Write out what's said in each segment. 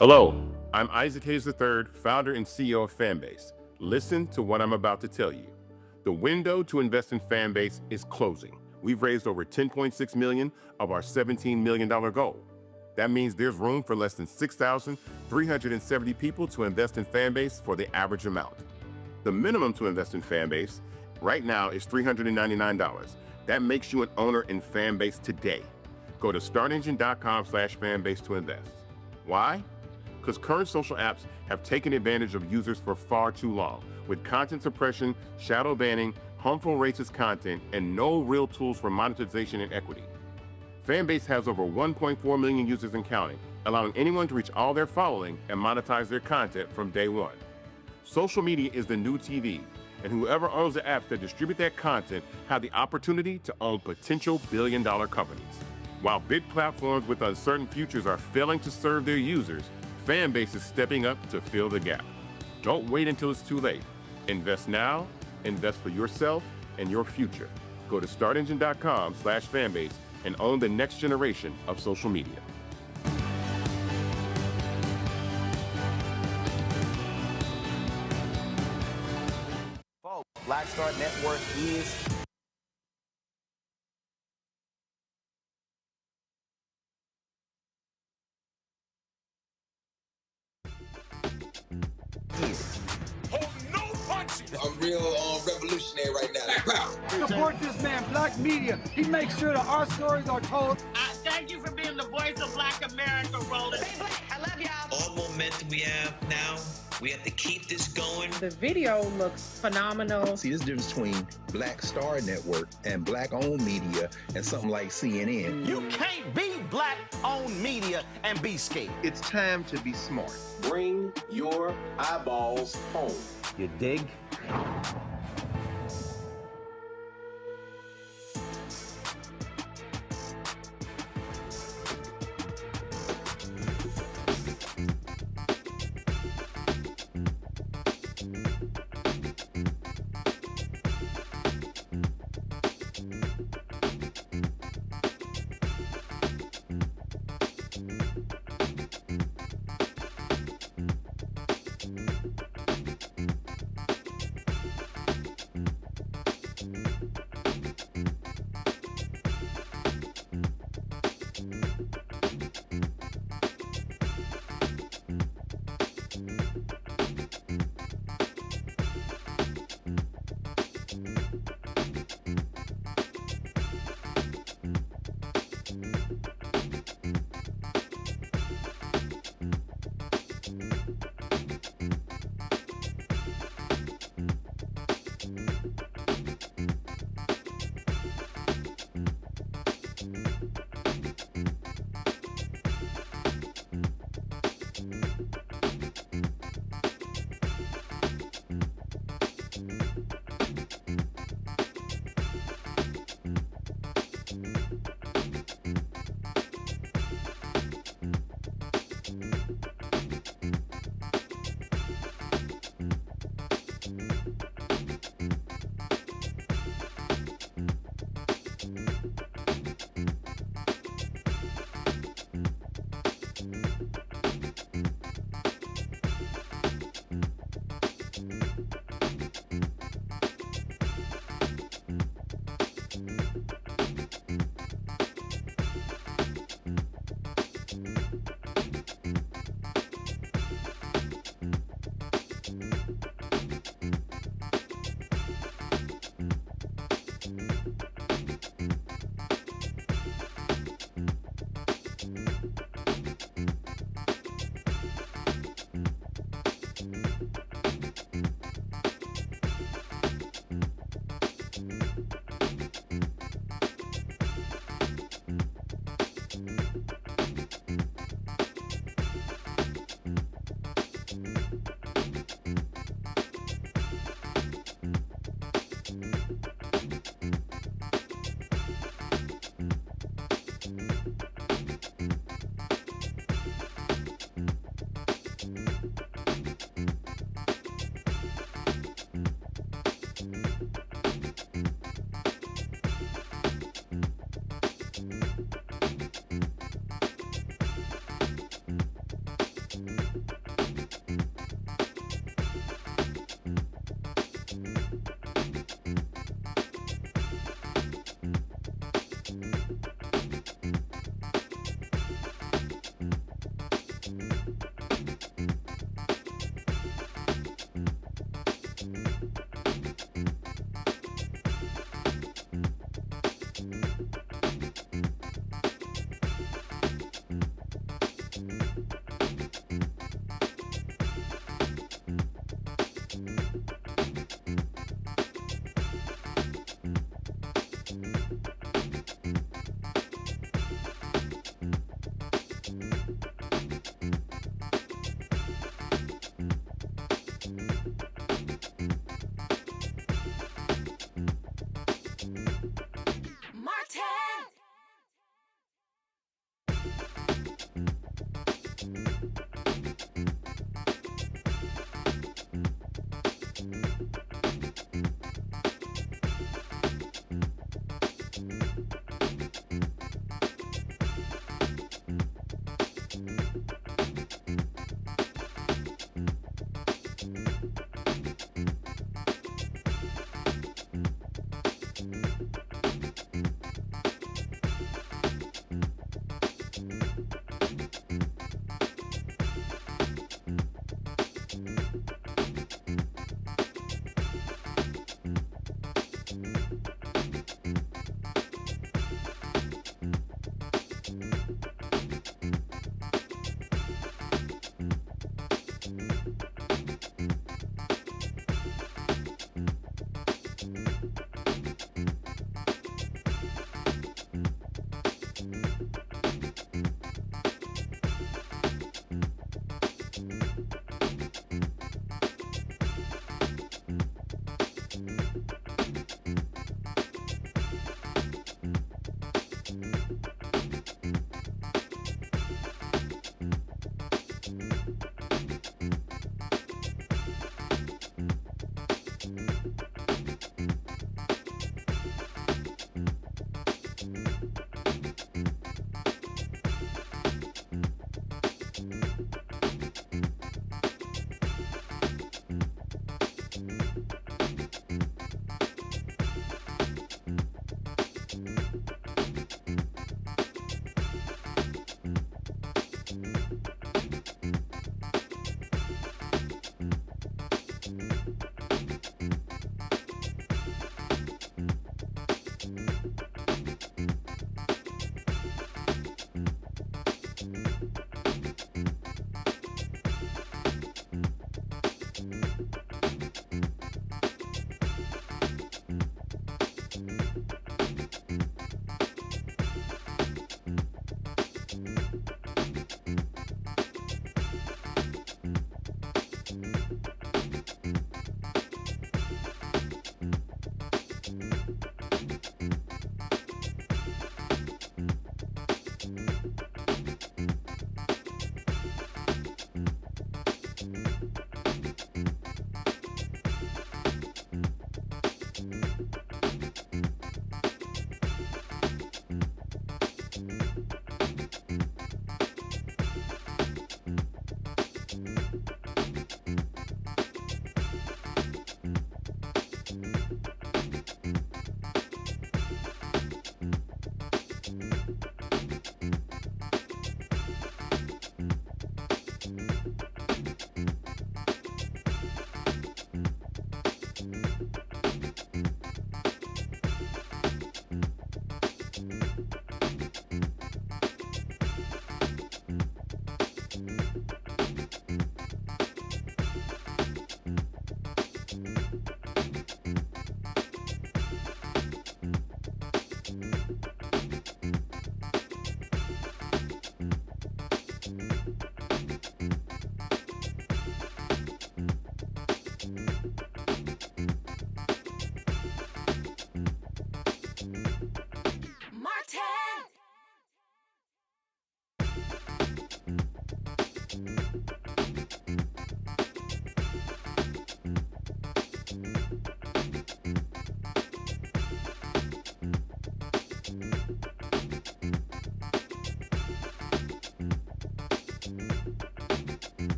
Hello, I'm Isaac Hayes III, founder and CEO of Fanbase. Listen to what I'm about to tell you. The window to invest in Fanbase is closing. We've raised over $10.6 million of our $17 million goal. That means there's room for less than 6,370 people to invest in Fanbase for the average amount. The minimum to invest in Fanbase right now is $399. That makes you an owner in Fanbase today. Go to startengine.com/fanbase to invest. Why? Because current social apps have taken advantage of users for far too long, with content suppression, shadow banning, harmful racist content, and no real tools for monetization and equity. Fanbase has over 1.4 million users and counting, allowing anyone to reach all their following and monetize their content from day one. Social media is the new TV, and whoever owns the apps that distribute that content have the opportunity to own potential billion-dollar companies. While big platforms with uncertain futures are failing to serve their users, Fanbase is stepping up to fill the gap. Don't wait until it's too late. Invest now, invest for yourself and your future. Go to startengine.com/fanbase and own the next generation of social media. Folks, Black Star Network is I'm real revolutionary right now. Support this man, Black Media. He makes sure that our stories are told. Thank you for being the voice of Black America, Roland. Stay black. I love y'all. All momentum we have now, we have to keep this going. The video looks phenomenal. See, this difference between Black Star Network and Black-owned media and something like CNN. You can't be Black-owned media and be scared. It's time to be smart. Bring your eyeballs home. You dig?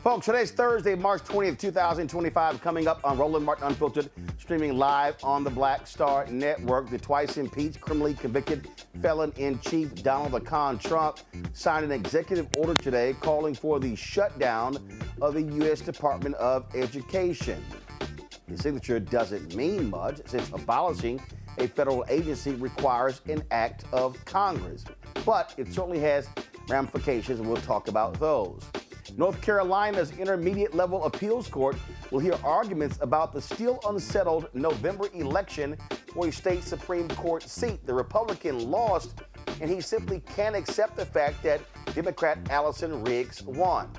Folks, today's Thursday, March 20th, 2025, coming up on Roland Martin Unfiltered, streaming live on the Black Star Network. The twice-impeached, criminally convicted felon-in-chief Donald the Con Trump signed an executive order today calling for the shutdown of the U.S. Department of Education. His signature doesn't mean much since abolishing a federal agency requires an act of Congress. But it certainly has ramifications, and we'll talk about those. North Carolina's intermediate level appeals court will hear arguments about the still unsettled November election for a state Supreme Court seat. The Republican lost, and he simply can't accept the fact that Democrat Allison Riggs won.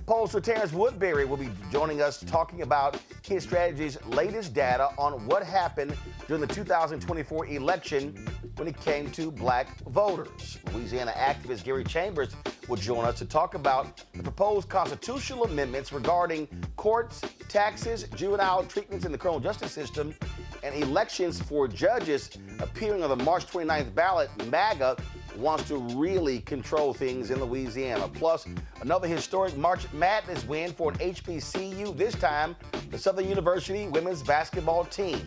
Pollster Terrance Woodbury will be joining us talking about his strategy's latest data on what happened during the 2024 election when it came to black voters. Louisiana activist Gary Chambers will join us to talk about the proposed constitutional amendments regarding courts, taxes, juvenile treatments in the criminal justice system, and elections for judges appearing on the March 29th ballot. MAGA wants to really control things in Louisiana. Plus, another historic March Madness win for an HBCU, this time the Southern University women's basketball team,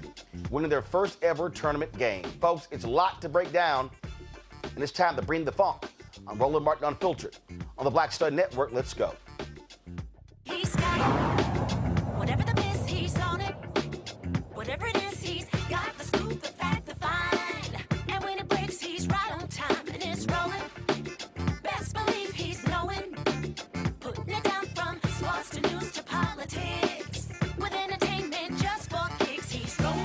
winning their first ever tournament game. Folks, it's a lot to break down, and it's time to bring the funk on Roland Martin Unfiltered on the Black Star Network. Let's go. He's got it. Whatever the miss, he's on it. Whatever it is, he's got the scoop, the fact, the find. And when it breaks, he's right on time and it's rolling. Best believe he's knowing. Putting it down from sports to news to politics. With entertainment just for kicks, he's rolling.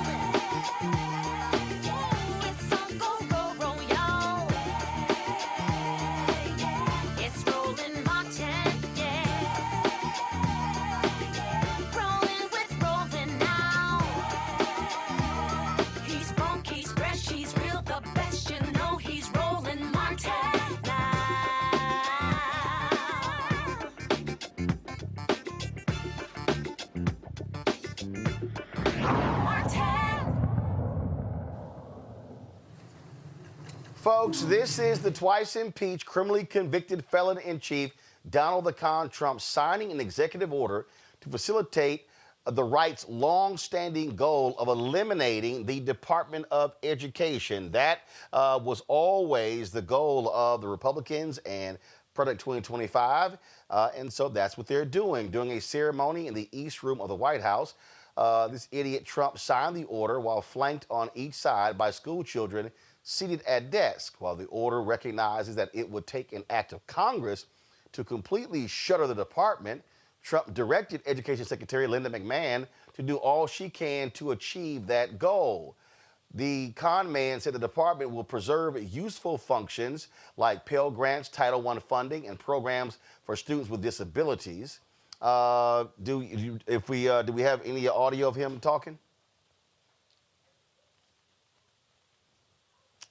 It's on go, roll, roll, y'all. It's Roland Martin, yeah. Rolling with Roland now. He's funk, he's fresh, he's real, the best, you know he's Roland Martin now. Martin. Folks, this is the twice-impeached, criminally convicted felon-in-chief Donald the Con Trump signing an executive order to facilitate the right's long-standing goal of eliminating the Department of Education. That was always the goal of the Republicans and Project 2025, and so that's what they're doing. During a ceremony in the East Room of the White House, this idiot Trump signed the order while flanked on each side by school children seated at desks. While the order recognizes that it would take an act of Congress to completely shutter the department, Trump directed Education Secretary Linda McMahon to do all she can to achieve that goal. The con man said the department will preserve useful functions like Pell Grants, Title I funding, and programs for students with disabilities. Do we have any audio of him talking?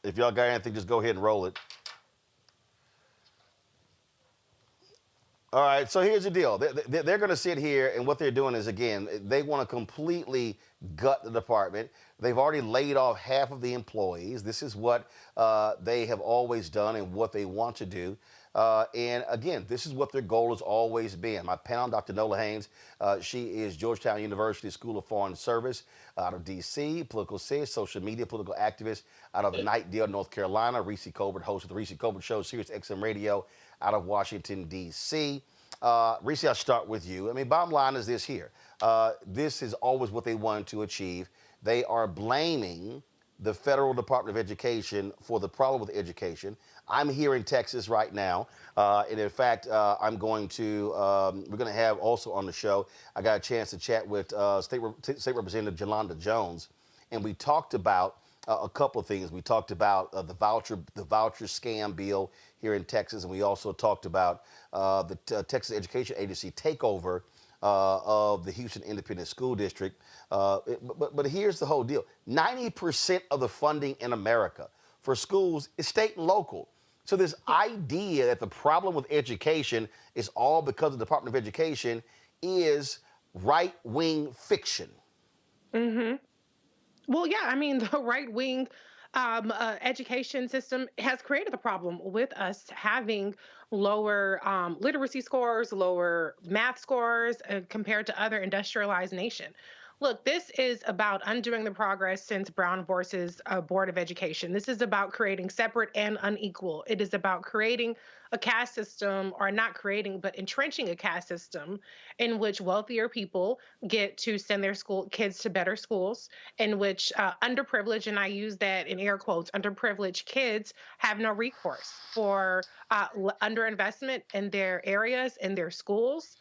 If y'all got anything, just go ahead and roll it. All right, so here's the deal. They're going to sit here, and what they're doing is, again, they want to completely gut the department. They've already laid off half of the employees. This is what they have always done and what they want to do. And again, this is what their goal has always been. My panel, Dr. Nola Haynes, she is Georgetown University School of Foreign Service out of D.C., political sis, social media, political activist out of Knightdale, North Carolina. Reese Colbert, host of the Reese Colbert Show, Sirius XM Radio out of Washington, D.C. Reese, I'll start with you. I mean, bottom line is this here. This is always what they wanted to achieve. They are blaming the Federal Department of Education for the problem with education. I'm here in Texas right now, and in fact, we're going to have also on the show, I got a chance to chat with State Representative Jolanda Jones, and we talked about a couple of things. We talked about the voucher scam bill here in Texas, and we also talked about the Texas Education Agency takeover of the Houston Independent School District. But here's the whole deal. 90% of the funding in America for schools is state and local. So this idea that the problem with education is all because of the Department of Education is right-wing fiction. Mm-hmm. Well, yeah, I mean, the right wing education system has created the problem with us having lower literacy scores, lower math scores compared to other industrialized nations. Look, this is about undoing the progress since Brown versus Board of Education. This is about creating separate and unequal. It is about creating a caste system, or not creating, but entrenching a caste system in which wealthier people get to send their school kids to better schools, in which underprivileged, and I use that in air quotes, underprivileged kids have no recourse for underinvestment in their areas, in their schools,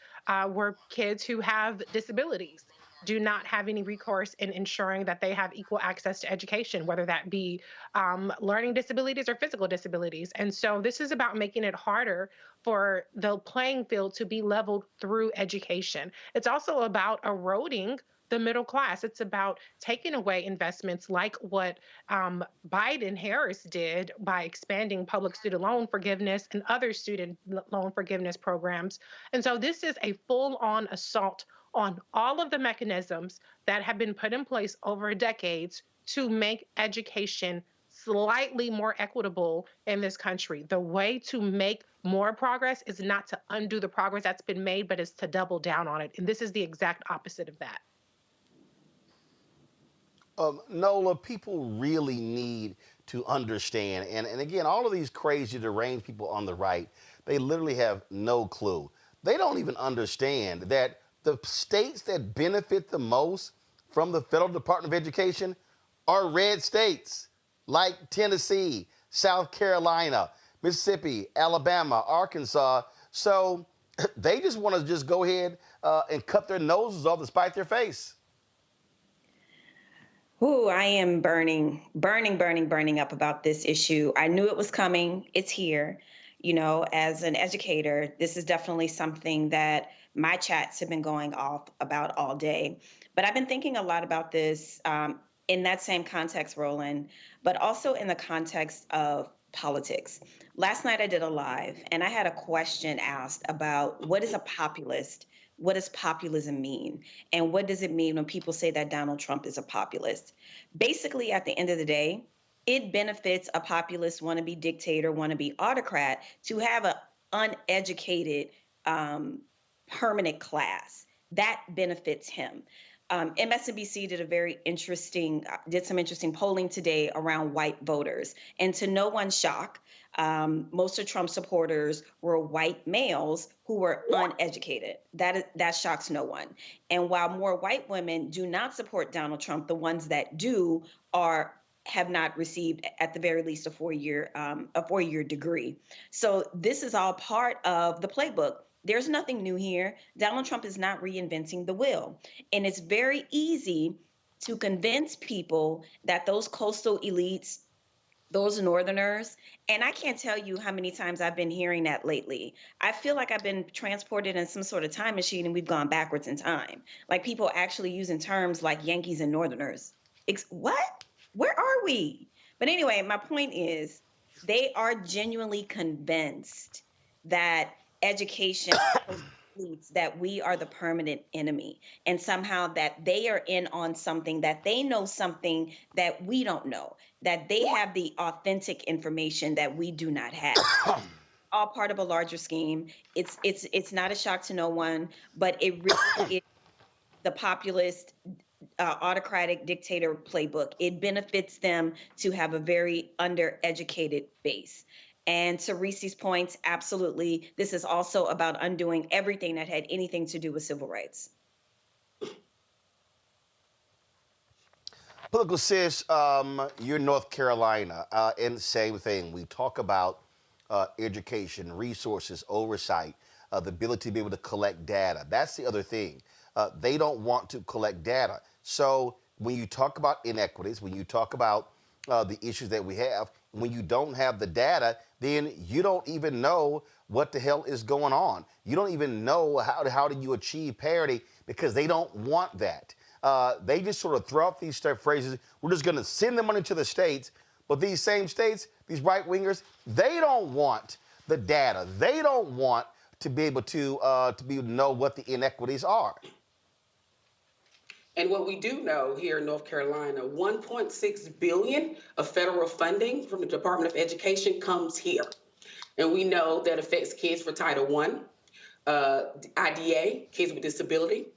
where kids who have disabilities do not have any recourse in ensuring that they have equal access to education, whether that be learning disabilities or physical disabilities. And so this is about making it harder for the playing field to be leveled through education. It's also about eroding the middle class. It's about taking away investments like what Biden-Harris did by expanding public student loan forgiveness and other student loan forgiveness programs. And so this is a full-on assault on all of the mechanisms that have been put in place over decades to make education slightly more equitable in this country. The way to make more progress is not to undo the progress that's been made, but is to double down on it. And this is the exact opposite of that. Nola, people really need to understand, and again, all of these crazy, deranged people on the right, they literally have no clue. They don't even understand that the states that benefit the most from the Federal Department of Education are red states like Tennessee, South Carolina, Mississippi, Alabama, Arkansas. So they just want to just go ahead and cut their noses off to spite their face. Ooh, I am burning up about this issue. I knew it was coming. It's here. You know, as an educator, this is definitely something that my chats have been going off about all day. But I've been thinking a lot about this in that same context, Roland, but also in the context of politics. Last night I did a live and I had a question asked about what is a populist? What does populism mean? And what does it mean when people say that Donald Trump is a populist? Basically, at the end of the day, it benefits a populist, wannabe dictator, wannabe autocrat to have an uneducated permanent class. That benefits him. MSNBC did some interesting polling today around white voters. And to no one's shock, most of Trump supporters were white males who were uneducated. That shocks no one. And while more white women do not support Donald Trump, the ones that do have not received, at the very least, a four-year degree. So this is all part of the playbook. There's nothing new here. Donald Trump is not reinventing the wheel. And it's very easy to convince people that those coastal elites, those Northerners, and I can't tell you how many times I've been hearing that lately. I feel like I've been transported in some sort of time machine and we've gone backwards in time. Like people actually using terms like Yankees and Northerners. What? Where are we? But anyway, my point is they are genuinely convinced that education that we are the permanent enemy, and somehow that they are in on something, that they know something that we don't know, that they have the authentic information that we do not have. All part of a larger scheme. It's not a shock to no one, but it really is the populist autocratic dictator playbook. It benefits them to have a very undereducated base. And to Reese's points, absolutely, this is also about undoing everything that had anything to do with civil rights. Political sis, you're North Carolina, and the same thing. We talk about education, resources, oversight, the ability to be able to collect data. That's the other thing. They don't want to collect data. So when you talk about inequities, when you talk about the issues that we have, when you don't have the data, then you don't even know what the hell is going on. You don't even know how do you achieve parity, because they don't want that. They just sort of throw out these phrases. We're just going to send the money to the states. But these same states, these right-wingers, they don't want the data. They don't want to be able to know what the inequities are. And what we do know here in North Carolina, 1.6 billion of federal funding from the Department of Education comes here. And we know that affects kids for Title I, IDA, kids with disability.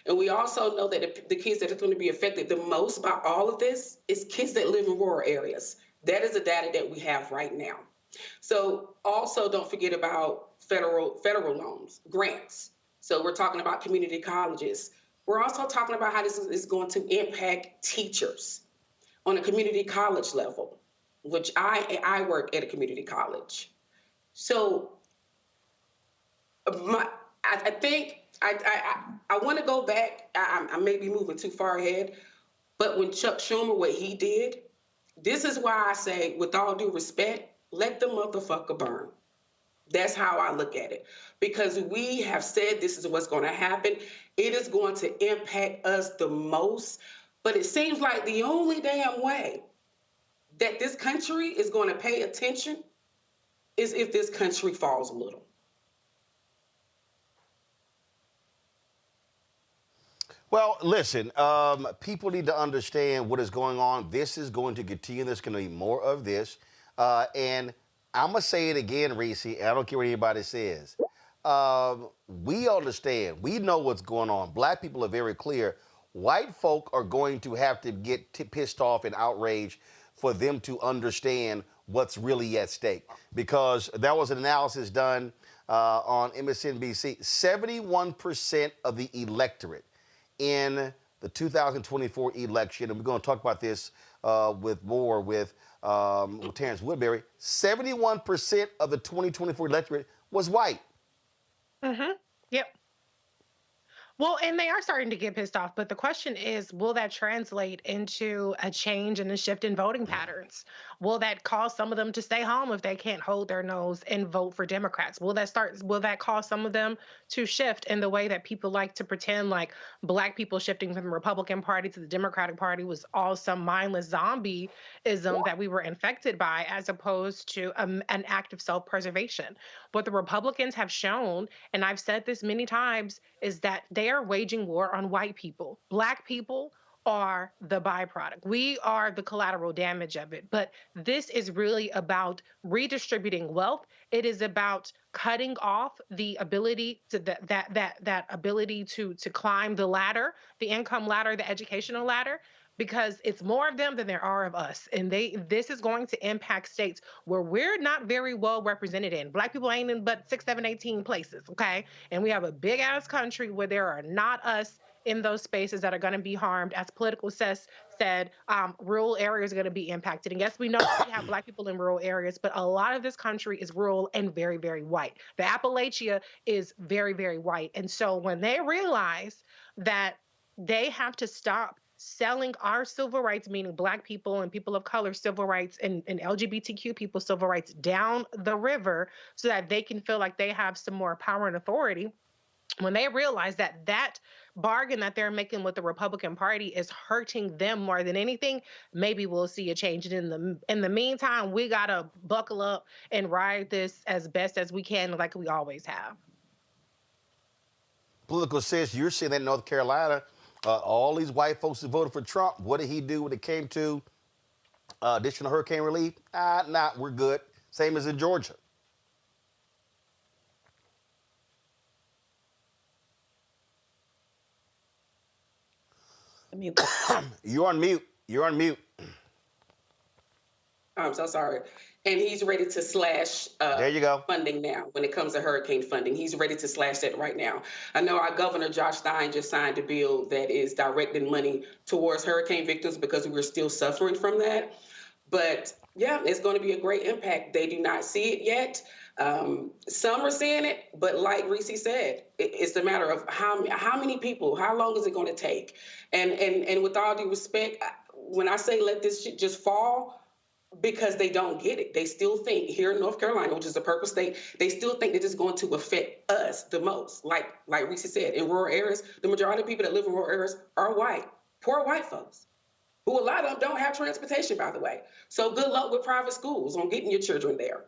And we also know that the kids that are going to be affected the most by all of this is kids that live in rural areas. That is the data that we have right now. So also don't forget about federal loans, grants. So we're talking about community colleges. We're also talking about how this is going to impact teachers on a community college level, which I work at a community college. So I think I want to go back. I may be moving too far ahead, but when Chuck Schumer, what he did, this is why I say, with all due respect, let the motherfucker burn. That's how I look at it. Because we have said this is what's going to happen. It is going to impact us the most. But it seems like the only damn way that this country is going to pay attention is if this country falls a little. Well, listen, people need to understand what is going on. This is going to continue. There's going to be more of this. And I'm going to say it again, Reese, and I don't care what anybody says. We understand. We know what's going on. Black people are very clear. White folk are going to have to get pissed off and outraged for them to understand what's really at stake. Because there was an analysis done on MSNBC. 71% of the electorate in the 2024 election, and we're going to talk about this with Terrance Woodbury, 71% of the 2024 electorate was white. Mm-hmm. Yep. Well, and they are starting to get pissed off, but the question is, will that translate into a change and a shift in voting patterns? Will that cause some of them to stay home if they can't hold their nose and vote for Democrats? Will that cause some of them to shift in the way that people like to pretend like Black people shifting from the Republican Party to the Democratic Party was all some mindless zombieism that we were infected by, as opposed to an act of self-preservation? What the Republicans have shown, and I've said this many times, is that they are waging war on white people. Black people are the byproduct. We are the collateral damage of it. But this is really about redistributing wealth. It is about cutting off the ability to that ability to climb the ladder, the income ladder, the educational ladder, because it's more of them than there are of us. And this is going to impact states where we're not very well represented in. Black people ain't in but 6, 7, 18 places, okay? And we have a big ass country where there are not us in those spaces that are going to be harmed. As Political said, rural areas are going to be impacted. And yes, we know we have Black people in rural areas, but a lot of this country is rural and very, very white. The Appalachia is very, very white. And so when they realize that they have to stop selling our civil rights, meaning Black people and people of color civil rights and LGBTQ people civil rights, down the river so that they can feel like they have some more power and authority, when they realize that that bargain that they're making with the Republican Party is hurting them more than anything, maybe we'll see a change. And in the meantime, we got to buckle up and ride this as best as we can, like we always have. Political says you're seeing that in North Carolina. All these white folks who voted for Trump, what did he do when it came to additional hurricane relief? We're good. Same as in Georgia. You're on mute. You're on mute. I'm so sorry. And he's ready to slash there you go. Funding now when it comes to hurricane funding. He's ready to slash that right now. I know our governor, Josh Stein, just signed a bill that is directing money towards hurricane victims because we're still suffering from that. But yeah, it's going to be a great impact. They do not see it yet. Some are seeing it, but like Reese said, it's a matter of how many people, how long is it going to take? And with all due respect, when I say let this shit just fall, because they don't get it. They still think here in North Carolina, which is a purple state, they still think that it's going to affect us the most. Like Reese said, in rural areas, the majority of people that live in rural areas are white, poor white folks, who a lot of them don't have transportation, by the way. So good luck with private schools on getting your children there.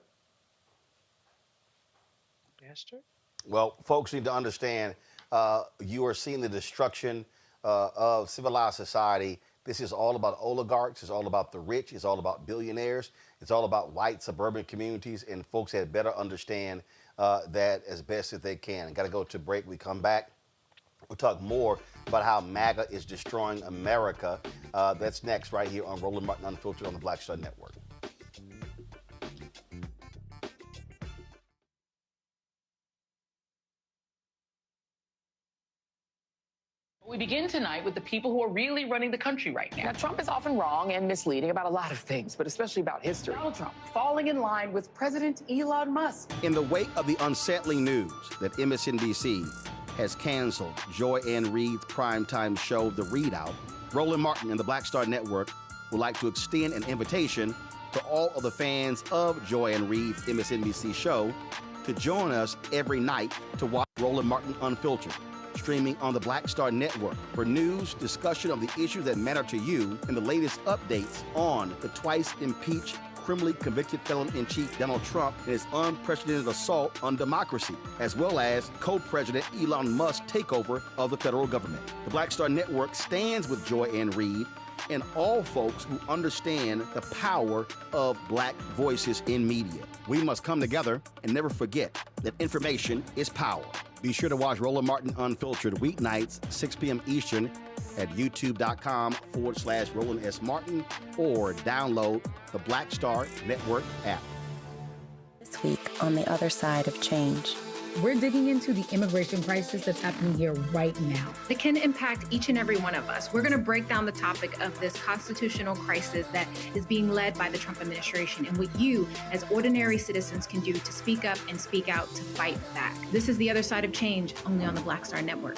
Well, folks need to understand you are seeing the destruction of civilized society. This is all about oligarchs. It's all about the rich. It's all about billionaires. It's all about white suburban communities, and folks had better understand that as best as they can. Got to go to break. We come back. We'll talk more about how MAGA is destroying America. That's next right here on Roland Martin Unfiltered on the Black Star Network. We begin tonight with the people who are really running the country right now. Now, Trump is often wrong and misleading about a lot of things, but especially about history. Donald Trump falling in line with President Elon Musk. In the wake of the unsettling news that MSNBC has canceled Joy Ann Reid's primetime show, The Readout, Roland Martin and the Black Star Network would like to extend an invitation to all of the fans of Joy Ann Reid's MSNBC show to join us every night to watch Roland Martin Unfiltered, streaming on the Black Star Network for news, discussion of the issues that matter to you, and the latest updates on the twice-impeached, criminally convicted felon-in-chief Donald Trump and his unprecedented assault on democracy, as well as co-president Elon Musk's takeover of the federal government. The Black Star Network stands with Joy Ann Reid and all folks who understand the power of black voices in media. We must come together and never forget that information is power. Be sure to watch Roland Martin Unfiltered weeknights, 6 p.m. Eastern at youtube.com/Roland S. Martin or download the Black Star Network app. This week on The Other Side of Change. We're digging into the immigration crisis that's happening here right now. It can impact each and every one of us. We're going to break down the topic of this constitutional crisis that is being led by the Trump administration and what you, as ordinary citizens, can do to speak up and speak out to fight back. This is The Other Side of Change, only on the Black Star Network.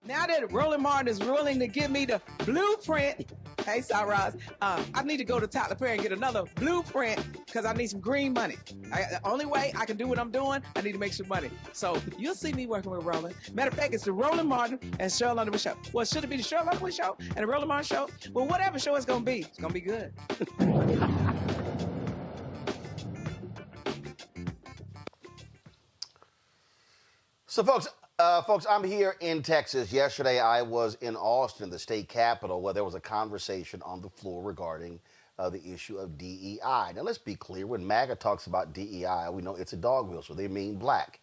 Now that Roland Martin is willing to give me the blueprint, hey, Cyrus, I need to go to Tyler Perry and get another blueprint because I need some green money. The only way I can do what I'm doing, I need to make some money. So you'll see me working with Roland. Matter of fact, it's the Roland Martin and Cheryl Underwood show. Well, should it be the Cheryl Underwood show and the Roland Martin show? Well, whatever show it's going to be, it's going to be good. So, folks, I'm here in Texas. Yesterday, I was in Austin, the state capitol, where there was a conversation on the floor regarding the issue of DEI. Now, let's be clear. When MAGA talks about DEI, we know it's a dog whistle. They mean black.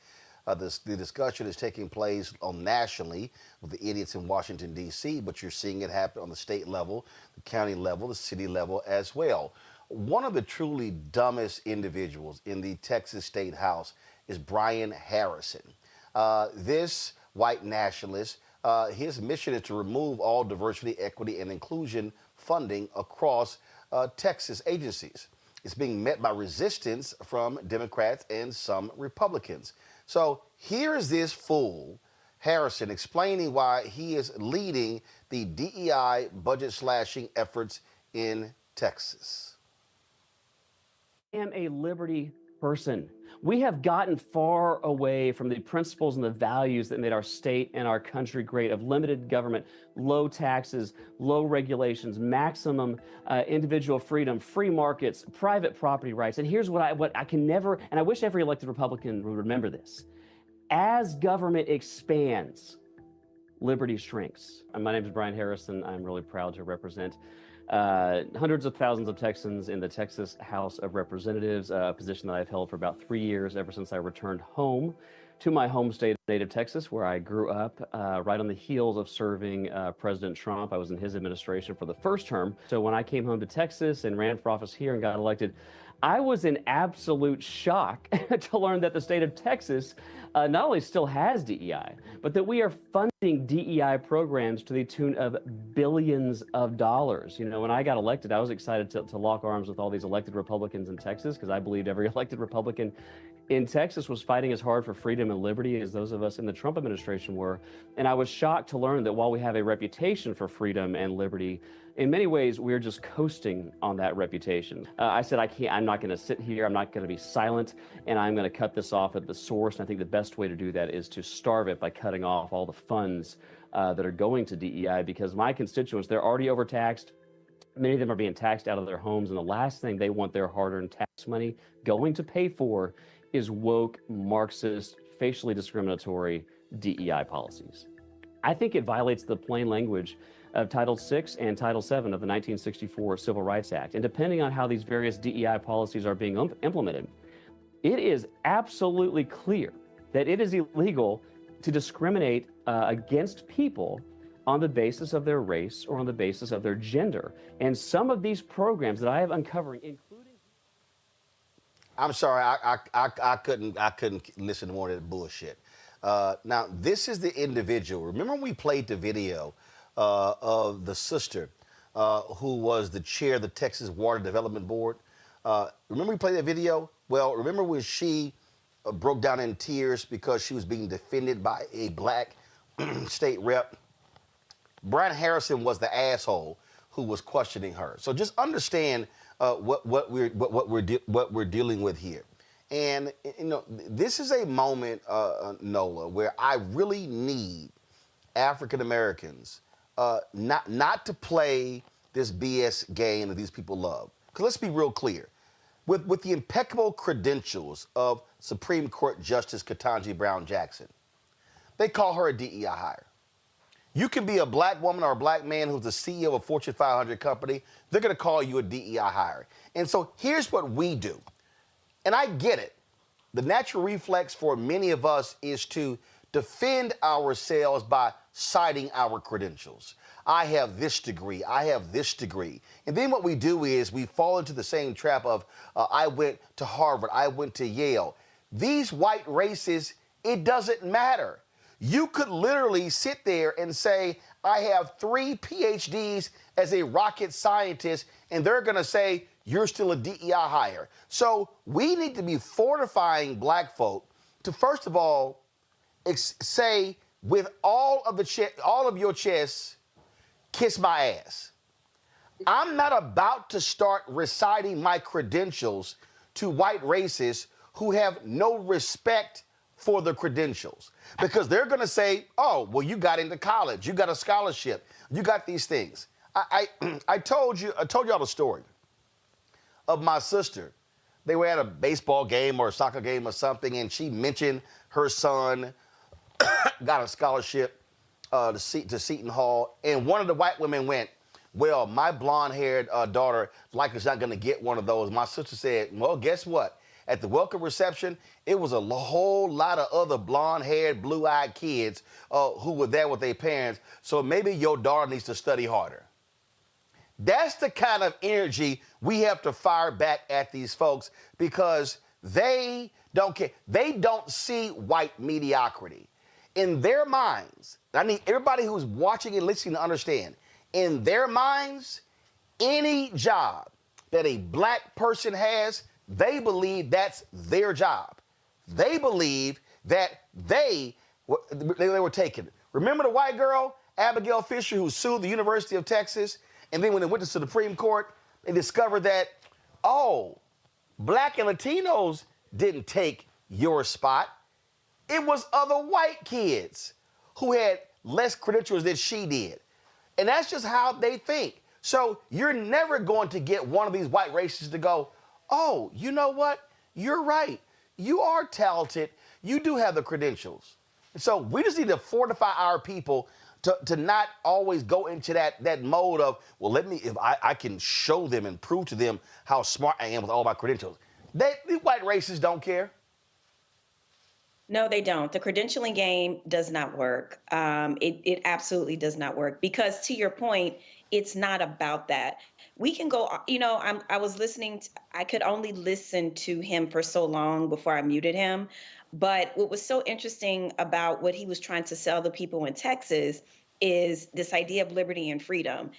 The discussion is taking place nationally with the idiots in Washington, D.C., but you're seeing it happen on the state level, the county level, the city level as well. One of the truly dumbest individuals in the Texas State House is Brian Harrison. This white nationalist, his mission is to remove all diversity, equity, and inclusion funding across Texas agencies. It's being met by resistance from Democrats and some Republicans. So here's this fool, Harrison, explaining why he is leading the DEI budget slashing efforts in Texas. I am a liberty person. We have gotten far away from the principles and the values that made our state and our country great, of limited government, low taxes, low regulations, maximum individual freedom, free markets, private property rights. And here's what I can never, and I wish every elected Republican would remember this. As government expands, liberty shrinks. My name is Brian Harrison. I'm really proud to represent hundreds of thousands of Texans in the Texas House of Representatives, a position that I've held for about 3 years, ever since I returned home to my home state of native Texas, where I grew up, right on the heels of serving President Trump. I was in his administration for the first term. So when I came home to Texas and ran for office here and got elected, I was in absolute shock to learn that the state of Texas not only still has DEI, but that we are funding DEI programs to the tune of billions of dollars. You know, when I got elected, I was excited to lock arms with all these elected Republicans in Texas, because I believed every elected Republican in Texas was fighting as hard for freedom and liberty as those of us in the Trump administration were. And I was shocked to learn that while we have a reputation for freedom and liberty, in many ways, we're just coasting on that reputation. I said, I'm not going to sit here. I'm not going to be silent, and I'm going to cut this off at the source. And I think the best way to do that is to starve it by cutting off all the funds that are going to DEI, because my constituents, they're already overtaxed. Many of them are being taxed out of their homes, and the last thing they want their hard-earned tax money going to pay for is woke Marxist facially discriminatory DEI policies. I think it violates the plain language of Title VI and Title VII of the 1964 Civil Rights Act. And depending on how these various DEI policies are being implemented, it is absolutely clear that it is illegal to discriminate against people on the basis of their race or on the basis of their gender. And some of these programs that I have uncovered, including... I'm sorry, I couldn't listen to more of that bullshit. Now, this is the individual. Remember when we played the video of the sister who was the chair of the Texas Water Development Board? Remember we played that video? Well, remember when she broke down in tears because she was being defended by a black state rep? Brian Harrison was the asshole who was questioning her. So just understand what we're dealing with here. And you know, this is a moment, Nola, where I really need African Americans not to play this BS game that these people love. Because let's be real clear. With the impeccable credentials of Supreme Court Justice Ketanji Brown Jackson, they call her a DEI hire. You can be a black woman or a black man who's the CEO of a Fortune 500 company. They're going to call you a DEI hire. And so here's what we do. And I get it. The natural reflex for many of us is to defend ourselves by citing our credentials. I have this degree. I have this degree. And then what we do is we fall into the same trap of I went to Harvard. I went to Yale. These white races, it doesn't matter. You could literally sit there and say, I have 3 PhDs as a rocket scientist, and they're going to say, you're still a DEI hire. So we need to be fortifying black folk to, first of all, say with all of your chest, kiss my ass. I'm not about to start reciting my credentials to white racists who have no respect for the credentials, because they're going to say, oh, well, you got into college, you got a scholarship, you got these things. I told y'all the story of my sister. They were at a baseball game or a soccer game or something, and she mentioned her son got a scholarship to Seton Hall, and one of the white women went, well, my blonde-haired daughter likely is not going to get one of those. My sister said, well, guess what? At the welcome reception, it was a whole lot of other blonde-haired, blue-eyed kids who were there with their parents, so maybe your daughter needs to study harder. That's the kind of energy we have to fire back at these folks, because they don't care. They don't see white mediocrity. In their minds, I need everybody who's watching and listening to understand, in their minds, any job that a black person has, they believe that's their job. They believe that they were taken. Remember the white girl, Abigail Fisher, who sued the University of Texas? And then when they went to the Supreme Court, they discovered that, oh, black and Latinos didn't take your spot. It was other white kids who had less credentials than she did. And that's just how they think. So you're never going to get one of these white racists to go, oh, you know what? You're right. You are talented. You do have the credentials. So we just need to fortify our people to not always go into that mode of, well, if I can show them and prove to them how smart I am with all my credentials. These white racists don't care. No, they don't. The credentialing game does not work. It absolutely does not work, because to your point, it's not about that. We can go, I was listening, I could only listen to him for so long before I muted him. But what was so interesting about what he was trying to sell the people in Texas is this idea of liberty and freedom.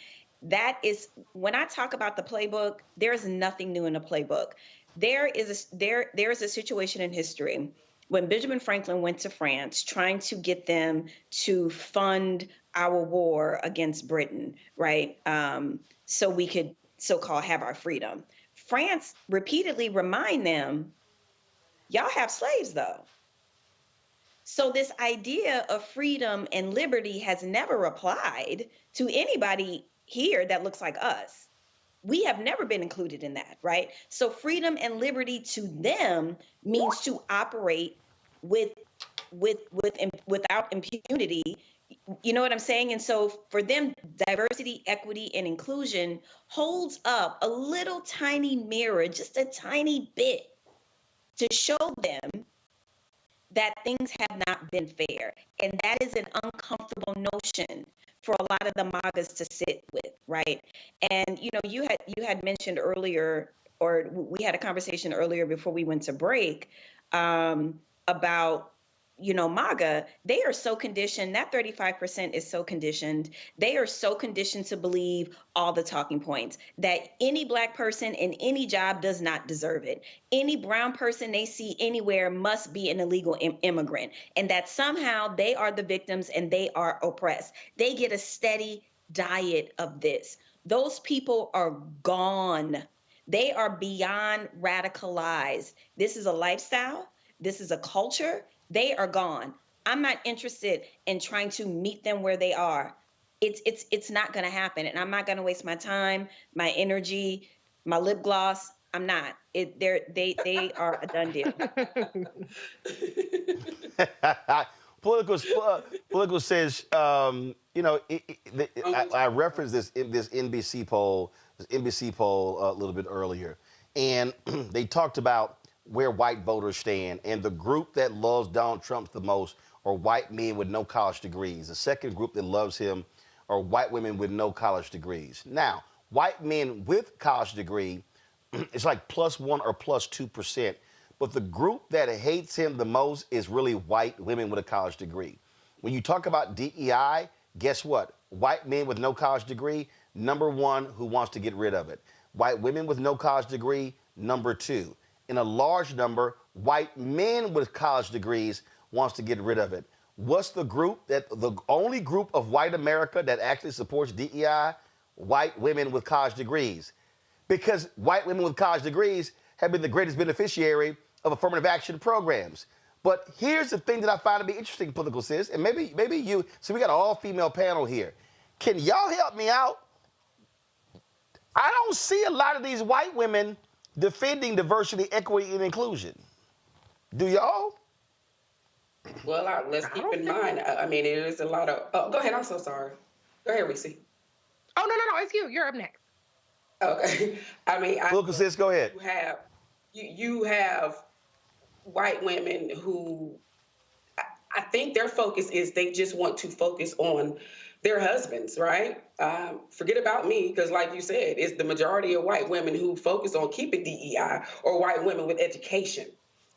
That is, when I talk about the playbook, there's nothing new in the playbook. There is a situation in history when Benjamin Franklin went to France trying to get them to fund our war against Britain, right? So we could so-called have our freedom. France repeatedly remind them, y'all have slaves though. So this idea of freedom and liberty has never applied to anybody here that looks like us. We have never been included in that, right? So freedom and liberty to them means to operate with without impunity. You know what I'm saying? And so for them, diversity, equity, and inclusion holds up a little tiny mirror, just a tiny bit, to show them that things have not been fair. And that is an uncomfortable notion for a lot of the MAGAs to sit with, right? And you had mentioned earlier, or we had a conversation earlier before we went to break, about MAGA. They are so conditioned, that 35% is so conditioned. They are so conditioned to believe all the talking points, that any Black person in any job does not deserve it. Any brown person they see anywhere must be an illegal immigrant, and that somehow they are the victims and they are oppressed. They get a steady diet of this. Those people are gone. They are beyond radicalized. This is a lifestyle. This is a culture. They are gone. I'm not interested in trying to meet them where they are. It's not going to happen, and I'm not going to waste my time, my energy, my lip gloss. I'm not. They are a done deal. Political says, I referenced this NBC poll a little bit earlier, and they talked about where white voters stand, and the group that loves Donald Trump the most are white men with no college degrees. The second group that loves him are white women with no college degrees. Now, white men with college degree, it's like +1 or +2%, but the group that hates him the most is really white women with a college degree. When you talk about DEI, guess what? White men with no college degree, number one, who wants to get rid of it. White women with no college degree, number two. In a large number, white men with college degrees wants to get rid of it. What's the only group of white America that actually supports DEI? White women with college degrees. Because white women with college degrees have been the greatest beneficiary of affirmative action programs. But here's the thing that I find to be interesting, political sis, and maybe you, so we got an all-female panel here. Can y'all help me out? I don't see a lot of these white women defending diversity, equity, and inclusion. Do y'all? Well, let's keep in mind, it is a lot of... Oh, go ahead. I'm so sorry. Go ahead, Reese. Oh, no. It's you. You're up next. Okay. Political sis, go ahead. You have white women who... I think their focus is they just want to focus on their husbands, right? Forget about me, because like you said, it's the majority of white women who focus on keeping DEI, or white women with education,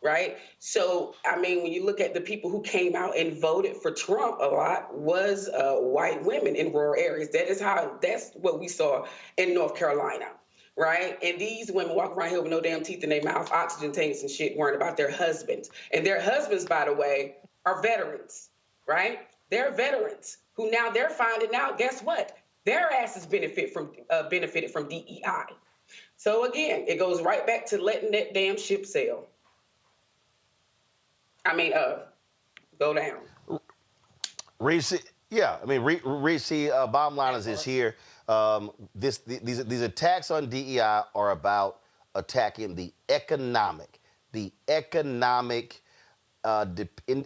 right? So, when you look at the people who came out and voted for Trump a lot was white women in rural areas. That's what we saw in North Carolina, right? And these women walk around here with no damn teeth in their mouth, oxygen tanks and shit, worrying about their husbands. And their husbands, by the way, are veterans, right? They're veterans who now they're finding out, guess what? Their asses benefited from DEI. So again, it goes right back to letting that damn ship sail. Go down. Reese, Reese, bottom line is here. These attacks on DEI are about attacking the economic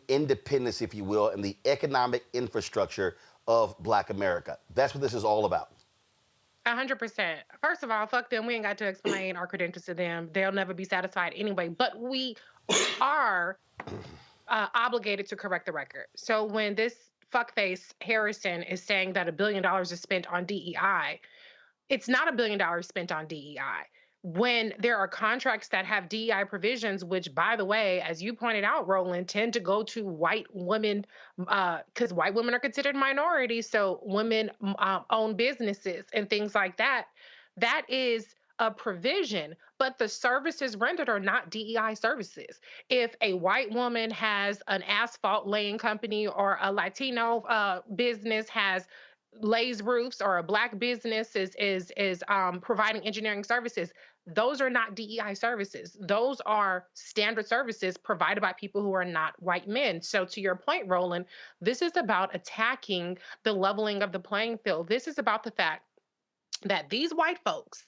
independence, if you will, and the economic infrastructure of Black America. That's what this is all about. 100%. First of all, fuck them. We ain't got to explain our credentials to them. They'll never be satisfied anyway. But we are obligated to correct the record. So when this fuckface Harrison is saying that $1 billion is spent on DEI, it's not $1 billion spent on DEI. When there are contracts that have DEI provisions, which, by the way, as you pointed out, Roland, tend to go to white women, because white women are considered minorities, so women own businesses and things like that. That is a provision, but the services rendered are not DEI services. If a white woman has an asphalt laying company, or a Latino business lays roofs, or a Black business is providing engineering services, those are not DEI services. Those are standard services provided by people who are not white men. So to your point, Roland, this is about attacking the leveling of the playing field. This is about the fact that these white folks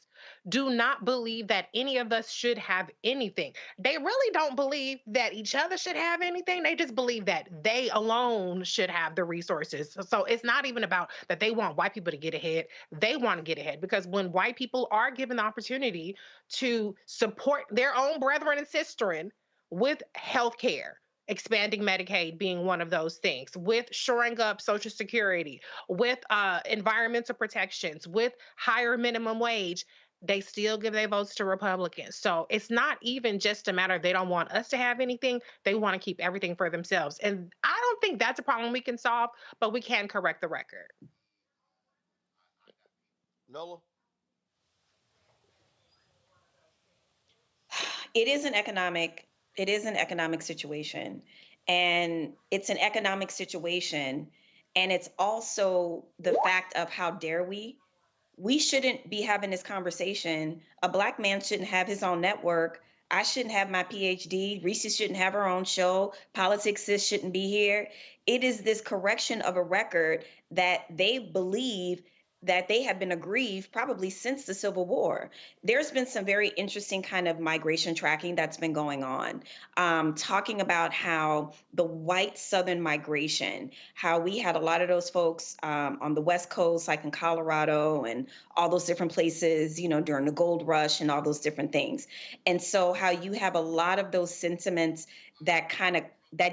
do not believe that any of us should have anything. They really don't believe that each other should have anything. They just believe that they alone should have the resources. So it's not even about that they want white people to get ahead. They want to get ahead because when white people are given the opportunity to support their own brethren and sisterin with health care, expanding Medicaid being one of those things, with shoring up Social Security, with environmental protections, with higher minimum wage, they still give their votes to Republicans. So it's not even just a matter of they don't want us to have anything, they want to keep everything for themselves. And I don't think that's a problem we can solve, but we can correct the record. Nola? It is an economic situation. And it's an economic situation. And it's also the fact of how dare we shouldn't be having this conversation. A Black man shouldn't have his own network. I shouldn't have my PhD. Reese shouldn't have her own show. Politics Sis shouldn't be here. It is this correction of a record that they believe that they have been aggrieved probably since the Civil War. There's been some very interesting kind of migration tracking that's been going on, talking about how the white Southern migration, how we had a lot of those folks on the West Coast, like in Colorado and all those different places, you know, during the gold rush and all those different things. And so how you have a lot of those sentiments that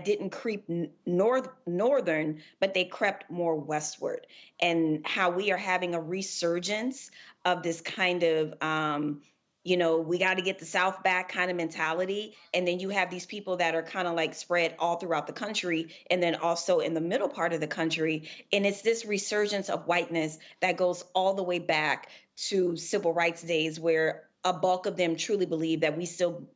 didn't creep northern, but they crept more westward, and how we are having a resurgence of this kind of, we got to get the South back kind of mentality. And then you have these people that are kind of like spread all throughout the country, and then also in the middle part of the country. And it's this resurgence of whiteness that goes all the way back to civil rights days, where a bulk of them truly believe that we still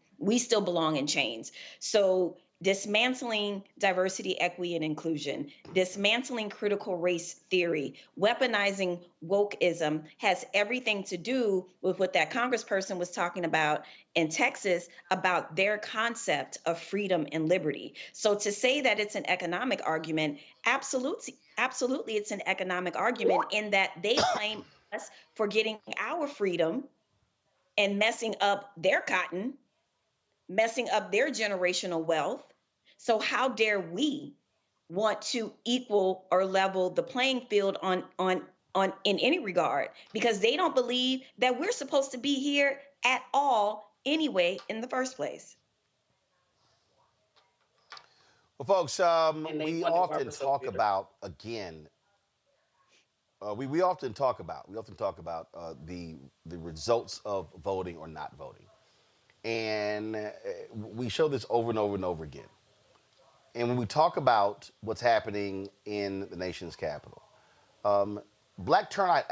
belong in chains. So dismantling diversity, equity, and inclusion, dismantling critical race theory, weaponizing wokeism has everything to do with what that congressperson was talking about in Texas about their concept of freedom and liberty. So to say that it's an economic argument, absolutely it's an economic argument in that they blame us for getting our freedom and messing up their cotton, messing up their generational wealth. So how dare we want to equal or level the playing field on in any regard, because they don't believe that we're supposed to be here at all anyway in the first place. Well, folks, we often talk about we often talk about the results of voting or not voting. And we show this over and over and over again. And when we talk about what's happening in the nation's capital, Black turnout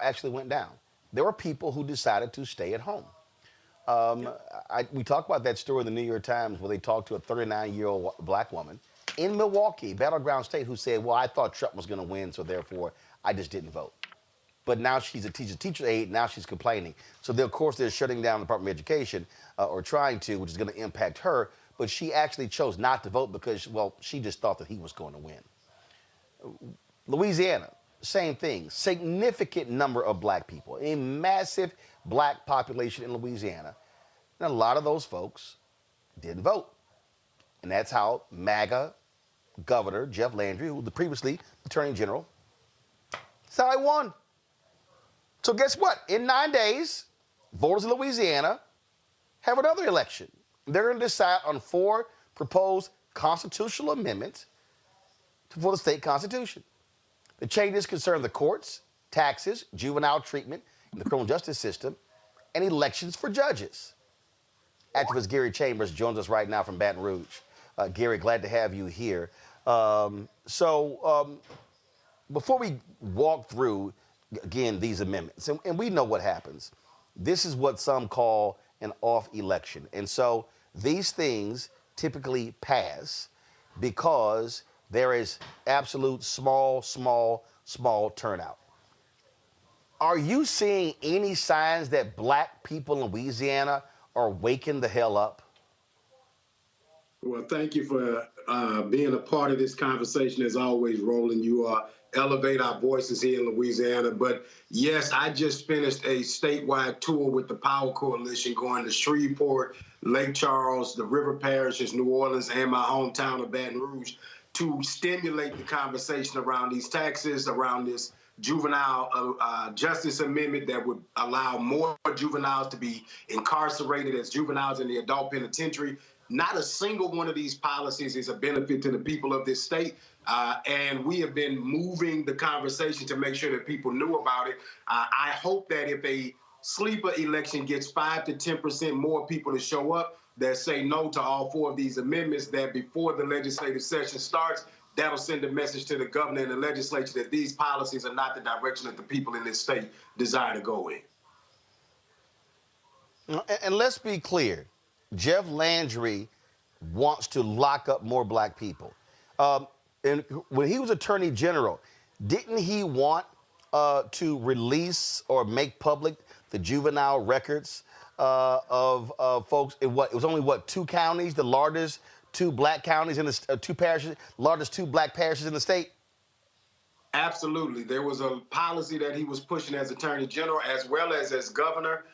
actually went down. There were people who decided to stay at home. We talked about that story in the New York Times where they talked to a 39-year-old Black woman in Milwaukee, battleground state, who said, well, I thought Trump was going to win, so therefore I just didn't vote. But now she's a teacher aide, now she's complaining. So of course they're shutting down the Department of Education, or trying to, which is going to impact her. But she actually chose not to vote because, well, she just thought that he was going to win. Louisiana, same thing. Significant number of Black people, a massive Black population in Louisiana. And a lot of those folks didn't vote. And that's how MAGA Governor Jeff Landry, who was previously Attorney General, that's how he won. So guess what? In 9 days, voters in Louisiana have another election. They're going to decide on 4 proposed constitutional amendments for the state constitution. The changes concern the courts, taxes, juvenile treatment in the criminal justice system, and elections for judges. Activist Gary Chambers joins us right now from Baton Rouge. Gary, glad to have you here. Before we walk through, again, these amendments, and we know what happens. This is what some call an off election. And so these things typically pass because there is absolute small turnout. Are you seeing any signs that Black people in Louisiana are waking the hell up? Well, thank you for being a part of this conversation. As always, Roland, you are elevate our voices here in Louisiana. But yes, I just finished a statewide tour with the Power Coalition going to Shreveport, Lake Charles, the river parishes, New Orleans, and my hometown of Baton Rouge to stimulate the conversation around these taxes, around this juvenile justice amendment that would allow more juveniles to be incarcerated as juveniles in the adult penitentiary. Not a single one of these policies is a benefit to the people of this state. And we have been moving the conversation to make sure that people knew about it. I hope that if a sleeper election gets 5 to 10% more people to show up that say no to all 4 of these amendments, that before the legislative session starts, that'll send a message to the governor and the legislature that these policies are not the direction that the people in this state desire to go in. And let's be clear, Jeff Landry wants to lock up more black people. And when he was Attorney General, didn't he want to release or make public the juvenile records of folks in it was only 2 counties, the largest 2 black counties in the 2 parishes, largest 2 black parishes in the state? Absolutely. There was a policy that he was pushing as Attorney General as well as governor.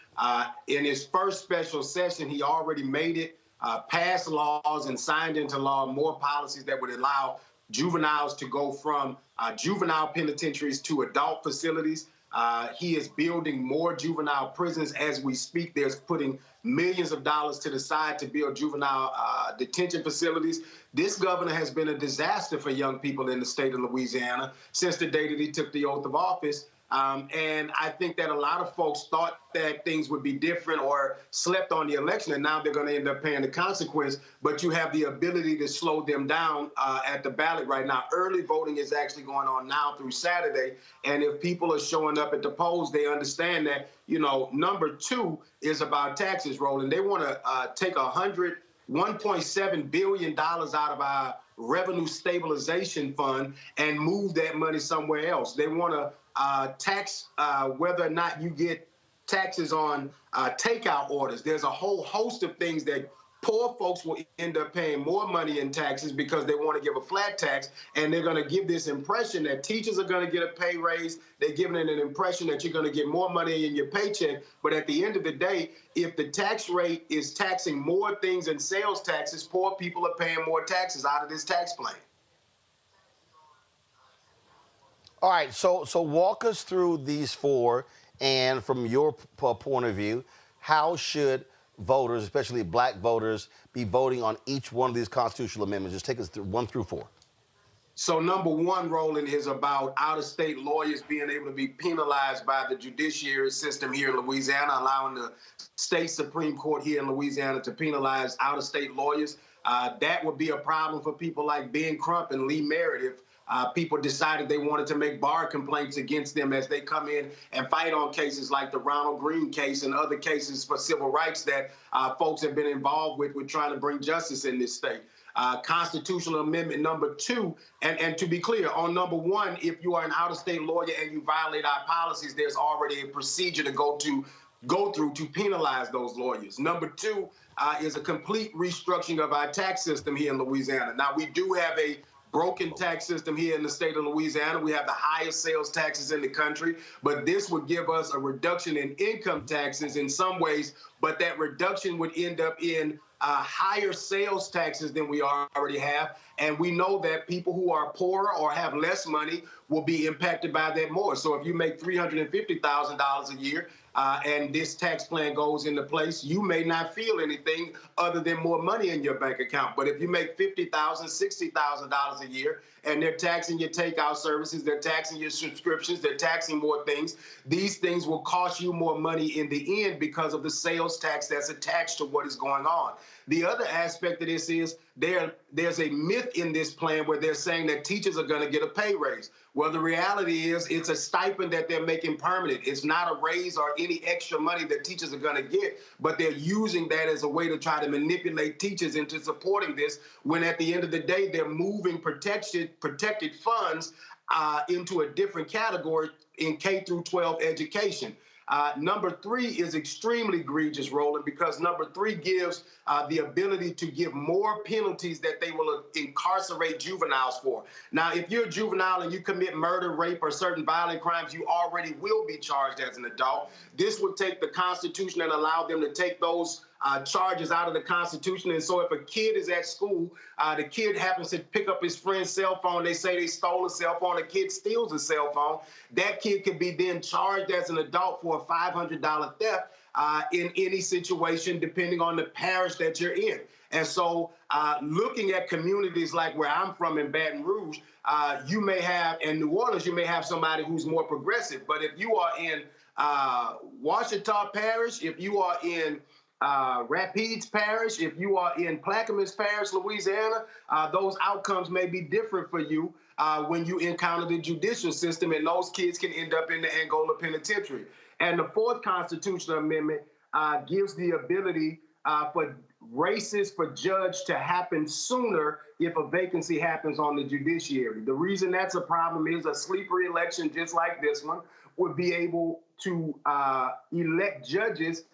In his first special session, he already made it, passed laws and signed into law more policies that would allow juveniles to go from juvenile penitentiaries to adult facilities. He is building more juvenile prisons as we speak. There's putting millions of dollars to the side to build juvenile detention facilities. This governor has been a disaster for young people in the state of Louisiana since the day that he took the oath of office. And I think that a lot of folks thought that things would be different or slept on the election, and now they're going to end up paying the consequence. But you have the ability to slow them down at the ballot right now. Early voting is actually going on now through Saturday. And if people are showing up at the polls, they understand that, number 2 is about taxes, Roland. They want to take $1.7 billion out of our revenue stabilization fund and move that money somewhere else. They want to tax whether or not you get taxes on takeout orders. There's a whole host of things that poor folks will end up paying more money in taxes because they want to give a flat tax, and they're going to give this impression that teachers are going to get a pay raise. They're giving it an impression that you're going to get more money in your paycheck. But at the end of the day, if the tax rate is taxing more things than sales taxes, poor people are paying more taxes out of this tax plan. All right, so walk us through these 4, and from your point of view, how should voters, especially black voters, be voting on each one of these constitutional amendments? Just take us through 1 through 4. So number 1, Roland, is about out-of-state lawyers being able to be penalized by the judiciary system here in Louisiana, allowing the state Supreme Court here in Louisiana to penalize out-of-state lawyers. That would be a problem for people like Ben Crump and Lee Merritt if people decided they wanted to make bar complaints against them as they come in and fight on cases like the Ronald Green case and other cases for civil rights that folks have been involved with trying to bring justice in this state. Constitutional Amendment number 2, and to be clear, on number 1, if you are an out-of-state lawyer and you violate our policies, there's already a procedure to go through to penalize those lawyers. Number 2 is a complete restructuring of our tax system here in Louisiana. Now, we do have a broken tax system here in the state of Louisiana. We have the highest sales taxes in the country, but this would give us a reduction in income taxes in some ways, but that reduction would end up in higher sales taxes than we already have. And we know that people who are poorer or have less money will be impacted by that more. So if you make $350,000 a year and this tax plan goes into place, you may not feel anything other than more money in your bank account. But if you make $50,000, $60,000 a year and they're taxing your takeout services, they're taxing your subscriptions, they're taxing more things, these things will cost you more money in the end because of the sales tax that's attached to what is going on. The other aspect of this is there's a myth in this plan where they're saying that teachers are going to get a pay raise. Well, the reality is it's a stipend that they're making permanent. It's not a raise or any extra money that teachers are going to get, but they're using that as a way to try to manipulate teachers into supporting this, when at the end of the day, they're moving protected funds into a different category in K through 12 education. Number 3 is extremely egregious, Roland, because number 3 gives the ability to give more penalties that they will incarcerate juveniles for. Now, if you're a juvenile and you commit murder, rape, or certain violent crimes, you already will be charged as an adult. This would take the Constitution and allow them to take those charges out of the Constitution. And so if a kid is at school, the kid happens to pick up his friend's cell phone, they say they stole a cell phone, a kid steals a cell phone, that kid could be then charged as an adult for a $500 theft in any situation, depending on the parish that you're in. And so looking at communities like where I'm from in Baton Rouge, you may have, in New Orleans, you may have somebody who's more progressive. But if you are in Ouachita Parish, if you are in Rapides Parish, if you are in Plaquemines Parish, Louisiana, those outcomes may be different for you when you encounter the judicial system, and those kids can end up in the Angola Penitentiary. And the 4th Constitutional Amendment gives the ability for races for judge to happen sooner if a vacancy happens on the judiciary. The reason that's a problem is a sleeper election just like this one would be able to elect judges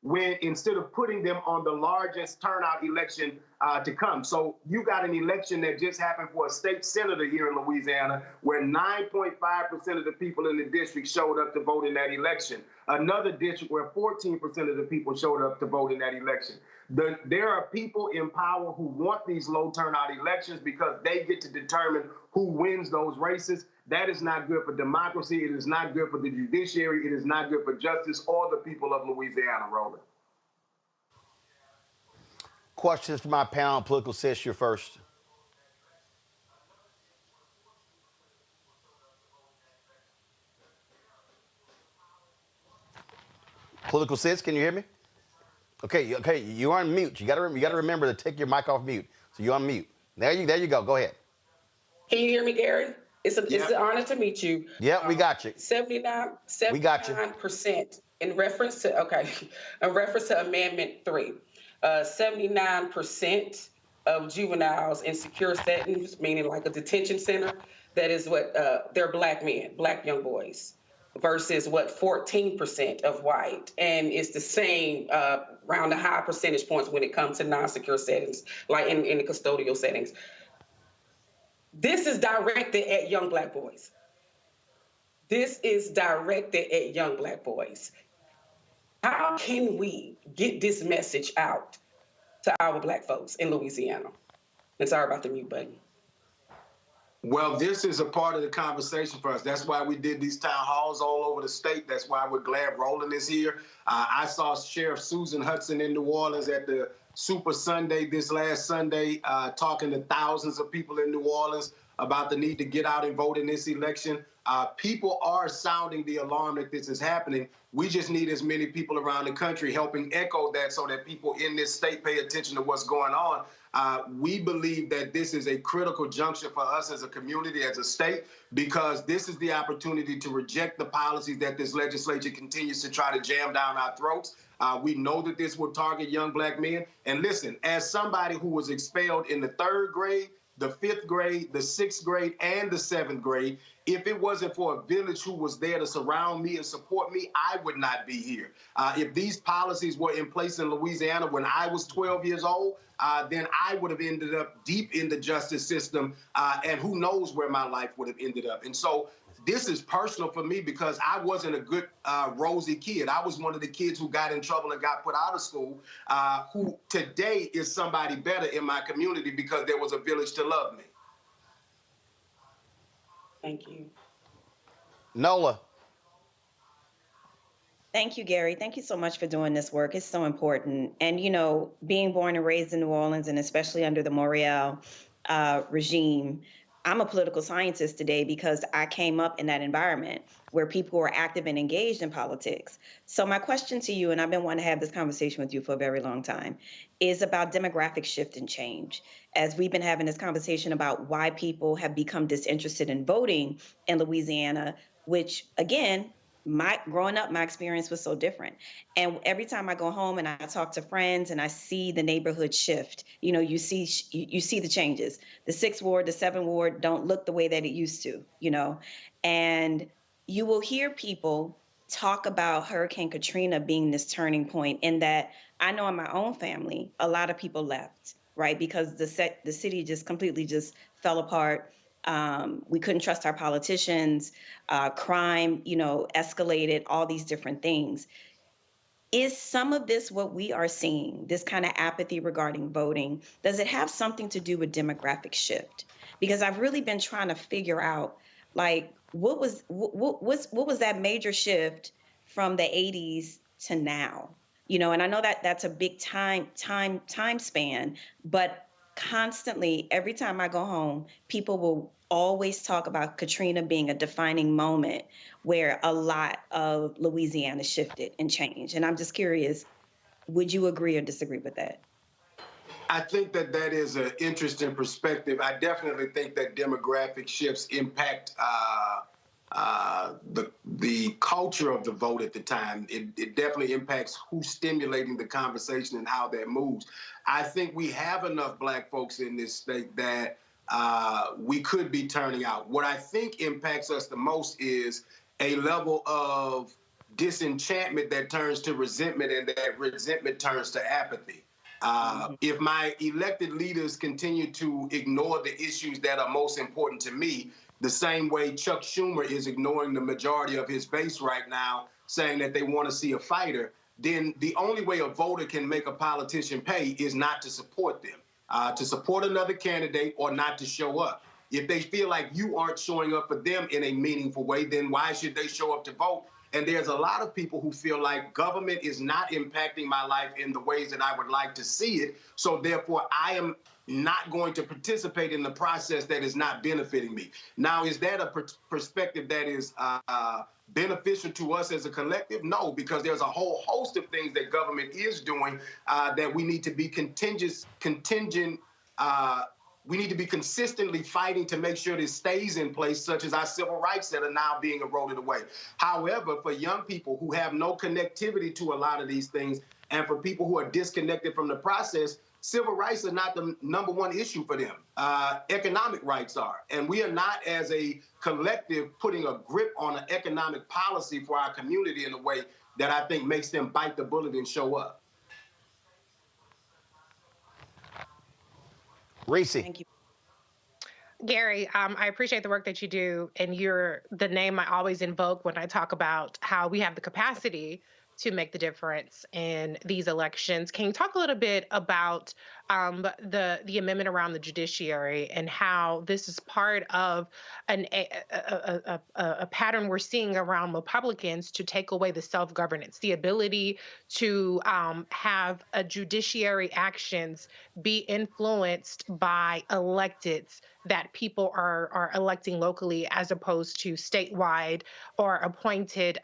when instead of putting them on the largest turnout election to come. So you got an election that just happened for a state senator here in Louisiana where 9.5% of the people in the district showed up to vote in that election. Another district where 14% of the people showed up to vote in that election. There are people in power who want these low turnout elections because they get to determine who wins those races. That is not good for democracy. It is not good for the judiciary. It is not good for justice or the people of Louisiana, Roland. Questions for my panel. Political Sis, you're first. Political Sis, can you hear me? Okay, you're on mute. You got to remember to take your mic off mute. So you're on mute. There you go. Go ahead. Can you hear me, Gary? It's an honor to meet you. Yeah, we got you. 79% in reference to Amendment 3. 79% of juveniles in secure settings, meaning like a detention center, that is what they're black men, black young boys, versus 14% of white. And it's the same around the high percentage points when it comes to non-secure settings, like in the custodial settings. This is directed at young black boys. This is directed at young black boys. How can we get this message out to our black folks in Louisiana? And sorry about the mute button. Well, this is a part of the conversation for us. That's why we did these town halls all over the state. That's why we're glad Roland is here. I saw Sheriff Susan Hudson in New Orleans at the Super Sunday this last Sunday, talking to thousands of people in New Orleans about the need to get out and vote in this election. People are sounding the alarm that this is happening. We just need as many people around the country helping echo that so that people in this state pay attention to what's going on. We believe that this is a critical juncture for us as a community, as a state, because this is the opportunity to reject the policies that this legislature continues to try to jam down our throats. We know that this will target young black men. And listen, as somebody who was expelled in the 3rd grade, the 5th grade, the 6th grade, and the 7th grade, if it wasn't for a village who was there to surround me and support me, I would not be here. If these policies were in place in Louisiana when I was 12 years old, then I would have ended up deep in the justice system, and who knows where my life would have ended up. And so this is personal for me because I wasn't a good, rosy kid. I was one of the kids who got in trouble and got put out of school, who today is somebody better in my community because there was a village to love me. Thank you. Nola. Thank you, Gary. Thank you so much for doing this work. It's so important. And, you know, being born and raised in New Orleans, and especially under the Morial regime, I'm a political scientist today because I came up in that environment where people were active and engaged in politics. So my question to you, and I've been wanting to have this conversation with you for a very long time, is about demographic shift and change. As we've been having this conversation about why people have become disinterested in voting in Louisiana, which, again, growing up, my experience was so different. And every time I go home and I talk to friends and I see the neighborhood shift, you know, you see the changes. The 6th ward, the 7th ward don't look the way that it used to, you know. And you will hear people talk about Hurricane Katrina being this turning point, in that I know in my own family, a lot of people left, right? Because the city just completely just fell apart. We couldn't trust our politicians. Crime, escalated, all these different things. Is some of this what we are seeing, this kind of apathy regarding voting? Does it have something to do with demographic shift? Because I've really been trying to figure out, like, what was that major shift from the 80s to now? And I know that that's a big time span, but constantly, every time I go home, people will always talk about Katrina being a defining moment where a lot of Louisiana shifted and changed. And I'm just curious, would you agree or disagree with that? I think that is an interesting perspective. I definitely think that demographic shifts impact the culture of the vote at the time. It definitely impacts who's stimulating the conversation and how that moves. I think we have enough Black folks in this state that we could be turning out. What I think impacts us the most is a level of disenchantment that turns to resentment, and that resentment turns to apathy. If my elected leaders continue to ignore the issues that are most important to me, the same way Chuck Schumer is ignoring the majority of his base right now, saying that they want to see a fighter, then the only way a voter can make a politician pay is not to support them, to support another candidate, or not to show up. If they feel like you aren't showing up for them in a meaningful way, then why should they show up to vote? And there's a lot of people who feel like government is not impacting my life in the ways that I would like to see it. So therefore, I am not going to participate in the process that is not benefiting me. Now, is that a perspective that is beneficial to us as a collective? No, because there's a whole host of things that government is doing that we need to be we need to be consistently fighting to make sure this stays in place, such as our civil rights that are now being eroded away. However, for young people who have no connectivity to a lot of these things, and for people who are disconnected from the process, civil rights are not the number one issue for them. Economic rights are. And we are not, as a collective, putting a grip on an economic policy for our community in a way that I think makes them bite the bullet and show up. Reese. Thank you. Gary, I appreciate the work that you do, and you're the name I always invoke when I talk about how we have the capacity to make the difference in these elections. Can you talk a little bit about the amendment around the judiciary and how this is part of a pattern we're seeing around Republicans to take away the self-governance, the ability to have a judiciary actions be influenced by electeds that people are electing locally, as opposed to statewide or appointed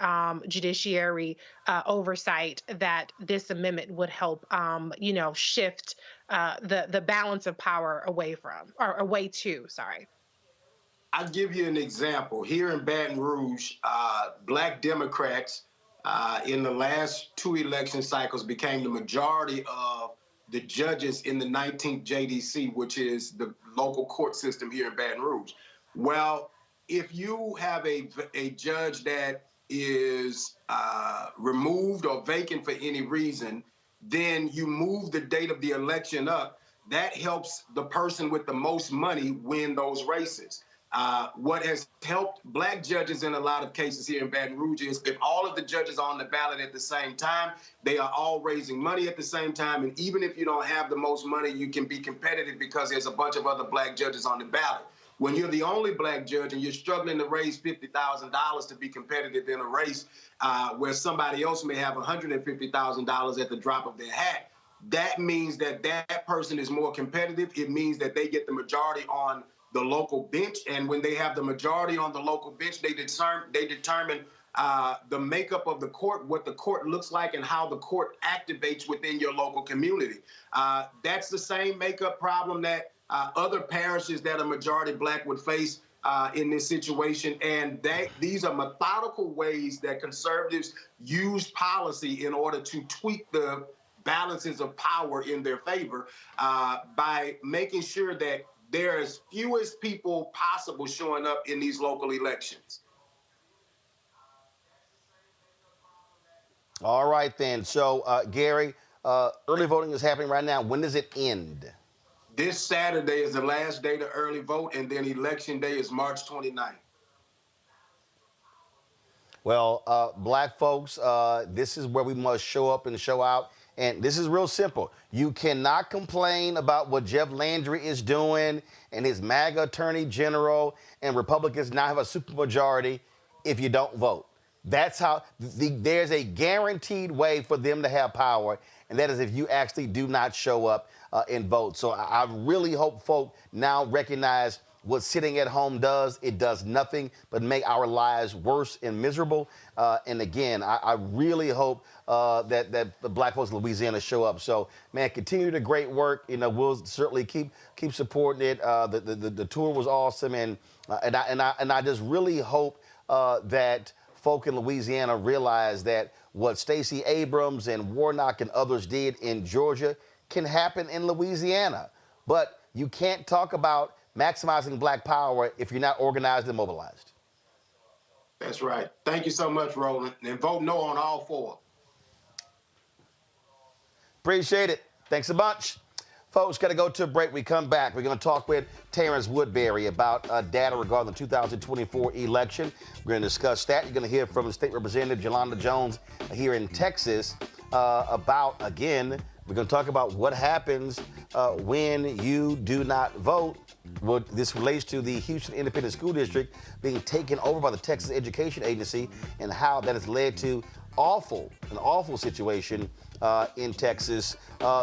judiciary oversight, that this amendment would help, shift the balance of power away to. I'll give you an example. Here in Baton Rouge, Black Democrats in the last two election cycles became the majority of the judges in the 19th JDC, which is the local court system here in Baton Rouge. Well, if you have a judge that is removed or vacant for any reason, then you move the date of the election up. That helps the person with the most money win those races. What has helped Black judges in a lot of cases here in Baton Rouge is if all of the judges are on the ballot at the same time, they are all raising money at the same time. And even if you don't have the most money, you can be competitive because there's a bunch of other Black judges on the ballot. When you're the only Black judge and you're struggling to raise $50,000 to be competitive in a race where somebody else may have $150,000 at the drop of their hat, that means that person is more competitive. It means that they get the majority on the local bench. And when they have the majority on the local bench, they determine the makeup of the court, what the court looks like, and how the court activates within your local community. That's the same makeup problem that other parishes that are majority Black would face in this situation. And these are methodical ways that conservatives use policy in order to tweak the balances of power in their favor by making sure that there are as few as people possible showing up in these local elections. All right, then. So, Gary, early voting is happening right now. When does it end? This Saturday is the last day to early vote, and then Election Day is March 29th. Well, black folks, this is where we must show up and show out. And this is real simple. You cannot complain about what Jeff Landry is doing and his MAGA attorney general and Republicans now have a supermajority if you don't vote. That's how there's a guaranteed way for them to have power, and that is if you actually do not show up and vote. So I really hope folk now recognize what sitting at home does. It does nothing but make our lives worse and miserable. And again, I really hope that the black folks in Louisiana show up. So, man, continue the great work. You know, we'll certainly keep supporting it. The tour was awesome, and I just really hope that folk in Louisiana realize that what Stacey Abrams and Warnock and others did in Georgia can happen in Louisiana. But you can't talk about maximizing black power if you're not organized and mobilized. That's right. Thank you so much, Roland. And vote no on all four. Appreciate it. Thanks a bunch. Folks, got to go to a break. We come back. We're going to talk with Terrance Woodbury about data regarding the 2024 election. We're going to discuss that. You're going to hear from State Representative Yolanda Jones here in Texas about, again, we're going to talk about what happens when you do not vote. Well, this relates to the Houston Independent School District being taken over by the Texas Education Agency and how that has led to an awful situation in Texas.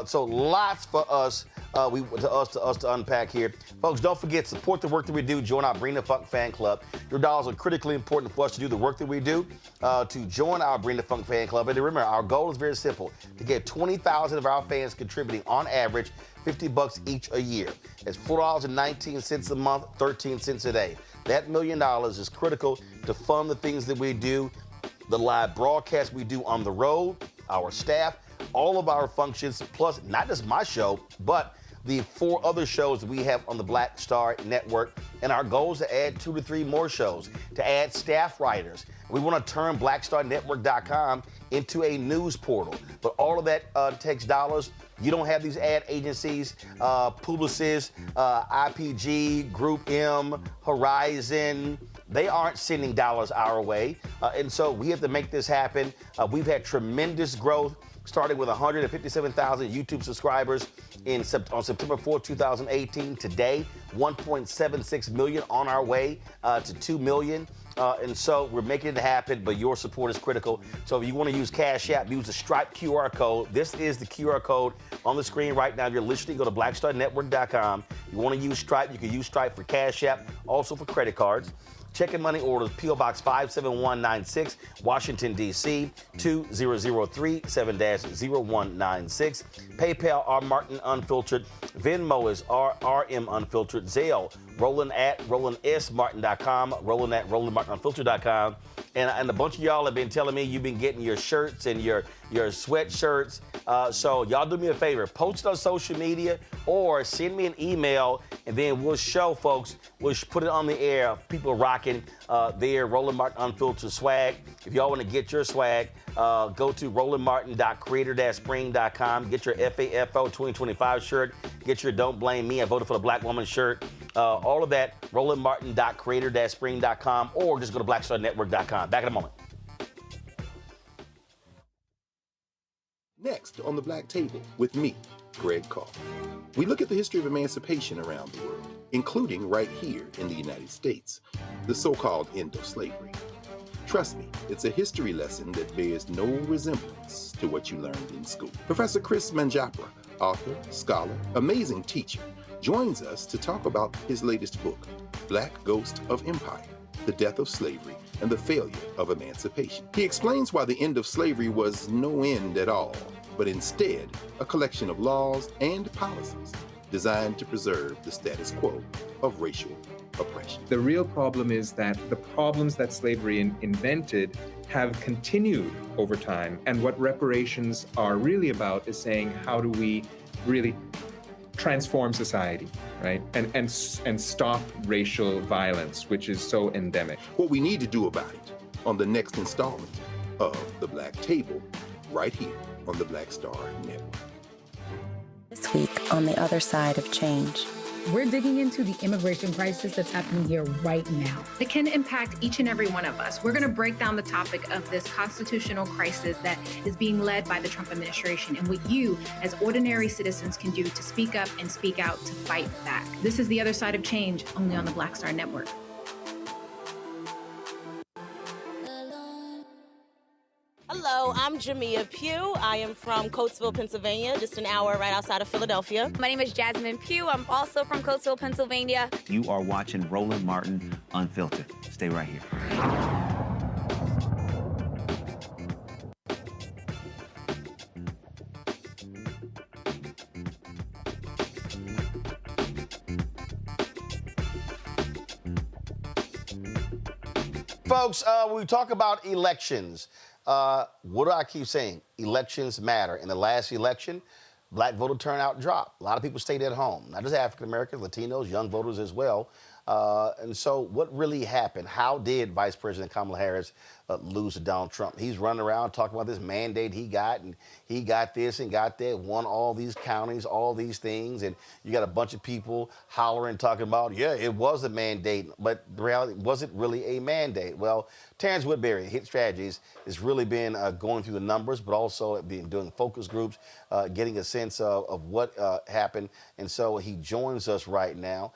So lots for us to unpack here. Folks, don't forget, support the work that we do. Join our Bring the Funk fan club. Your dollars are critically important for us to do the work that we do. To join our Bring the Funk fan club, and remember, our goal is very simple: to get 20,000 of our fans contributing on average $50 each a year. That's $4.19 a month, 13 cents a day. That $1 million is critical to fund the things that we do, the live broadcast we do on the road, our staff, all of our functions, plus not just my show, but the 4 other shows that we have on the Black Star Network. And our goal is to add 2 to 3 more shows, to add staff writers. We want to turn blackstarnetwork.com into a news portal. But all of that takes dollars. You don't have these ad agencies, Publicis, IPG, Group M, Horizon. They aren't sending dollars our way. And so we have to make this happen. We've had tremendous growth, starting with 157,000 YouTube subscribers on September 4, 2018. Today, 1.76 million, on our way to 2 million. And so we're making it happen, but your support is critical. So if you want to use Cash App, use the Stripe QR code. This is the QR code on the screen right now. If you're listening, go to blackstarnetwork.com. You want to use Stripe, you can use Stripe for Cash App, also for credit cards. Check and money orders, P.O. Box 57196, Washington, D.C., 20037-0196. PayPal, R. Martin Unfiltered. Venmo is RM Unfiltered. Zelle, Roland at RolandSMartin.com, Roland at RolandMartinUnfiltered.com. And a bunch of y'all have been telling me you've been getting your shirts and your sweatshirts. So y'all do me a favor, post on social media or send me an email, and then we'll show folks, we'll put it on the air. People rocking their Roland Martin Unfiltered swag. If y'all want to get your swag, go to rolandmartin.creator-spring.com. Get your FAFO 2025 shirt. Get your Don't Blame Me, I Voted for the Black Woman shirt. All of that, rolandmartin.creator-spring.com, or just go to blackstarnetwork.com. Back in a moment. Next on the Black Table with me, Greg Carr. We look at the history of emancipation around the world, including right here in the United States, the so-called end of slavery. Trust me, it's a history lesson that bears no resemblance to what you learned in school. Professor Chris Manjapra, author, scholar, amazing teacher, joins us to talk about his latest book, Black Ghost of Empire, The Death of Slavery and the Failure of Emancipation. He explains why the end of slavery was no end at all, but instead a collection of laws and policies designed to preserve the status quo of racial oppression. The real problem is that the problems that slavery invented have continued over time. And what reparations are really about is saying, how do we really transform society, right? And stop racial violence, which is so endemic. What we need to do about it on the next installment of The Black Table right here on the Black Star Network. This week on the other side of change. We're digging into the immigration crisis that's happening here right now. It can impact each and every one of us. We're going to break down the topic of this constitutional crisis that is being led by the Trump administration and what you, as ordinary citizens, can do to speak up and speak out to fight back. This is The Other Side of Change, only on the Black Star Network. Hello, I'm Jamia Pugh. I am from Coatesville, Pennsylvania, just an hour right outside of Philadelphia. My name is Jasmine Pugh. I'm also from Coatesville, Pennsylvania. You are watching Roland Martin Unfiltered. Stay right here. Folks, we talk about elections. What do I keep saying? Elections matter. In the last election, black voter turnout dropped. A lot of people stayed at home, not just African Americans, Latinos, young voters as well. And so what really happened? How did Vice President Kamala Harris lose to Donald Trump? He's running around talking about this mandate he got, and he got this and got that, won all these counties, all these things, and you got a bunch of people hollering, talking about, yeah, it was a mandate, but the reality, was it really a mandate? Well, Terrance Woodbury, Hit Strategies, has really been going through the numbers, but also been doing focus groups, getting a sense of what happened, and so he joins us right now.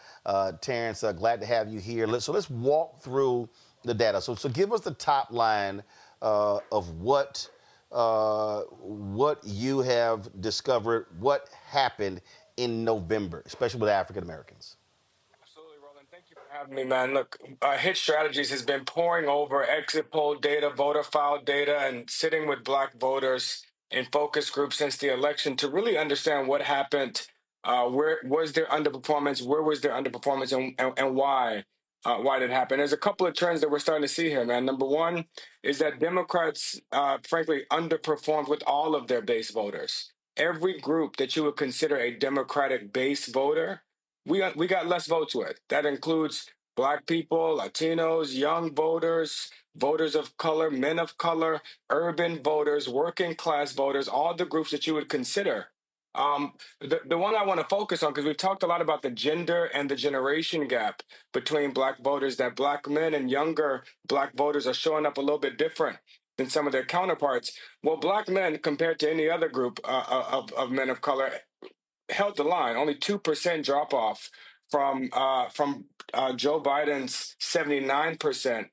Terrance, glad to have you here. Let's walk through the data. So give us the top line of what you have discovered, what happened in November, especially with African Americans. Absolutely, Roland. Thank you for having me, man. Look, Hit Strategies has been poring over exit poll data, voter file data, and sitting with black voters in focus groups since the election to really understand what happened. Where was there underperformance? Where was there underperformance, and why? Why did it happen? There's a couple of trends that we're starting to see here, man. Number one is that Democrats, frankly, underperformed with all of their base voters. Every group that you would consider a Democratic base voter, we got less votes with. That includes Black people, Latinos, young voters, voters of color, men of color, urban voters, working class voters, all the groups that you would consider. The one I want to focus on, because we've talked a lot about the gender and the generation gap between black voters, that black men and younger black voters are showing up a little bit different than some of their counterparts. Well, black men, compared to any other group of men of color, held the line. Only 2% drop off from Joe Biden's 79%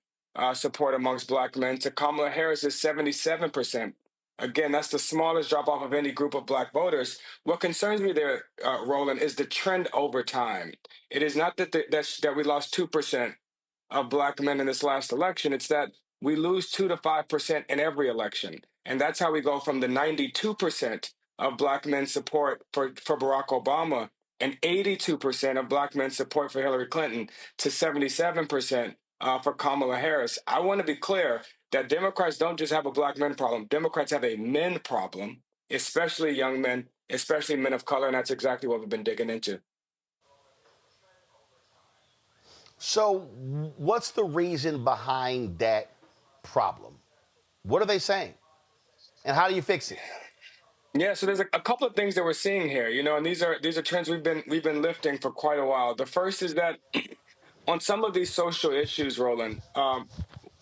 support amongst black men to Kamala Harris's 77%. Again, that's the smallest drop-off of any group of black voters. What concerns me there, Roland, is the trend over time. It is not that we lost 2% of black men in this last election. It's that we lose 2 to 5% in every election. And that's how we go from the 92% of black men's support for Barack Obama and 82% of black men's support for Hillary Clinton to 77% for Kamala Harris. I want to be clear that Democrats don't just have a black men problem. Democrats have a men problem, especially young men, especially men of color, and that's exactly what we've been digging into. So what's the reason behind that problem? What are they saying? And how do you fix it? Yeah, so there's a couple of things that we're seeing here, and these are trends we've been lifting for quite a while. The first is that on some of these social issues, Roland,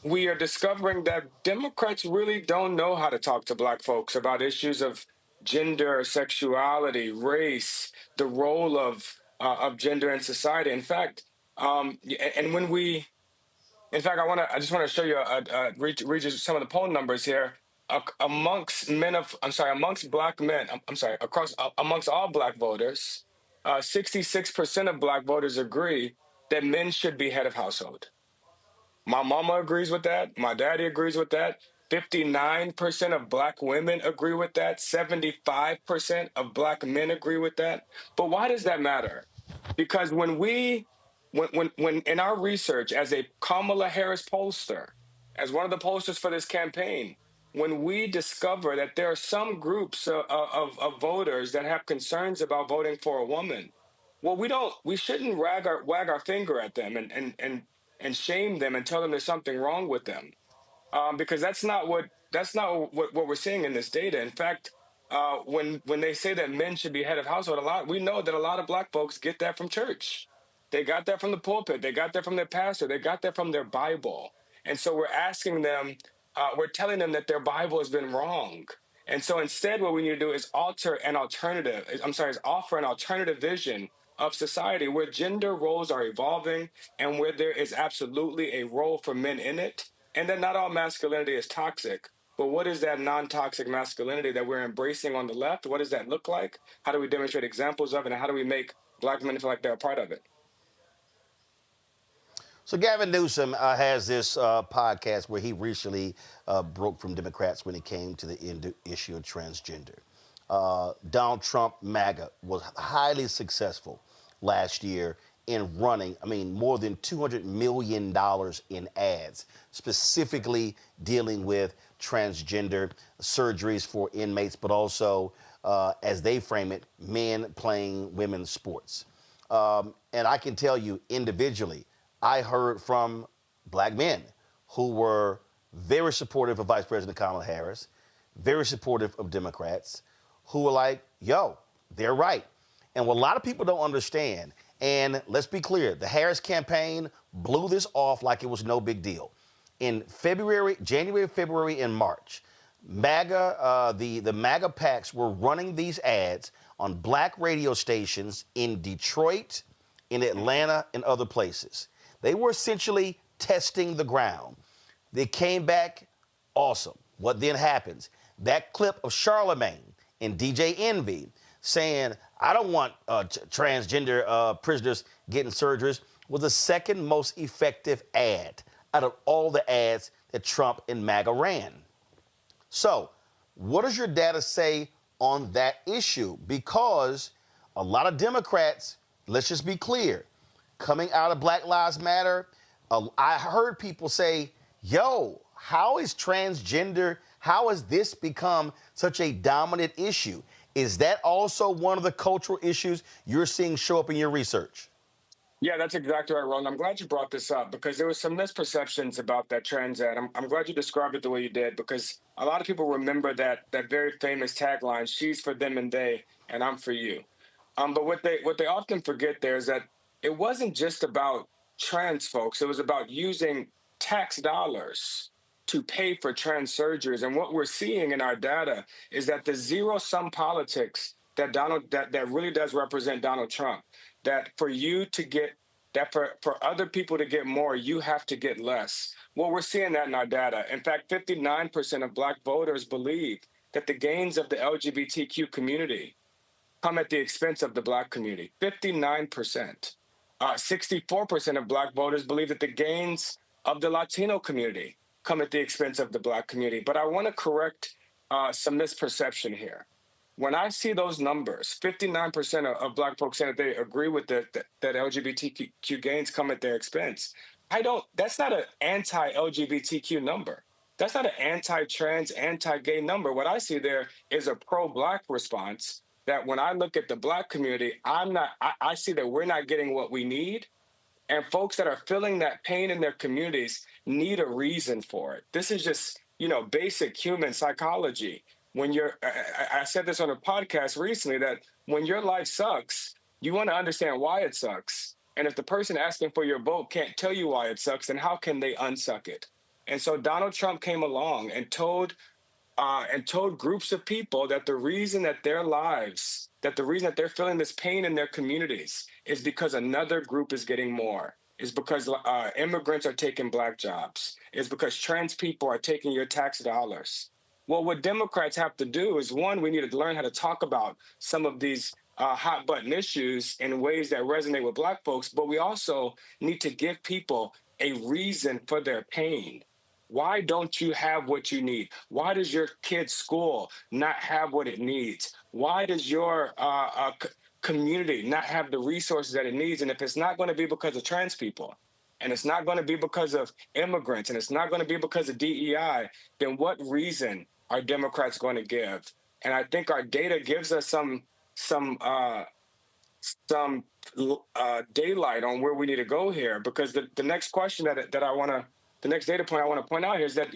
we are discovering that Democrats really don't know how to talk to black folks about issues of gender, sexuality, race, the role of gender in society. In fact, I just want to show you read you some of the poll numbers here. Amongst black men, amongst all black voters, 66% of black voters agree that men should be head of household. My mama agrees with that. My daddy agrees with that. 59% of black women agree with that. 75% of black men agree with that. But why does that matter? Because when in our research as a Kamala Harris pollster, as one of the pollsters for this campaign, when we discover that there are some groups of voters that have concerns about voting for a woman, well, we shouldn't wag our finger at them and shame them and tell them there's something wrong with them, because that's not what That's not what we're seeing in this data. In fact, when they say that men should be head of household, we know that a lot of black folks get that from church. They got that from the pulpit. They got that from their pastor. They got that from their Bible. And so we're asking them, we're telling them that their Bible has been wrong. And so instead, what we need to do is offer an alternative vision of society where gender roles are evolving and where there is absolutely a role for men in it. And that not all masculinity is toxic. But what is that non-toxic masculinity that we're embracing on the left? What does that look like? How do we demonstrate examples of it? And how do we make black men feel like they're a part of it? So Gavin Newsom has this podcast where he recently broke from Democrats when it came to the issue of transgender. Donald Trump, MAGA, was highly successful last year in running, more than $200 million in ads, specifically dealing with transgender surgeries for inmates, but also, as they frame it, men playing women's sports. And I can tell you individually, I heard from black men who were very supportive of Vice President Kamala Harris, very supportive of Democrats, who were like, yo, they're right. And what a lot of people don't understand, and let's be clear, the Harris campaign blew this off like it was no big deal. In January, February, and March, MAGA, the MAGA PACs were running these ads on black radio stations in Detroit, in Atlanta, and other places. They were essentially testing the ground. They came back awesome. What then happens? That clip of Charlemagne and DJ Envy saying, I don't want transgender prisoners getting surgeries, was the second most effective ad out of all the ads that Trump and MAGA ran. So what does your data say on that issue? Because a lot of Democrats, let's just be clear, coming out of Black Lives Matter, I heard people say, yo, how has this become such a dominant issue? Is that also one of the cultural issues you're seeing show up in your research? Yeah, that's exactly right, Roland. I'm glad you brought this up because there was some misperceptions about that trans ad. I'm glad you described it the way you did because a lot of people remember that very famous tagline, she's for them and they, and I'm for you. But what they often forget there is that it wasn't just about trans folks. It was about using tax dollars to pay for trans surgeries. And what we're seeing in our data is that the zero-sum politics that really does represent Donald Trump, that for you to get, that for other people to get more, you have to get less. Well, we're seeing that in our data. In fact, 59% of black voters believe that the gains of the LGBTQ community come at the expense of the black community. 59%. 64% of black voters believe that the gains of the Latino community come at the expense of the black community. But I want to correct some misperception here. When I see those numbers, 59% of black folks saying that they agree with that LGBTQ gains come at their expense. That's not an anti-LGBTQ number. That's not an anti-trans, anti-gay number. What I see there is a pro-black response that when I look at the black community, I see that we're not getting what we need. And folks that are feeling that pain in their communities need a reason for it. This is just, basic human psychology. When I said this on a podcast recently, that when your life sucks, you want to understand why it sucks. And if the person asking for your vote can't tell you why it sucks, then how can they unsuck it? And so Donald Trump came along and told groups of people that the reason that they're feeling this pain in their communities is because another group is getting more, is because immigrants are taking black jobs, is because trans people are taking your tax dollars. Well, what Democrats have to do is, one, we need to learn how to talk about some of these hot button issues in ways that resonate with black folks, but we also need to give people a reason for their pain. Why don't you have what you need? Why does your kid's school not have what it needs? Why does your community not have the resources that it needs? And if it's not going to be because of trans people, and it's not going to be because of immigrants, and it's not going to be because of DEI, then what reason are Democrats going to give? And I think our data gives us some daylight on where we need to go here, because the next question that I want to the next data point I want to point out here is that,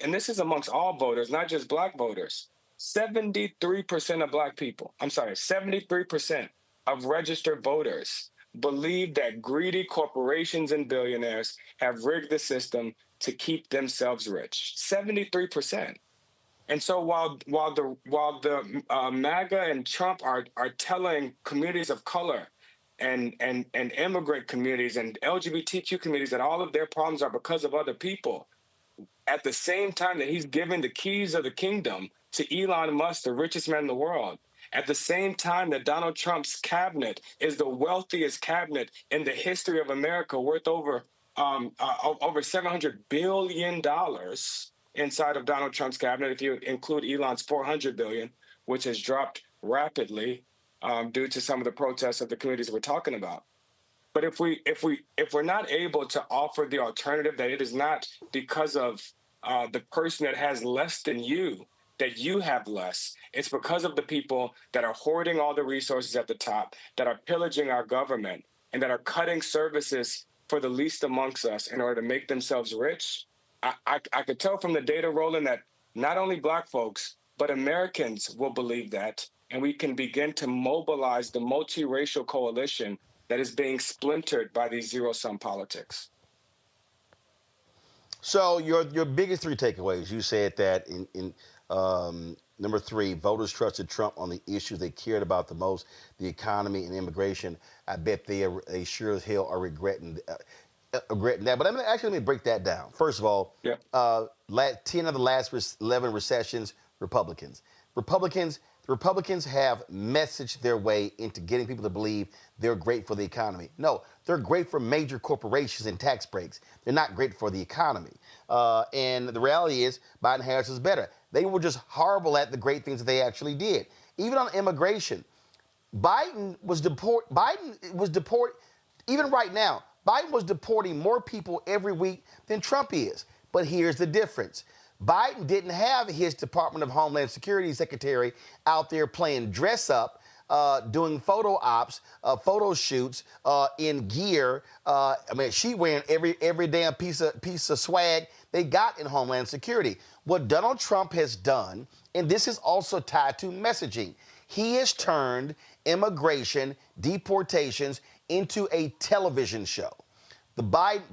and this is amongst all voters, not just black voters, 73% of black people, 73% of registered voters believe that greedy corporations and billionaires have rigged the system to keep themselves rich. 73%. And so while the MAGA and Trump are telling communities of color and immigrant communities and LGBTQ communities that all of their problems are because of other people, at the same time that he's giving the keys of the kingdom to Elon Musk, the richest man in the world, at the same time that Donald Trump's cabinet is the wealthiest cabinet in the history of America, worth over $700 billion inside of Donald Trump's cabinet, if you include Elon's $400 billion, which has dropped rapidly due to some of the protests of the communities we're talking about. But if we're not able to offer the alternative, that it is not because of the person that has less than you that you have less, it's because of the people that are hoarding all the resources at the top, that are pillaging our government, and that are cutting services for the least amongst us in order to make themselves rich. I could tell from the data, Roland, that not only black folks, but Americans will believe that, and we can begin to mobilize the multiracial coalition that is being splintered by these zero-sum politics. So your biggest three takeaways, you said that in number three, voters trusted Trump on the issues they cared about the most, the economy and immigration. I bet they sure as hell are regretting that. But let me break that down. First of all, 10 of the last 11 recessions, Republicans. The Republicans have messaged their way into getting people to believe they're great for the economy. No, they're great for major corporations and tax breaks. They're not great for the economy. And the reality is Biden-Harris is better. They were just horrible at the great things that they actually did. Even on immigration, Biden was even right now, Biden was deporting more people every week than Trump is. But here's the difference. Biden didn't have his Department of Homeland Security secretary out there playing dress up, doing photo ops, photo shoots in gear. She wearing every damn piece of swag they got in Homeland Security. What Donald Trump has done, and this is also tied to messaging, he has turned immigration, deportations into a television show. The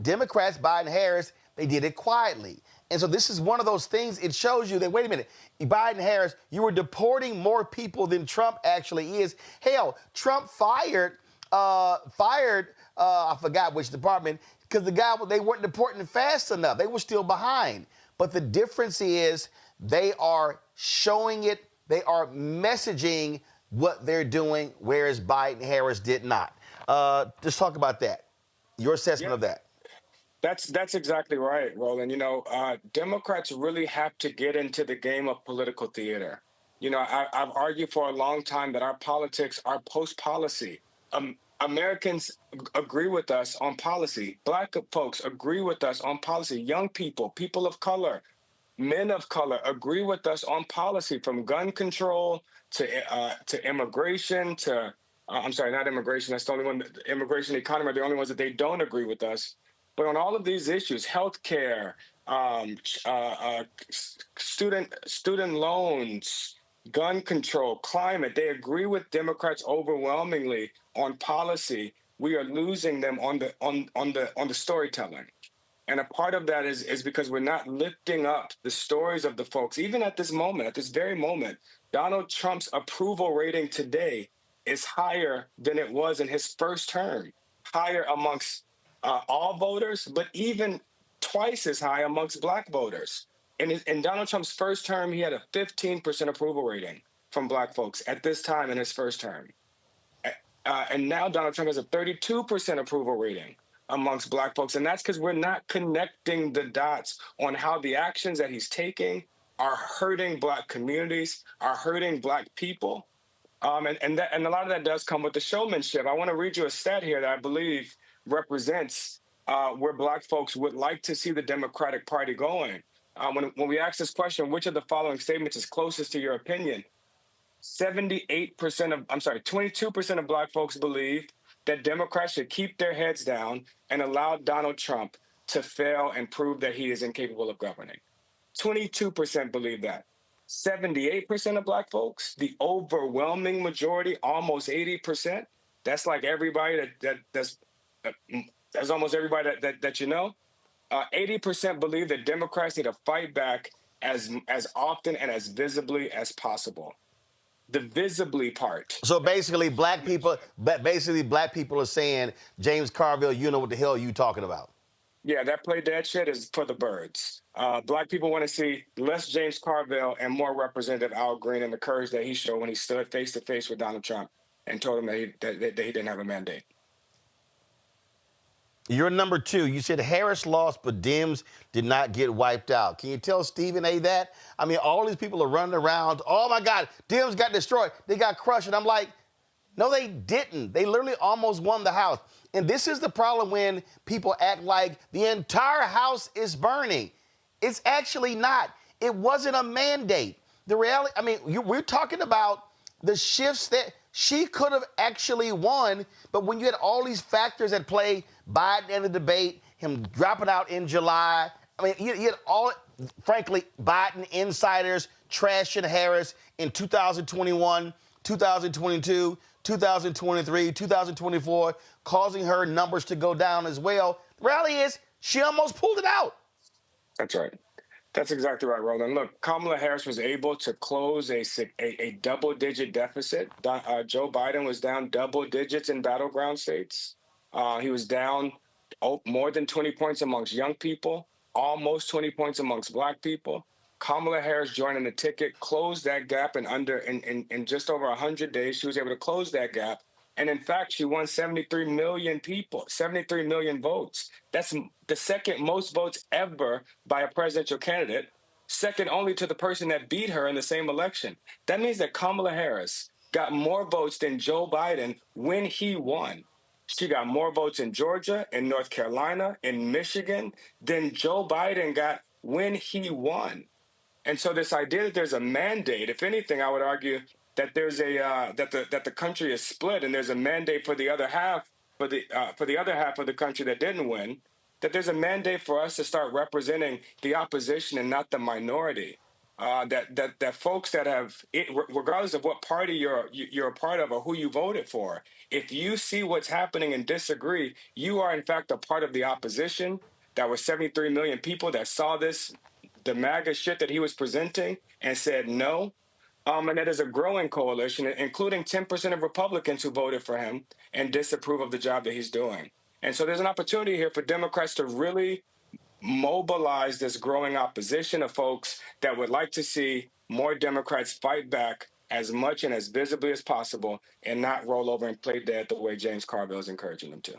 Democrats, Biden-Harris, they did it quietly. And so this is one of those things, it shows you that, wait a minute, Biden-Harris, you were deporting more people than Trump actually is. Hell, Trump fired, I forgot which department, because they weren't deporting fast enough. They were still behind. But the difference is they are showing it, they are messaging what they're doing, whereas Biden-Harris did not. Just talk about that, your assessment of that. That's exactly right, Roland. Democrats really have to get into the game of political theater. I've argued for a long time that our politics are post-policy. Americans agree with us on policy. Black folks agree with us on policy. Young people, people of color, men of color agree with us on policy, from gun control to immigration to not immigration. That's the only one. Immigration and economy are the only ones that they don't agree with us. But on all of these issues, healthcare, student loans, gun control, climate, they agree with Democrats overwhelmingly on policy. We are losing them on the storytelling. And a part of that is because we're not lifting up the stories of the folks. Even at this moment, at this very moment, Donald Trump's approval rating today is higher than it was in his first term, higher amongst all voters, but even twice as high amongst black voters. In Donald Trump's first term, he had a 15% approval rating from black folks at this time in his first term. And now Donald Trump has a 32% approval rating amongst black folks. And that's because we're not connecting the dots on how the actions that he's taking are hurting black communities, are hurting black people. And a lot of that does come with the showmanship. I want to read you a stat here that I believe represents where black folks would like to see the Democratic Party going. When we ask this question, which of the following statements is closest to your opinion? 22% of black folks believe that Democrats should keep their heads down and allow Donald Trump to fail and prove that he is incapable of governing. 22% believe that. 78% of Black folks, the overwhelming majority, almost 80%, that's like everybody that's almost everybody that you know. 80% believe that Democrats need to fight back as often and as visibly as possible. The visibly part. So basically, black people are saying, James Carville, you know what the hell you talking about. Yeah, that play dead shit is for the birds. Black people want to see less James Carville and more Representative Al Green and the courage that he showed when he stood face to face with Donald Trump and told him that he didn't have a mandate. You're number 2. You said Harris lost, but Dems did not get wiped out. Can you tell Stephen A. that? I mean, all these people are running around. Oh, my God, Dems got destroyed. They got crushed. And I'm like, no, they didn't. They literally almost won the House. And this is the problem when people act like the entire House is burning. It's actually not. It wasn't a mandate. The reality, I mean, we're talking about the shifts that she could have actually won, but when you had all these factors at play, Biden in the debate, him dropping out in July, I mean, you had all, frankly, Biden insiders trashing Harris in 2021, 2022, 2023, 2024, causing her numbers to go down as well. The reality is she almost pulled it out. That's right. That's exactly right, Roland. Look, Kamala Harris was able to close a double-digit deficit. Joe Biden was down double digits in battleground states. He was down more than 20 points amongst young people, almost 20 points amongst Black people. Kamala Harris joining the ticket closed that gap in just over 100 days. She was able to close that gap. And in fact, she won 73 million people, 73 million votes. That's the second most votes ever by a presidential candidate, second only to the person that beat her in the same election. That means that Kamala Harris got more votes than Joe Biden when he won. She got more votes in Georgia, in North Carolina, in Michigan than Joe Biden got when he won. And so this idea that there's a mandate, if anything, I would argue that there's that the country is split and there's a mandate for the other half for the other half of the country that didn't win, that there's a mandate for us to start representing the opposition and not the minority. That folks that have, regardless of what party you're a part of or who you voted for, if you see what's happening and disagree, you are in fact a part of the opposition. That was 73 million people that saw the MAGA shit that he was presenting and said no. And that is a growing coalition, including 10% of Republicans who voted for him and disapprove of the job that he's doing. And so there's an opportunity here for Democrats to really mobilize this growing opposition of folks that would like to see more Democrats fight back as much and as visibly as possible and not roll over and play dead the way James Carville is encouraging them to.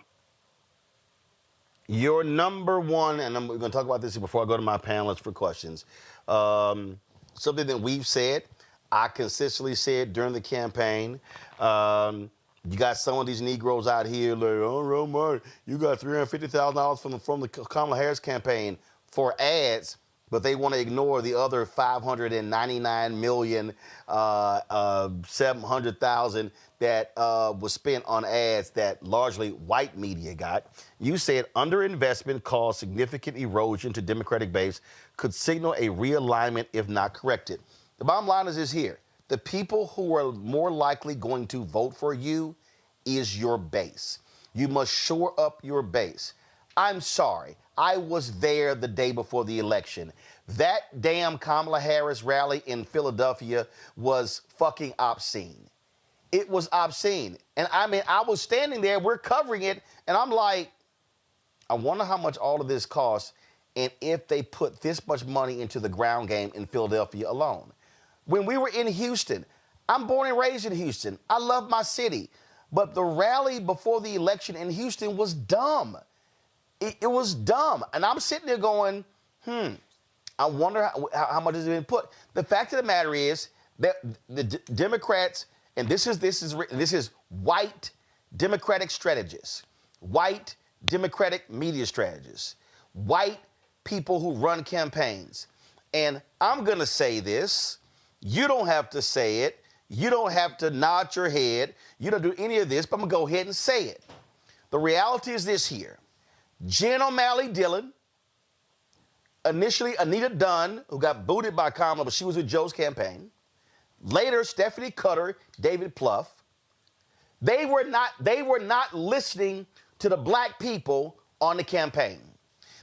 Your number 1, and we're going to talk about this before I go to my panelists for questions, something that we've said, I consistently said during the campaign, you got some of these Negroes out here like, oh, Roman, you got $350,000 from the Kamala Harris campaign for ads, but they want to ignore the other $599,700,000 that was spent on ads that largely white media got. You said underinvestment caused significant erosion to Democratic base, could signal a realignment if not corrected. The bottom line is this here. The people who are more likely going to vote for you is your base. You must shore up your base. I'm sorry. I was there the day before the election. That damn Kamala Harris rally in Philadelphia was fucking obscene. It was obscene. And I mean, I was standing there, we're covering it, and I'm like, I wonder how much all of this costs and if they put this much money into the ground game in Philadelphia alone. When we were in Houston, I'm born and raised in Houston. I love my city. But the rally before the election in Houston was dumb. It was dumb. And I'm sitting there going, I wonder how much has been put. The fact of the matter is that the Democrats, and this is white Democratic strategists, white Democratic media strategists, white people who run campaigns. And I'm going to say this. You don't have to say it. You don't have to nod your head. You don't do any of this, but I'm going to go ahead and say it. The reality is this here. Jen O'Malley Dillon, Initially, Anita Dunn, who got booted by Kamala, but she was with Joe's campaign. Later, Stephanie Cutter, David Plouffe. They were not listening to the black people on the campaign.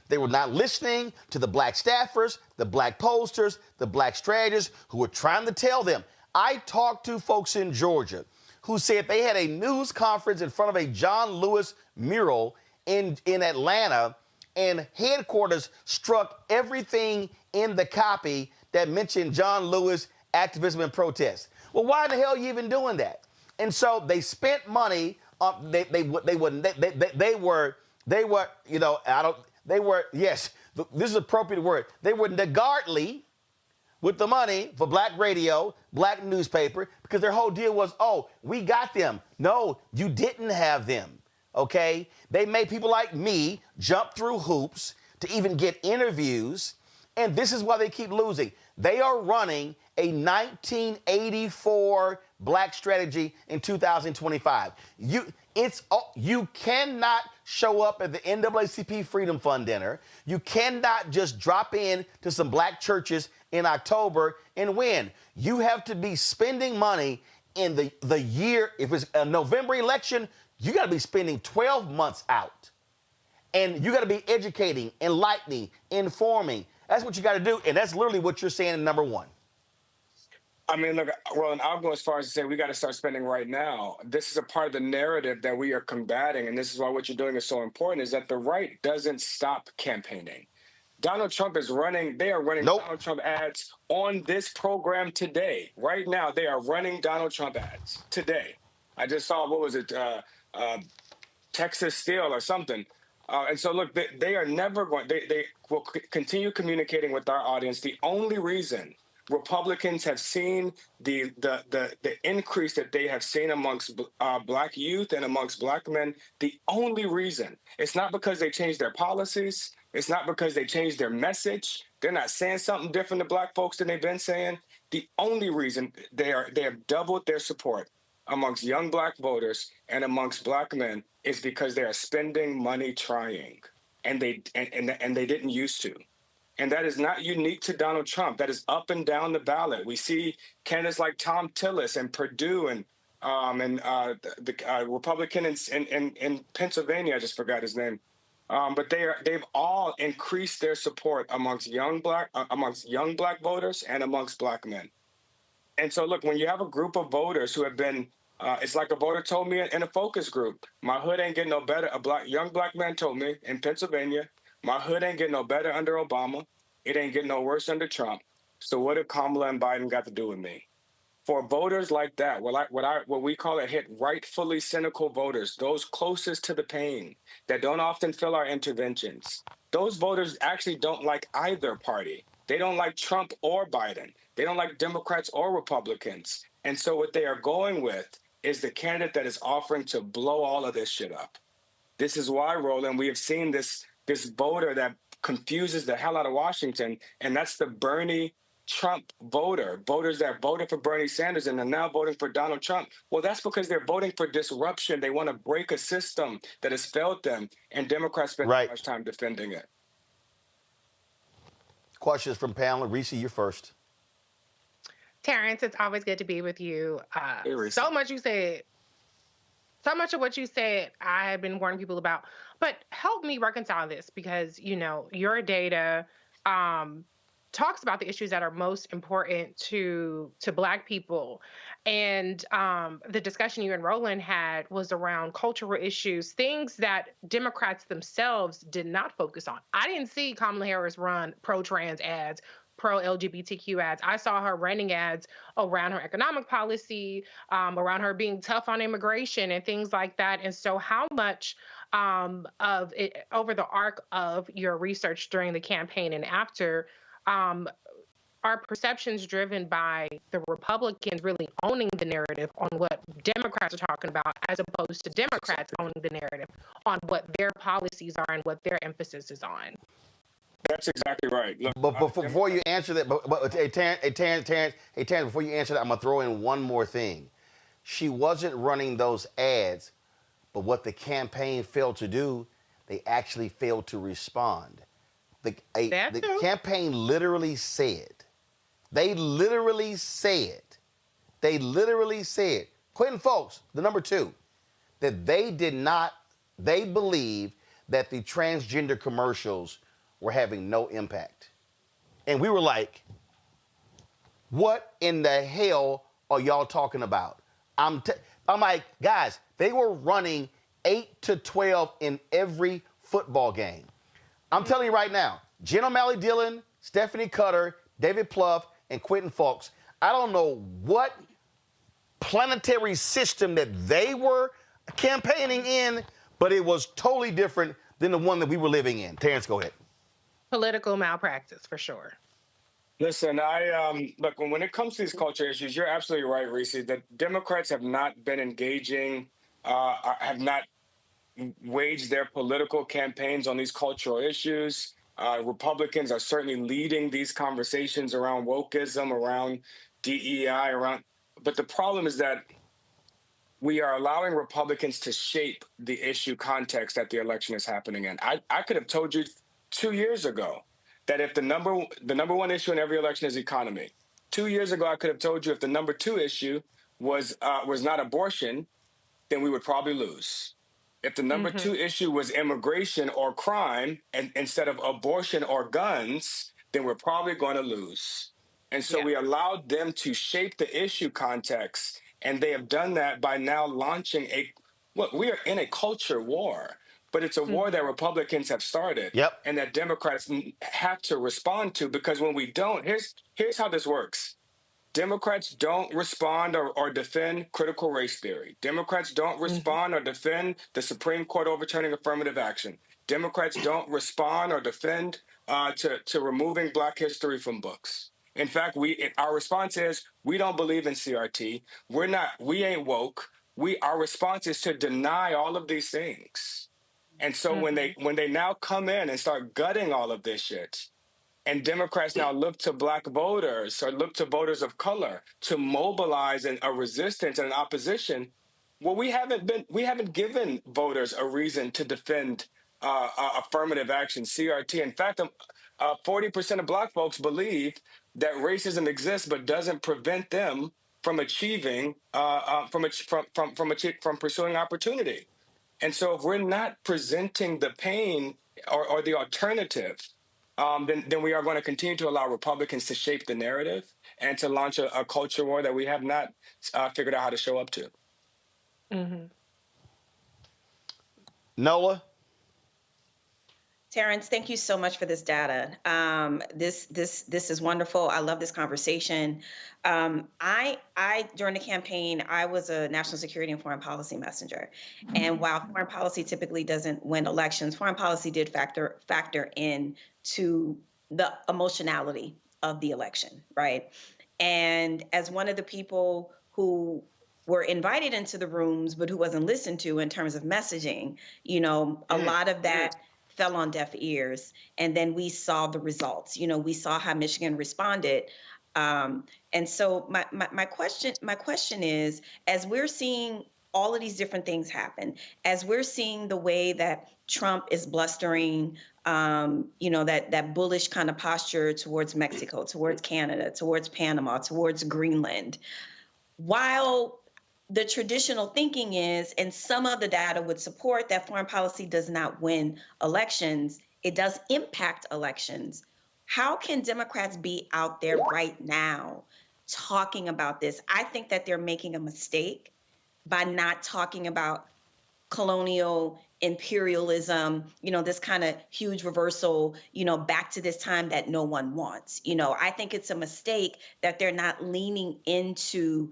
They were not listening to the black staffers, the black pollsters, the black strategists who were trying to tell them. I talked to folks in Georgia who said they had a news conference in front of a John Lewis mural in Atlanta, and headquarters struck everything in the copy that mentioned John Lewis activism and protest. Well, why the hell are you even doing that? And so they spent money. They were yes, this is an appropriate word. They were niggardly with the money for black radio, black newspaper, because their whole deal was, oh, we got them. No, you didn't have them, okay? They made people like me jump through hoops to even get interviews, and this is why they keep losing. They are running a 1984 black strategy in 2025. You cannot show up at the NAACP Freedom Fund dinner. You cannot just drop in to some black churches in October and win. You have to be spending money in the year. If it's a November election, you got to be spending 12 months out. And you got to be educating, enlightening, informing. That's what you got to do. And that's literally what you're saying in number one. I mean, look, Roland, I'll go as far as to say we got to start spending right now. This is a part of the narrative that we are combating, and this is why what you're doing is so important, is that the right doesn't stop campaigning. Donald Trump is running, they are running Donald Trump ads on this program today. Right now, they are running Donald Trump ads today. I just saw, what was it, Texas Steel or something. And so, look, they are never going, they will continue communicating with our audience. The only reason Republicans have seen the increase that they have seen amongst black youth and amongst black men, the only reason, it's not because they changed their policies. It's not because they changed their message. They're not saying something different to black folks than they've been saying. The only reason they have doubled their support amongst young black voters and amongst black men is because they are spending money trying, and they didn't used to. And that is not unique to Donald Trump. That is up and down the ballot. We see candidates like Tom Tillis and Perdue and the Republican in Pennsylvania. I just forgot his name. But they've all increased their support amongst young black voters and amongst black men. And so, look, when you have a group of voters who have been, it's like a voter told me in a focus group, my hood ain't getting no better. Young black man told me in Pennsylvania, my hood ain't getting no better under Obama. It ain't getting no worse under Trump. So what have Kamala and Biden got to do with me? For voters like that, what we call it, hit rightfully cynical voters, those closest to the pain, that don't often feel our interventions, those voters actually don't like either party. They don't like Trump or Biden. They don't like Democrats or Republicans. And so what they are going with is the candidate that is offering to blow all of this shit up. This is why, Roland, we have seen this voter that confuses the hell out of Washington, and that's the Bernie Trump voters that voted for Bernie Sanders and are now voting for Donald Trump. Well, that's because they're voting for disruption. They want to break a system that has failed them, and Democrats spend too much time defending it. Questions from panel. Reese, you're first. Terrance, it's always good to be with you. So much of what you said, I have been warning people about. But help me reconcile this, because, your data talks about the issues that are most important to Black people. And the discussion you and Roland had was around cultural issues, things that Democrats themselves did not focus on. I didn't see Kamala Harris run pro-trans ads, pro-LGBTQ ads. I saw her running ads around her economic policy, around her being tough on immigration and things like that. And so how much of it over the arc of your research during the campaign and after are perceptions driven by the Republicans really owning the narrative on what Democrats are talking about, as opposed to Democrats owning the narrative on what their policies are and what their emphasis is on? That's exactly right. Look, but before you answer that, Terrance, before you answer that, I'm going to throw in one more thing. She wasn't running those ads, but what the campaign failed to do, they actually failed to respond. The campaign literally said, Quentin Folks, the number two, that they believe that the transgender commercials were having no impact. And we were like, what in the hell are y'all talking about? I'm like, guys, they were running 8 to 12 in every football game. I'm telling you right now, Jen O'Malley Dillon, Stephanie Cutter, David Plouffe, and Quentin Folks, I don't know what planetary system that they were campaigning in, but it was totally different than the one that we were living in. Terrance, go ahead. Political malpractice, for sure. Listen, look, when it comes to these culture issues, you're absolutely right, Reese. The Democrats have not been engaging, have not waged their political campaigns on these cultural issues. Republicans are certainly leading these conversations around wokeism, around DEI, but the problem is that we are allowing Republicans to shape the issue context that the election is happening in. I could have told you 2 years ago that if the number one issue in every election is economy. 2 years ago, I could have told you if the number two issue was not abortion, then we would probably lose. If the number two issue was immigration or crime, and instead of abortion or guns, then we're probably going to lose. And so we allowed them to shape the issue context, and they have done that by now launching we are in a culture war. But it's a war that Republicans have started and that Democrats have to respond to, because when we don't, here's how this works. Democrats don't respond or defend critical race theory. Democrats don't respond or defend the Supreme Court overturning affirmative action. Democrats don't respond or defend to removing Black history from books. In fact, our response is we don't believe in CRT. We ain't woke. Our response is to deny all of these things. And so when they now come in and start gutting all of this shit, and Democrats now look to Black voters or look to voters of color to mobilize a resistance and an opposition, well, we haven't given voters a reason to defend affirmative action, CRT. In fact, 40% of Black folks believe that racism exists but doesn't prevent them from achieving from pursuing opportunity. And so if we're not presenting the pain or the alternative, then we are going to continue to allow Republicans to shape the narrative and to launch a culture war that we have not figured out how to show up to. Nola? Terrance, thank you so much for this data. This is wonderful. I love this conversation. I during the campaign, I was a national security and foreign policy messenger. And while foreign policy typically doesn't win elections, foreign policy did factor in to the emotionality of the election, right? And as one of the people who were invited into the rooms, but who wasn't listened to in terms of messaging, a lot of that fell on deaf ears. And then we saw the results. We saw how Michigan responded. And so my question is, as we're seeing all of these different things happen, as we're seeing the way that Trump is blustering, that bullish kind of posture towards Mexico, towards Canada, towards Panama, towards Greenland, while the traditional thinking is, and some of the data would support, that foreign policy does not win elections, it does impact elections. How can Democrats be out there right now talking about this? I think that they're making a mistake by not talking about colonial imperialism, this kind of huge reversal, back to this time that no one wants. I think it's a mistake that they're not leaning into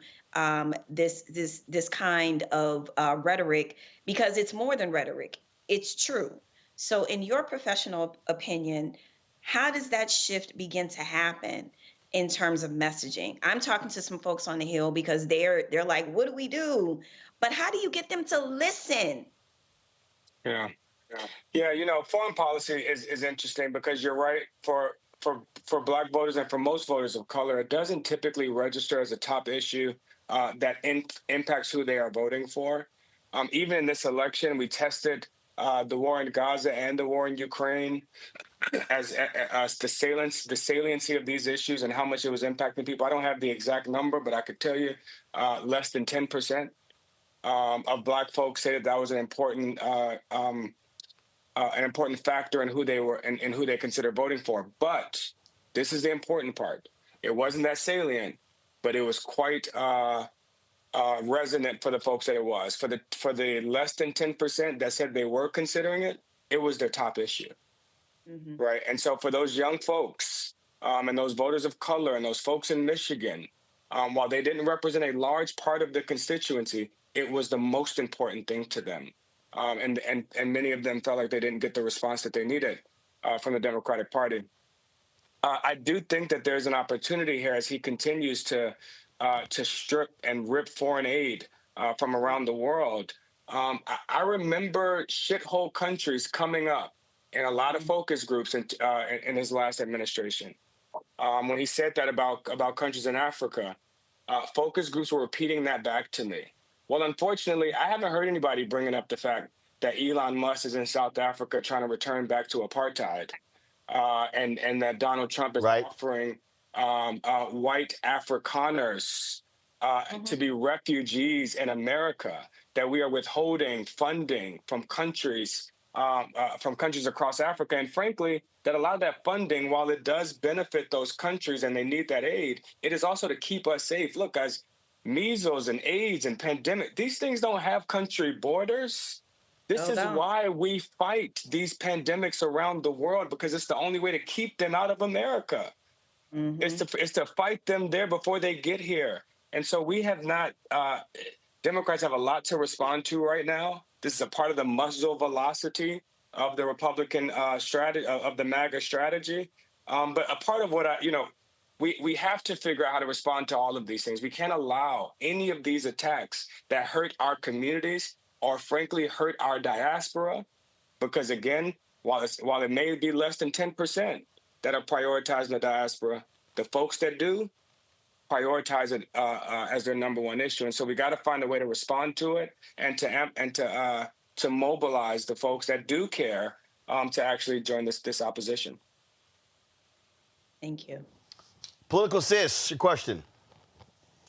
this kind of rhetoric, because it's more than rhetoric. It's true. So in your professional opinion, how does that shift begin to happen in terms of messaging? I'm talking to some folks on the Hill because they're like, what do we do? But how do you get them to listen? Yeah. Foreign policy is interesting because you're right. For Black voters and for most voters of color, it doesn't typically register as a top issue that impacts who they are voting for. Even in this election, we tested the war in Gaza and the war in Ukraine. as the saliency of these issues and how much it was impacting people. I don't have the exact number, but I could tell you less than 10% of Black folks say that was an important factor in who they were and who they consider voting for. But this is the important part. It wasn't that salient, but it was quite resonant for the folks that it was. For the less than 10% that said they were considering it, it was their top issue. Mm-hmm. Right. And so for those young folks and those voters of color and those folks in Michigan, while they didn't represent a large part of the constituency, it was the most important thing to them. And many of them felt like they didn't get the response that they needed from the Democratic Party. I do think that there's an opportunity here as he continues to strip and rip foreign aid from around the world. I remember shithole countries coming up in a lot of focus groups in his last administration. When he said that about countries in Africa, focus groups were repeating that back to me. Well, unfortunately, I haven't heard anybody bringing up the fact that Elon Musk is in South Africa trying to return back to apartheid, and that Donald Trump is offering white Afrikaners to be refugees in America, that we are withholding funding from countries across Africa. And frankly, that a lot of that funding, while it does benefit those countries and they need that aid, it is also to keep us safe. Look, guys, measles and AIDS and pandemic, these things don't have country borders. This is why we fight these pandemics around the world, because it's the only way to keep them out of America. Mm-hmm. It's to fight them there before they get here. And so we have not, Democrats have a lot to respond to right now. This is a part of the muzzle velocity of the Republican strategy, of the MAGA strategy. But a part of what we have to figure out how to respond to all of these things. We can't allow any of these attacks that hurt our communities or frankly hurt our diaspora, because again, while it may be less than 10% that are prioritizing the diaspora, the folks that do prioritize it as their number one issue. And so we got to find a way to respond to it and to mobilize the folks that do care to actually join this opposition. Thank you. Political Sis, your question.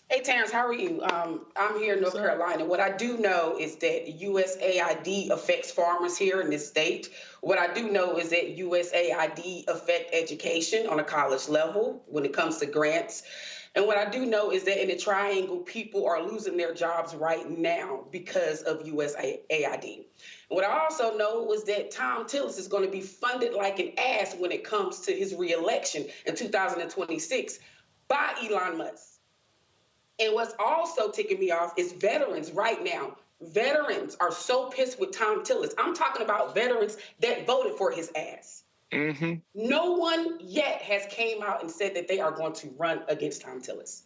Hey, Terrance, how are you? I'm here in North Carolina. What I do know is that USAID affects farmers here in this state. What I do know is that USAID affects education on a college level when it comes to grants. And what I do know is that in the triangle, people are losing their jobs right now because of USAID. And what I also know is that Tom Tillis is going to be funded like an ass when it comes to his reelection in 2026 by Elon Musk. And what's also ticking me off is veterans right now. Veterans are so pissed with Tom Tillis. I'm talking about veterans that voted for his ass. Mm-hmm. No one yet has came out and said that they are going to run against Tom Tillis.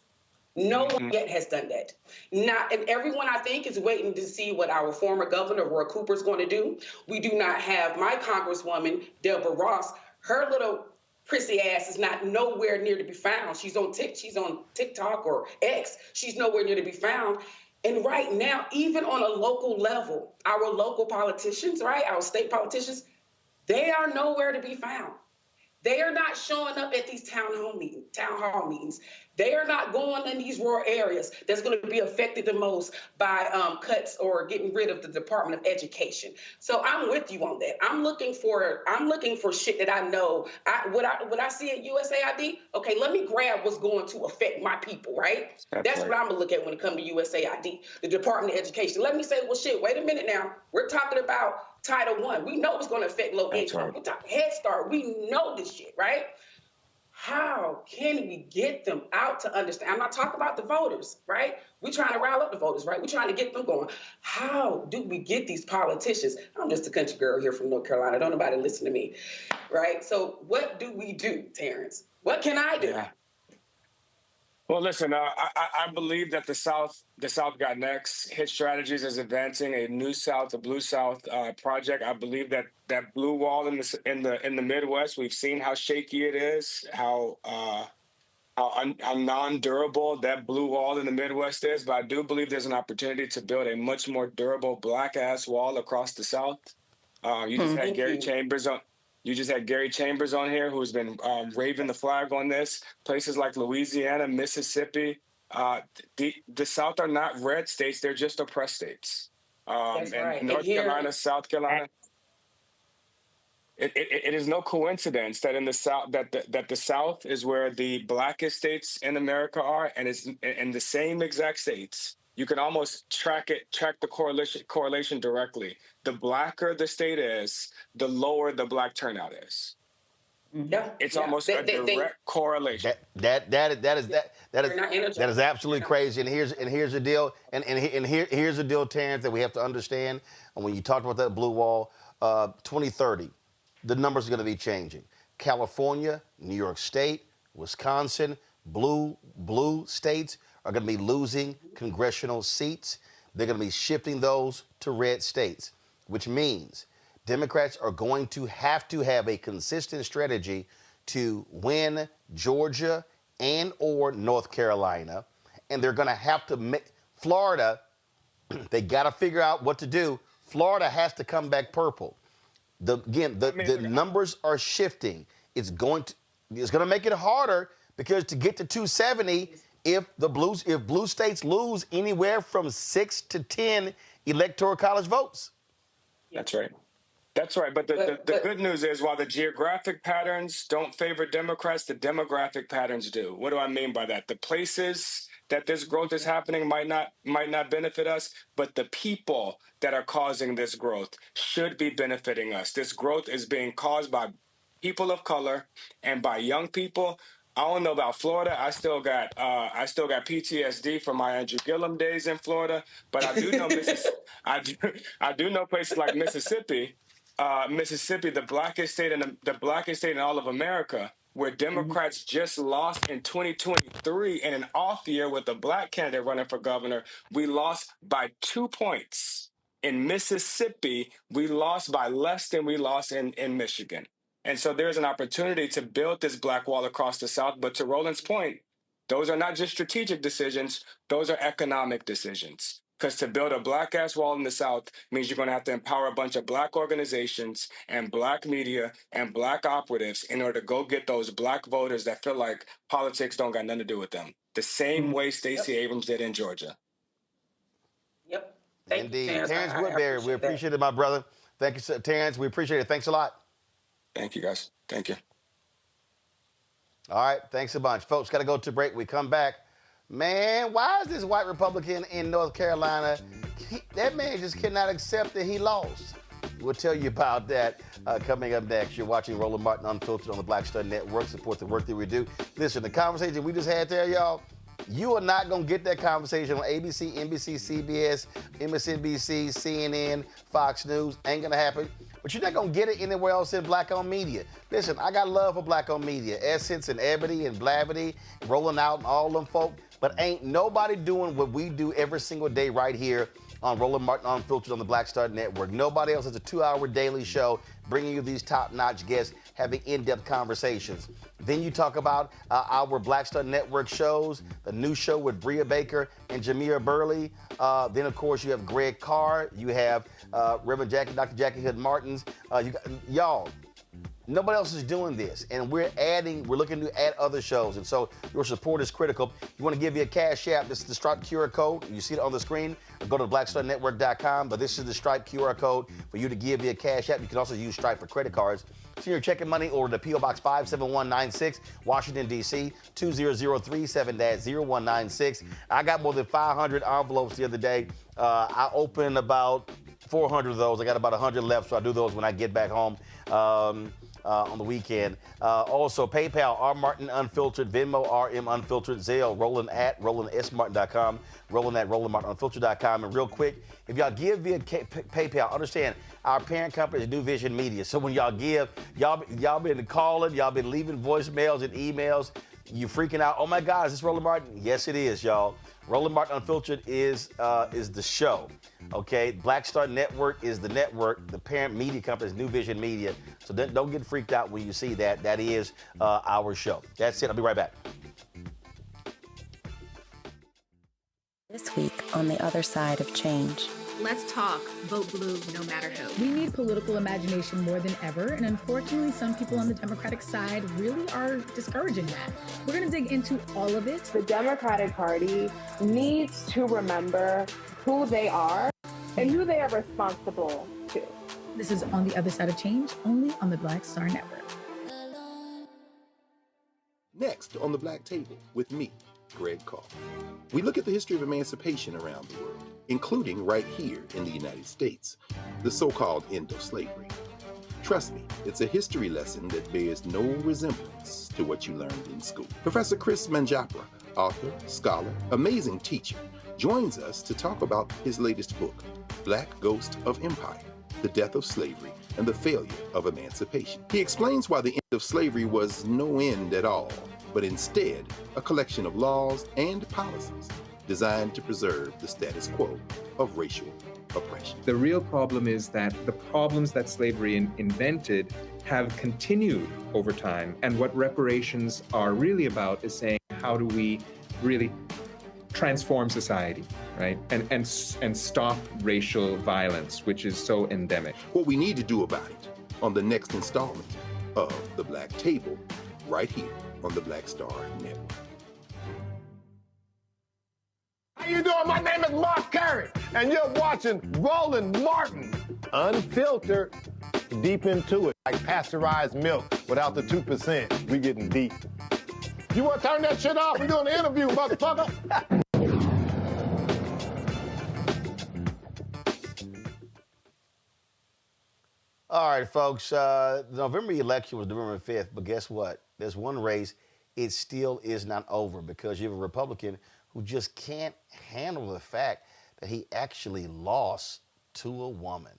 No one yet has done that. And everyone, I think, is waiting to see what our former governor, Roy Cooper, is going to do. We do not have my Congresswoman, Deborah Ross. Her little prissy ass is not nowhere near to be found. She's on TikTok or X. She's nowhere near to be found. And right now, even on a local level, our local politicians, right, our state politicians, they are nowhere to be found. They are not showing up at these town hall meetings. They are not going in these rural areas that's going to be affected the most by cuts or getting rid of the Department of Education. So I'm with you on that. I'm looking for shit that I know. What I see at USAID, okay, let me grab what's going to affect my people, right? That's what I'm going to look at when it comes to USAID, the Department of Education. Let me say, well, shit, wait a minute now. We're talking about Title I. We know it's going to affect low income. We're talking Head Start. We know this shit, right? How can we get them out to understand? I'm not talking about the voters, right? We're trying to rile up the voters, right? We're trying to get them going. How do we get these politicians? I'm just a country girl here from North Carolina. Don't nobody listen to me, right? So what do we do, Terrance? What can I do? Yeah. Well, listen, I believe that the South got next. Hit Strategies is advancing a New South, a Blue South project. I believe that blue wall in the Midwest, we've seen how shaky it is, how non-durable that blue wall in the Midwest is. But I do believe there's an opportunity to build a much more durable black-ass wall across the South. You just had Gary Chambers on. You just had Gary Chambers on here, who's been waving the flag on this. Places like Louisiana, Mississippi, the South are not red states; they're just oppressed states. That's right. And North Carolina, South Carolina. It is no coincidence that in the South that the South is where the blackest states in America are, and it's in the same exact states. You can almost track the correlation directly. The blacker the state is, the lower the black turnout is. Yeah, it's almost a direct correlation. That is absolutely crazy. And here's the deal. Here's the deal, Terrance, that we have to understand. And when you talked about that blue wall, 2030, the numbers are going to be changing. California, New York State, Wisconsin, blue states are going to be losing congressional seats. They're going to be shifting those to red states, which means Democrats are going to have a consistent strategy to win Georgia and or North Carolina. And they're going to have to make Florida, they got to figure out what to do. Florida has to come back purple. The numbers are shifting. It's going to make it harder because to get to 270, if blue states lose anywhere from 6 to 10 electoral college votes. That's right. That's right. But the good news is, while the geographic patterns don't favor Democrats, the demographic patterns do. What do I mean by that? The places that this growth is happening might not benefit us, but the people that are causing this growth should be benefiting us. This growth is being caused by people of color and by young people. I don't know about Florida. I still got PTSD from my Andrew Gillum days in Florida, but I do know I do know places like Mississippi. Mississippi, the blackest state in all of America, where Democrats just lost in 2023 in an off year with a black candidate running for governor. We lost by 2 points. In Mississippi, we lost by less than we lost in Michigan. And so there's an opportunity to build this black wall across the South. But to Roland's point, those are not just strategic decisions. Those are economic decisions. Because to build a black-ass wall in the South means you're going to have to empower a bunch of black organizations and black media and black operatives in order to go get those black voters that feel like politics don't got nothing to do with them. The same way Stacey Abrams did in Georgia. Yep. Indeed. Terrance Woodbury, we appreciate it, my brother. Thank you, Terrance. We appreciate it. Thanks a lot. Thank you, guys. Thank you. All right. Thanks a bunch. Folks, got to go to break. We come back. Man, why is this white Republican in North Carolina? That man just cannot accept that he lost. We'll tell you about that coming up next. You're watching Roland Martin Unfiltered on the Black Star Network. Support the work that we do. Listen, the conversation we just had there, y'all, you are not going to get that conversation on ABC, NBC, CBS, MSNBC, CNN, Fox News. Ain't going to happen. But you're not going to get it anywhere else in black-owned media. Listen, I got love for black-owned media. Essence and Ebony and Blavity, Rolling Out and all them folk. But ain't nobody doing what we do every single day right here on Roland Martin Unfiltered on the Black Star Network. Nobody else has a 2-hour daily show bringing you these top-notch guests, having in-depth conversations. Then you talk about our Black Star Network shows, the new show with Bria Baker and Jamia Burley. Then, of course, you have Greg Carr. You have Reverend Dr. Jackie Hood Martins. Y'all, nobody else is doing this. And we're looking to add other shows. And so your support is critical. You want to give you a Cash App. This is the Stripe QR code. You see it on the screen. Go to blackstarnetwork.com. But this is the Stripe QR code for you to give you a Cash App. You can also use Stripe for credit cards. So you're checking money order to P.O. Box 57196, Washington, D.C., 20037-0196. I got more than 500 envelopes the other day. I opened about 400 of those. I got about 100 left, so I do those when I get back home on the weekend. Also, PayPal, R. Martin Unfiltered, Venmo, RM Unfiltered, Zelle, Roland@RolandSMartin.com, Roland@RolandMartinUnfiltered.com. And real quick, if y'all give via PayPal, understand our parent company is New Vision Media. So when y'all give, y'all been calling, y'all been leaving voicemails and emails. You freaking out. Oh my God, is this Roland Martin? Yes, it is, y'all. Roland Martin Unfiltered is the show. Okay, Black Star Network is the network. The parent media company is New Vision Media. So don't get freaked out when you see that. That is our show. That's it. I'll be right back. This week on the other side of change. Let's talk. Vote blue no matter who. We need political imagination more than ever, and unfortunately, some people on the Democratic side really are discouraging that. We're going to dig into all of it. The Democratic Party needs to remember who they are and who they are responsible to. This is On the Other Side of Change, only on the Black Star Network. Next on the Black Table with me, Greg Carr. We look at the history of emancipation around the world, including right here in the United States, the so-called end of slavery. Trust me, it's a history lesson that bears no resemblance to what you learned in school. Professor Chris Manjapra, author, scholar, amazing teacher, joins us to talk about his latest book, Black Ghost of Empire, The Death of Slavery and the Failure of Emancipation. He explains why the end of slavery was no end at all, but instead a collection of laws and policies designed to preserve the status quo of racial oppression. The real problem is that the problems that slavery invented have continued over time. And what reparations are really about is saying, how do we really transform society, right? And stop racial violence, which is so endemic. What we need to do about it on the next installment of The Black Table, right here on the Black Star Network. How you doing? My name is Mark Carey, and you're watching Roland Martin Unfiltered. Deep into it, like pasteurized milk without the 2%. We getting deep. You want to turn that shit off? We're doing an interview, motherfucker. All right, folks, the November election was November 5th, but guess what? There's one race, it still is not over because you have a Republican who just can't handle the fact that he actually lost to a woman.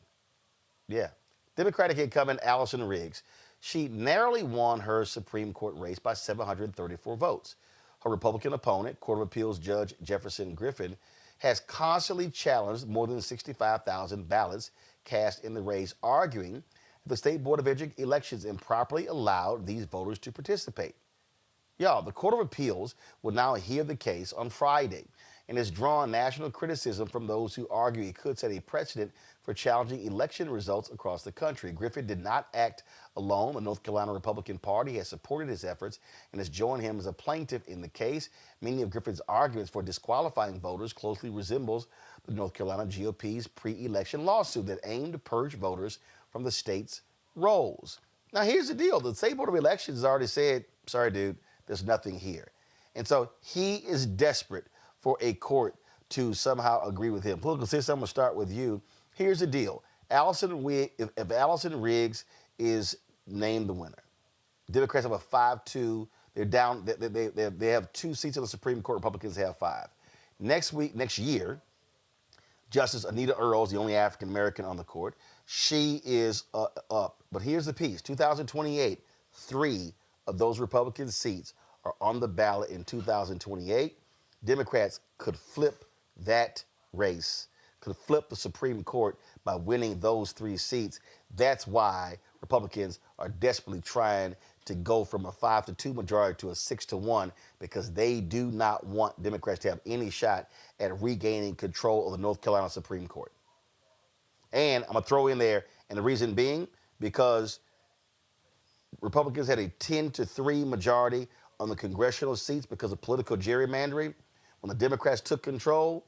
Yeah. Democratic incumbent Allison Riggs. She narrowly won her Supreme Court race by 734 votes. Her Republican opponent, Court of Appeals Judge Jefferson Griffin, has constantly challenged more than 65,000 ballots cast in the race, arguing that the State Board of Elections improperly allowed these voters to participate. Y'all, the Court of Appeals will now hear the case on Friday and has drawn national criticism from those who argue it could set a precedent for challenging election results across the country. Griffin did not act alone. The North Carolina Republican Party has supported his efforts and has joined him as a plaintiff in the case. Many of Griffin's arguments for disqualifying voters closely resembles the North Carolina GOP's pre-election lawsuit that aimed to purge voters from the state's rolls. Now, here's the deal. The State Board of Elections has already said, sorry, dude, there's nothing here. And so he is desperate for a court to somehow agree with him. Political system, I'm going to start with you. Here's the deal. If Allison Riggs is named the winner, Democrats have a 5-2. They're down. They have 2 seats on the Supreme Court. Republicans have 5. Next year, Justice Anita Earl is the only African American on the court. She is up. But here's the piece. 2028, 3 of those Republican seats are on the ballot in 2028. Democrats could flip that race, could flip the Supreme Court by winning those 3 seats. That's why Republicans are desperately trying to go from a 5-2 majority to a 6-1, because they do not want Democrats to have any shot at regaining control of the North Carolina Supreme Court. And I'm going to throw in there, and the reason being, because Republicans had a 10-3 majority on the congressional seats because of political gerrymandering. When the Democrats took control,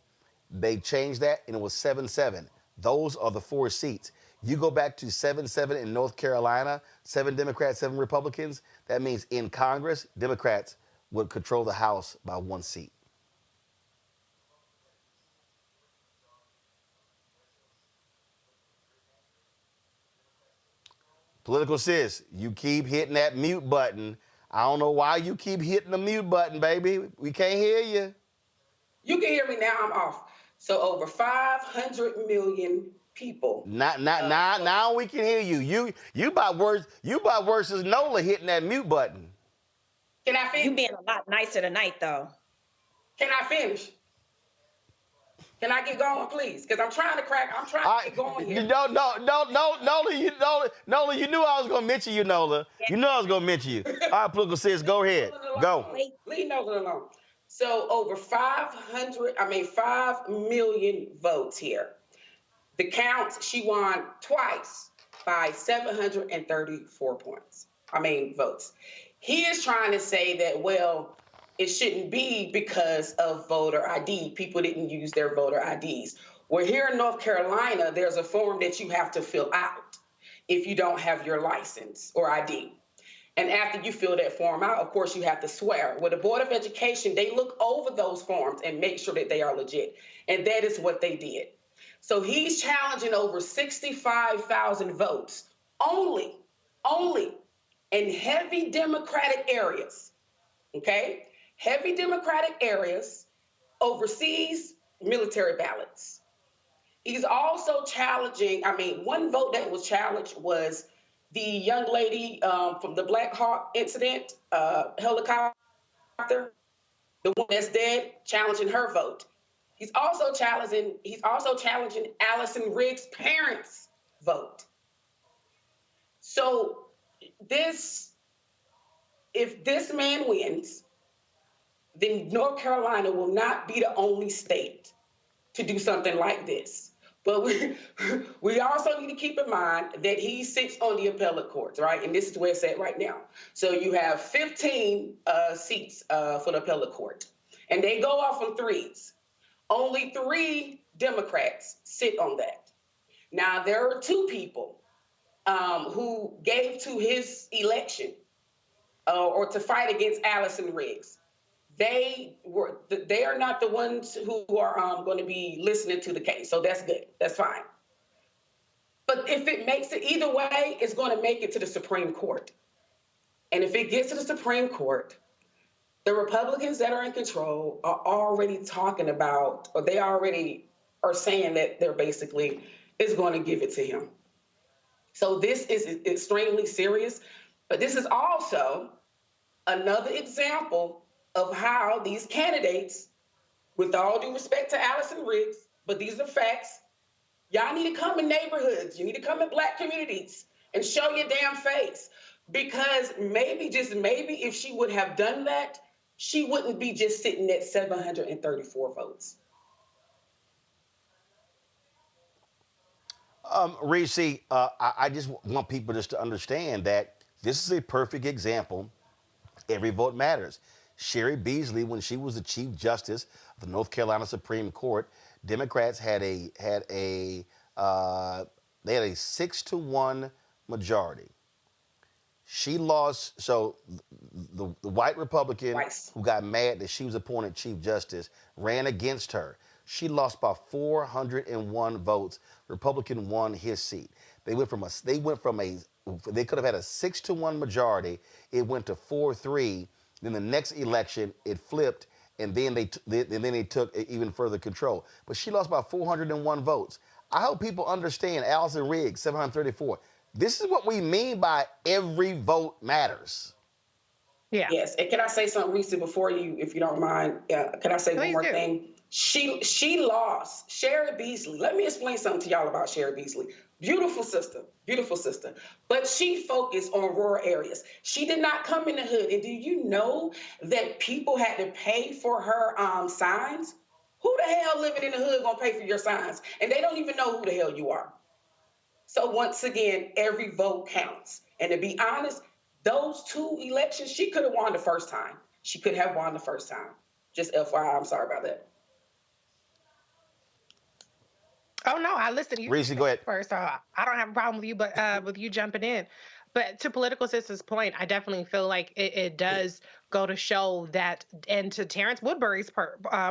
they changed that, and it was 7-7. Those are the 4 seats. You go back to 7-7 in North Carolina, 7 Democrats, 7 Republicans. That means in Congress, Democrats would control the House by 1 seat. Political sis, you keep hitting that mute button. I don't know why you keep hitting the mute button, baby. We can't hear you. You can hear me now. I'm off. So over 500 million people. Now we can hear you. You about worse as Nola hitting that mute button. Can I finish? You being a lot nicer tonight, though. Can I finish? Can I get going, please? Because I'm trying to get going here. Nola, you knew I was going to mention you, Nola. You knew I was going to mention you. All right, political sis, go ahead. Go. Leave Nola alone. So over 5 million votes here. The counts, she won twice by 734 votes. He is trying to say that, well, it shouldn't be because of voter ID. People didn't use their voter IDs. Well, here in North Carolina, there's a form that you have to fill out if you don't have your license or ID. And after you fill that form out, of course, you have to swear. With the Board of Education, they look over those forms and make sure that they are legit. And that is what they did. So he's challenging over 65,000 votes only in heavy Democratic areas, okay? Heavy Democratic areas, overseas military ballots. He's also challenging, one vote that was challenged was the young lady from the Black Hawk incident, helicopter, the one that's dead, challenging her vote. He's also challenging Allison Riggs' parents' vote. So if this man wins, then North Carolina will not be the only state to do something like this. But we also need to keep in mind that he sits on the appellate courts, right? And this is where it's at right now. So you have 15 seats for the appellate court, and they go off on threes. Only 3 Democrats sit on that. Now, there are 2 people who gave to his election or to fight against Allison Riggs. They are not the ones who are going to be listening to the case. So that's good. That's fine. But if it makes it either way, it's going to make it to the Supreme Court. And if it gets to the Supreme Court, the Republicans that are in control are already talking about, or they already are saying that they're basically is going to give it to him. So this is extremely serious. But this is also another example of how these candidates, with all due respect to Allison Riggs, but these are facts, y'all need to come in neighborhoods. You need to come in Black communities and show your damn face. Because maybe, just maybe, if she would have done that, she wouldn't be just sitting at 734 votes. Reese, I just want people just to understand that this is a perfect example. Every vote matters. Sherry Beasley, when she was the Chief Justice of the North Carolina Supreme Court, Democrats had a 6-1 majority. She lost, so the white Republican who got mad that she was appointed Chief Justice ran against her. She lost by 401 votes. Republican won his seat. They could have had a 6-1 majority. It went to 4-3. Then the next election, it flipped, and then they took even further control. But she lost by 401 votes. I hope people understand Allison Riggs, 734. This is what we mean by every vote matters. Yeah. Yes. And can I say something, Reese, before you, if you don't mind? Can I say one more thing? She lost. Sherry Beasley. Let me explain something to y'all about Sherry Beasley. Beautiful sister. But she focused on rural areas. She did not come in the hood. And do you know that people had to pay for her signs? Who the hell living in the hood gonna pay for your signs? And they don't even know who the hell you are. So once again, every vote counts. And to be honest, those 2 elections, she could have won the first time. Just FYI, I'm sorry about that. Oh, no, I listened to you. Reese, go ahead. First, I don't have a problem with you, but with you jumping in. But to Political Sisters' point, I definitely feel like it does go to show that, and to Terrance Woodbury's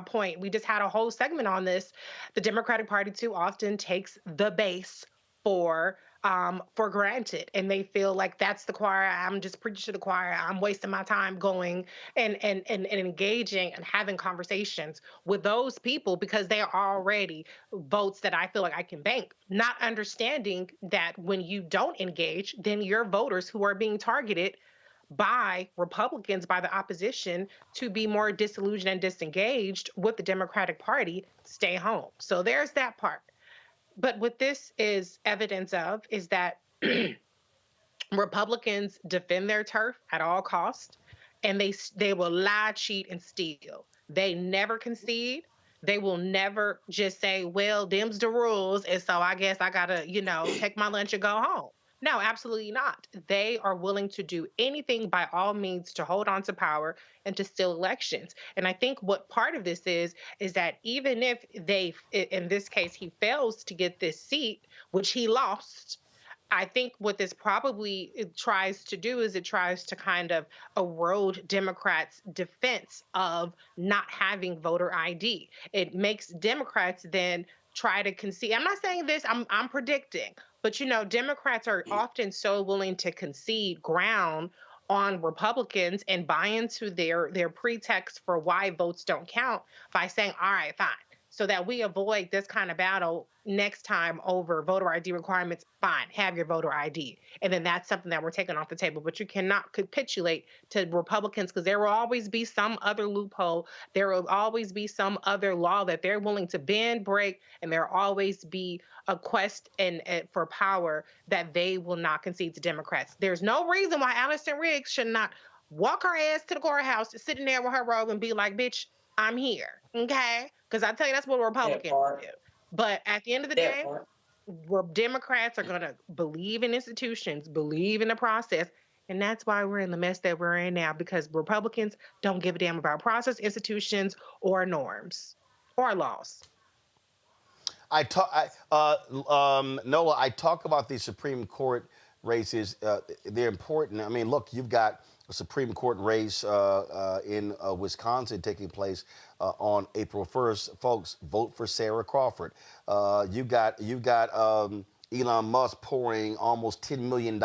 point, we just had a whole segment on this. The Democratic Party too often takes the base for granted, and they feel like that's the choir. I'm just preaching to the choir. I'm wasting my time going and engaging and having conversations with those people because they are already votes that I feel like I can bank. Not understanding that when you don't engage, then your voters who are being targeted by Republicans, by the opposition, to be more disillusioned and disengaged with the Democratic Party, stay home. So there's that part. But what this is evidence of is that Republicans defend their turf at all costs, and they will lie, cheat, and steal. They never concede. They will never just say, well, them's the rules. And so I guess I got to, take my lunch and go home. No, absolutely not. They are willing to do anything by all means to hold on to power and to steal elections. And I think what part of this is that even if in this case, he fails to get this seat, which he lost, I think what this probably tries to do is it tries to kind of erode Democrats' defense of not having voter ID. It makes Democrats then try to concede. I'm not saying this, I'm predicting, but Democrats are often so willing to concede ground on Republicans and buy into their pretext for why votes don't count by saying, all right, fine. So that we avoid this kind of battle next time over voter ID requirements, fine, have your voter ID. And then that's something that we're taking off the table. But you cannot capitulate to Republicans because there will always be some other loophole. There will always be some other law that they're willing to bend, break, and there will always be a quest for power that they will not concede to Democrats. There's no reason why Allison Riggs should not walk her ass to the courthouse, sitting there with her robe and be like, bitch, I'm here, okay? Because I tell you, that's what Republicans do. But at the end of the day, Democrats are going to believe in institutions, believe in the process, and that's why we're in the mess that we're in now, because Republicans don't give a damn about process, institutions, or norms, or laws. Nola, I talk about these Supreme Court races. They're important. I mean, look, you've got a Supreme Court race in Wisconsin taking place on April 1st. Folks, vote for Sarah Crawford. You've got Elon Musk pouring almost $10 million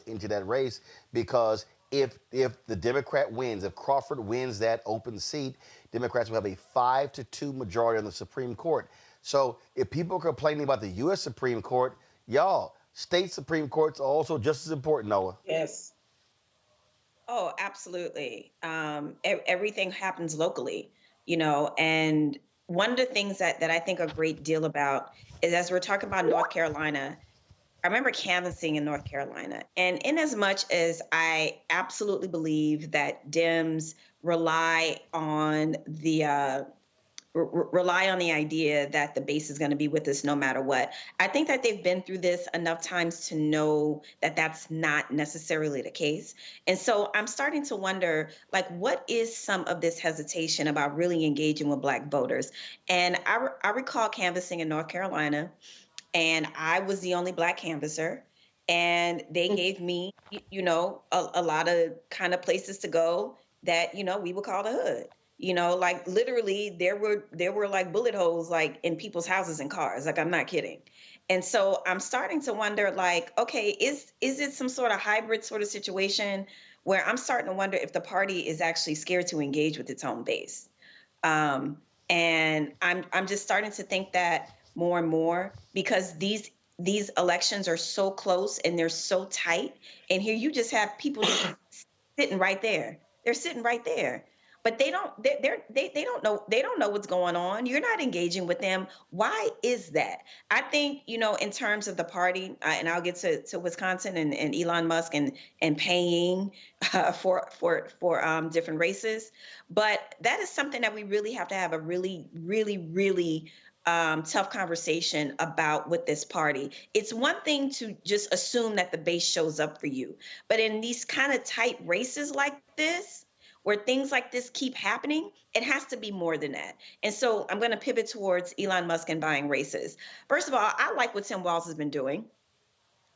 into that race because if the Democrat wins, if Crawford wins that open seat, Democrats will have a 5-2 majority on the Supreme Court. So if people are complaining about the U.S. Supreme Court, y'all, state Supreme Courts are also just as important, Noah. Yes. Oh, absolutely. Everything happens locally, and one of the things that I think a great deal about is, as we're talking about North Carolina, I remember canvassing in North Carolina. And in as much as I absolutely believe that Dems rely on the idea that the base is going to be with us no matter what. I think that they've been through this enough times to know that that's not necessarily the case. And so I'm starting to wonder, what is some of this hesitation about really engaging with Black voters? And I recall canvassing in North Carolina, and I was the only Black canvasser. And they gave me, a lot of kind of places to go that, we would call the hood. Literally there were like bullet holes like in people's houses and cars. I'm not kidding. And so I'm starting to wonder, okay, is it some sort of hybrid sort of situation where I'm starting to wonder if the party is actually scared to engage with its own base? And I'm just starting to think that more and more, because these elections are so close and they're so tight. And here you just have people just sitting right there. They're sitting right there. But they don't know what's going on. You're not engaging with them. Why is that? I think, in terms of the party, and I'll get to Wisconsin and Elon Musk and paying for different races. But that is something that we really have to have a really, really, really tough conversation about with this party. It's one thing to just assume that the base shows up for you. But in these kind of tight races like this, where things like this keep happening, it has to be more than that. And so I'm going to pivot towards Elon Musk and buying races. First of all, I like what Tim Walz has been doing.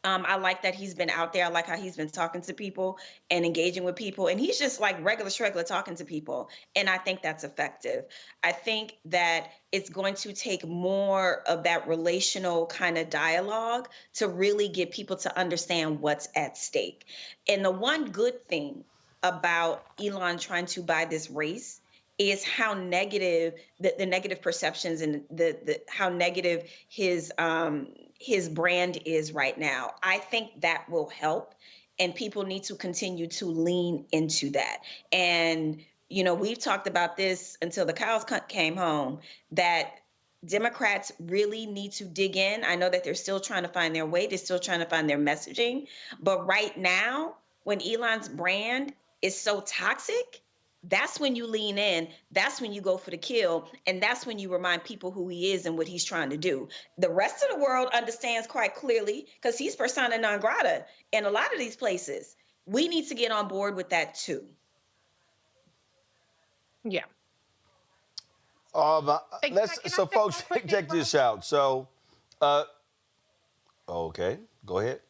I like that he's been out there. I like how he's been talking to people and engaging with people. And he's just like regular schregler talking to people. And I think that's effective. I think that it's going to take more of that relational kind of dialogue to really get people to understand what's at stake. And the one good thing about Elon trying to buy this race is how negative the negative perceptions and the how negative his brand is right now. I think that will help, and people need to continue to lean into that. And we've talked about this until the cows came home, that Democrats really need to dig in. I know that they're still trying to find their way, they're still trying to find their messaging, but right now, when Elon's brand is so toxic, That's when you lean in. That's when you go for the kill. And that's when you remind people who he is and what he's trying to do. The rest of the world understands quite clearly because he's persona non grata in a lot of these places. We need to get on board with that too. Yeah. So folks, check this out. So, okay, go ahead.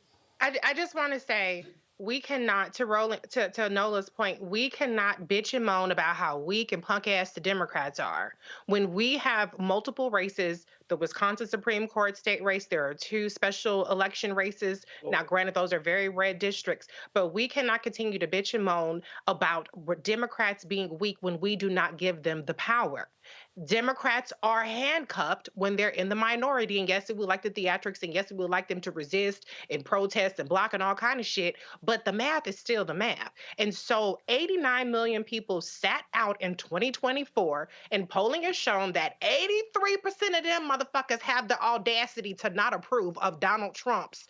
I just want to say, we cannot, to Nola's point, we cannot bitch and moan about how weak and punk ass the Democrats are. When we have multiple races, the Wisconsin Supreme Court state race, there are 2 special election races. Now, granted, those are very red districts, but we cannot continue to bitch and moan about Democrats being weak when we do not give them the power. Democrats are handcuffed when they're in the minority. And yes, we would like the theatrics, and yes, we would like them to resist and protest and block and all kind of shit. But the math is still the math. And so 89 million people sat out in 2024, and polling has shown that 83% of them motherfuckers have the audacity to not approve of Donald Trump's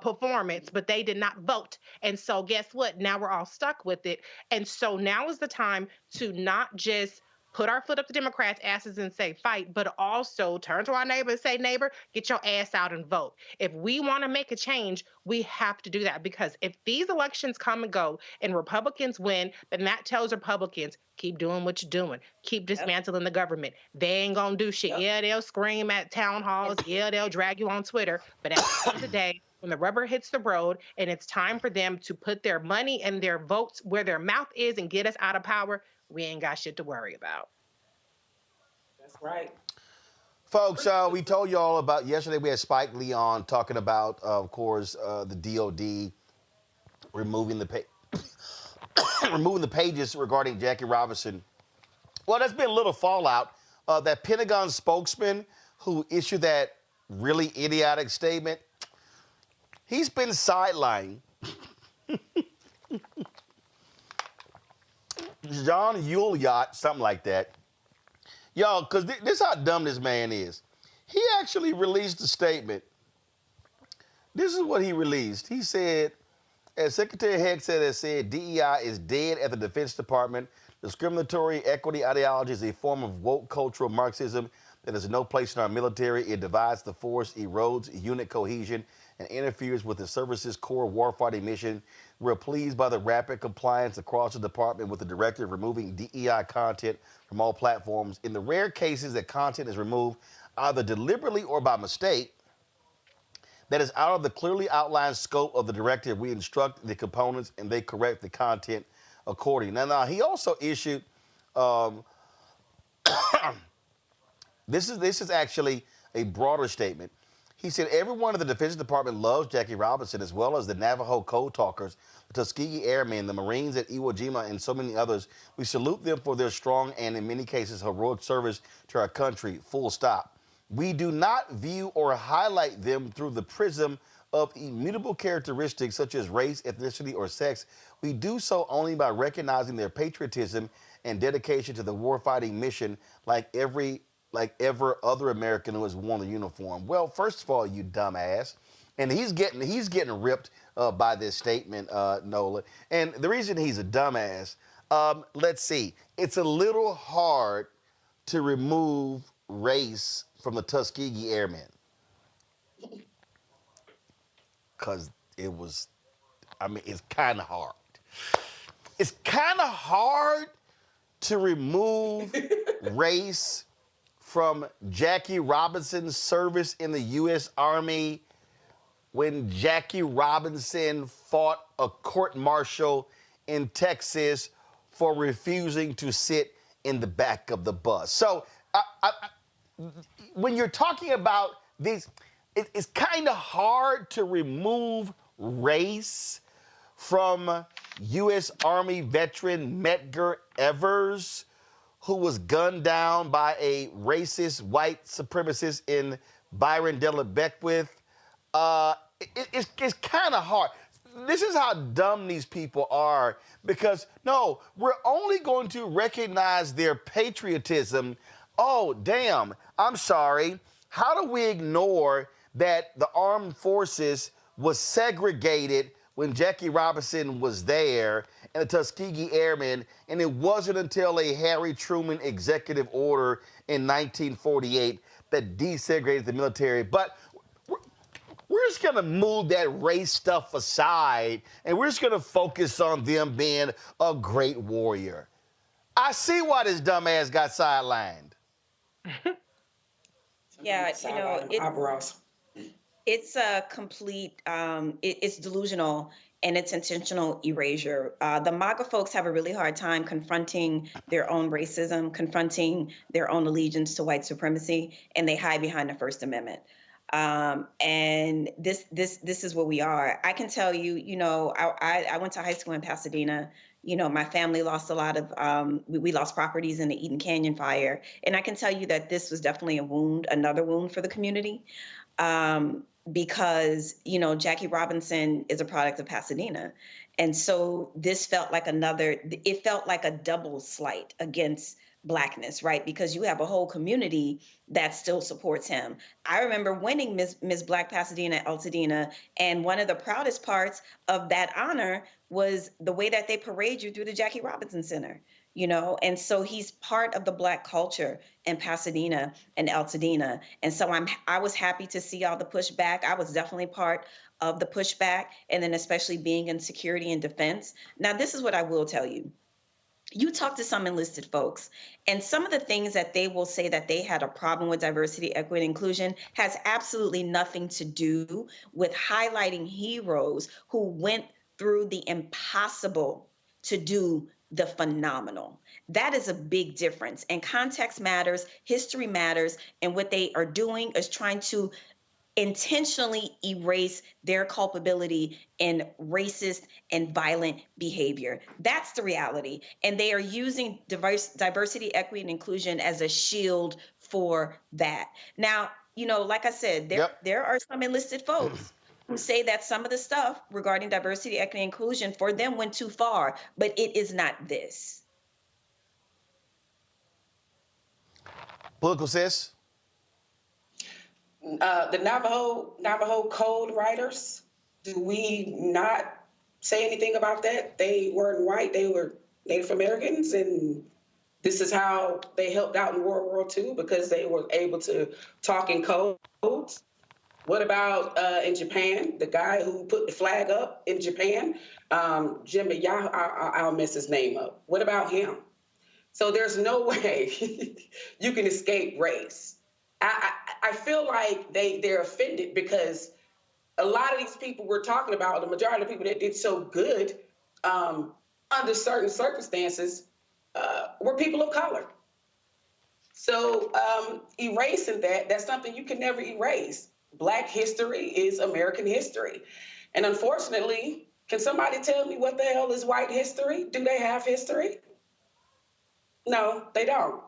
performance, but they did not vote. And so guess what? Now we're all stuck with it. And so now is the time to not just put our foot up the Democrats' asses and say fight, but also turn to our neighbor and say, neighbor, get your ass out and vote. If we want to make a change, we have to do that, because if these elections come and go and Republicans win, then that tells Republicans, keep doing what you're doing. Keep dismantling the government. They ain't going to do shit. Yeah, they'll scream at town halls. Yeah, they'll drag you on Twitter. But at the end of the day, when the rubber hits the road and it's time for them to put their money and their votes where their mouth is and get us out of power, we ain't got shit to worry about. That's right. Folks, we told you all about, yesterday we had Spike Lee on talking about, of course, the DOD removing the removing the pages regarding Jackie Robinson. Well, there's been a little fallout. That Pentagon spokesman who issued that really idiotic statement, he's been sidelined. John Ulyott, something like that. Y'all, because this is how dumb this man is. He actually released a statement. This is what he released. He said, as Secretary Hegseth has said, DEI is dead at the Defense Department. Discriminatory equity ideology is a form of woke cultural Marxism that has no place in our military. It divides the force, erodes unit cohesion, and interferes with the service's core warfighting mission. We're pleased by the rapid compliance across the department with the directive removing DEI content from all platforms. In the rare cases that content is removed, either deliberately or by mistake, that is out of the clearly outlined scope of the directive, we instruct the components and they correct the content accordingly. Now he also issued, this is actually a broader statement. He said, everyone in the Defense Department loves Jackie Robinson, as well as the Navajo Code Talkers, the Tuskegee Airmen, the Marines at Iwo Jima, and so many others. We salute them for their strong and, in many cases, heroic service to our country, full stop. We do not view or highlight them through the prism of immutable characteristics such as race, ethnicity, or sex. We do so only by recognizing their patriotism and dedication to the warfighting mission like every other American who has worn the uniform. Well, first of all, you dumbass. And he's getting ripped by this statement, Nola. And the reason he's a dumbass, let's see. It's a little hard to remove race from the Tuskegee Airmen. Because it's kind of hard. It's kind of hard to remove race from Jackie Robinson's service in the U.S. Army when Jackie Robinson fought a court-martial in Texas for refusing to sit in the back of the bus. So when you're talking about these, it's kind of hard to remove race from U.S. Army veteran Medgar Evers, who was gunned down by a racist white supremacist in Byron Della Beckwith. It's kind of hard. This is how dumb these people are, because, no, we're only going to recognize their patriotism. Oh, damn, I'm sorry. How do we ignore that the armed forces was segregated when Jackie Robinson was there, and the Tuskegee Airmen, and it wasn't until a Harry Truman executive order in 1948 that desegregated the military. But we're just going to move that race stuff aside, and we're just going to focus on them being a great warrior. I see why this dumbass got sidelined. Yeah, it's a complete, it's delusional and it's intentional erasure. The MAGA folks have a really hard time confronting their own racism, confronting their own allegiance to white supremacy, and they hide behind the First Amendment. And this is where we are. I can tell you, I went to high school in Pasadena. My family lost a lot of, we lost properties in the Eden Canyon fire. And I can tell you that this was definitely a wound, another wound for the community. Because, Jackie Robinson is a product of Pasadena. And so this felt like it felt like a double slight against Blackness, right? Because you have a whole community that still supports him. I remember winning Miss Black Pasadena Altadena, and one of the proudest parts of that honor was the way that they parade you through the Jackie Robinson Center, and so he's part of the Black culture in Pasadena and Altadena. And so I was happy to see all the pushback. I was definitely part of the pushback, and then especially being in security and defense. Now, this is what I will tell you. You talk to some enlisted folks, and some of the things that they will say that they had a problem with diversity, equity, and inclusion has absolutely nothing to do with highlighting heroes who went through the impossible to do the phenomenal. That is a big difference. And context matters, history matters, and what they are doing is trying to intentionally erase their culpability in racist and violent behavior. That's the reality. And they are using diversity, equity, and inclusion as a shield for that. Now, like I said, there are some enlisted folks who say that some of the stuff regarding diversity, equity, and inclusion for them went too far, but it is not this. Political sis? The Navajo code writers, do we not say anything about that? They weren't white, they were Native Americans, and this is how they helped out in World War II because they were able to talk in codes. What about in Japan, the guy who put the flag up in Japan, Jimmy, I'll mess his name up. What about him? So there's no way you can escape race. I feel like they're offended because a lot of these people we're talking about, the majority of the people that did so good under certain circumstances were people of color. So erasing that's something you can never erase. Black history is American history. And unfortunately, can somebody tell me what the hell is white history? Do they have history? No, they don't.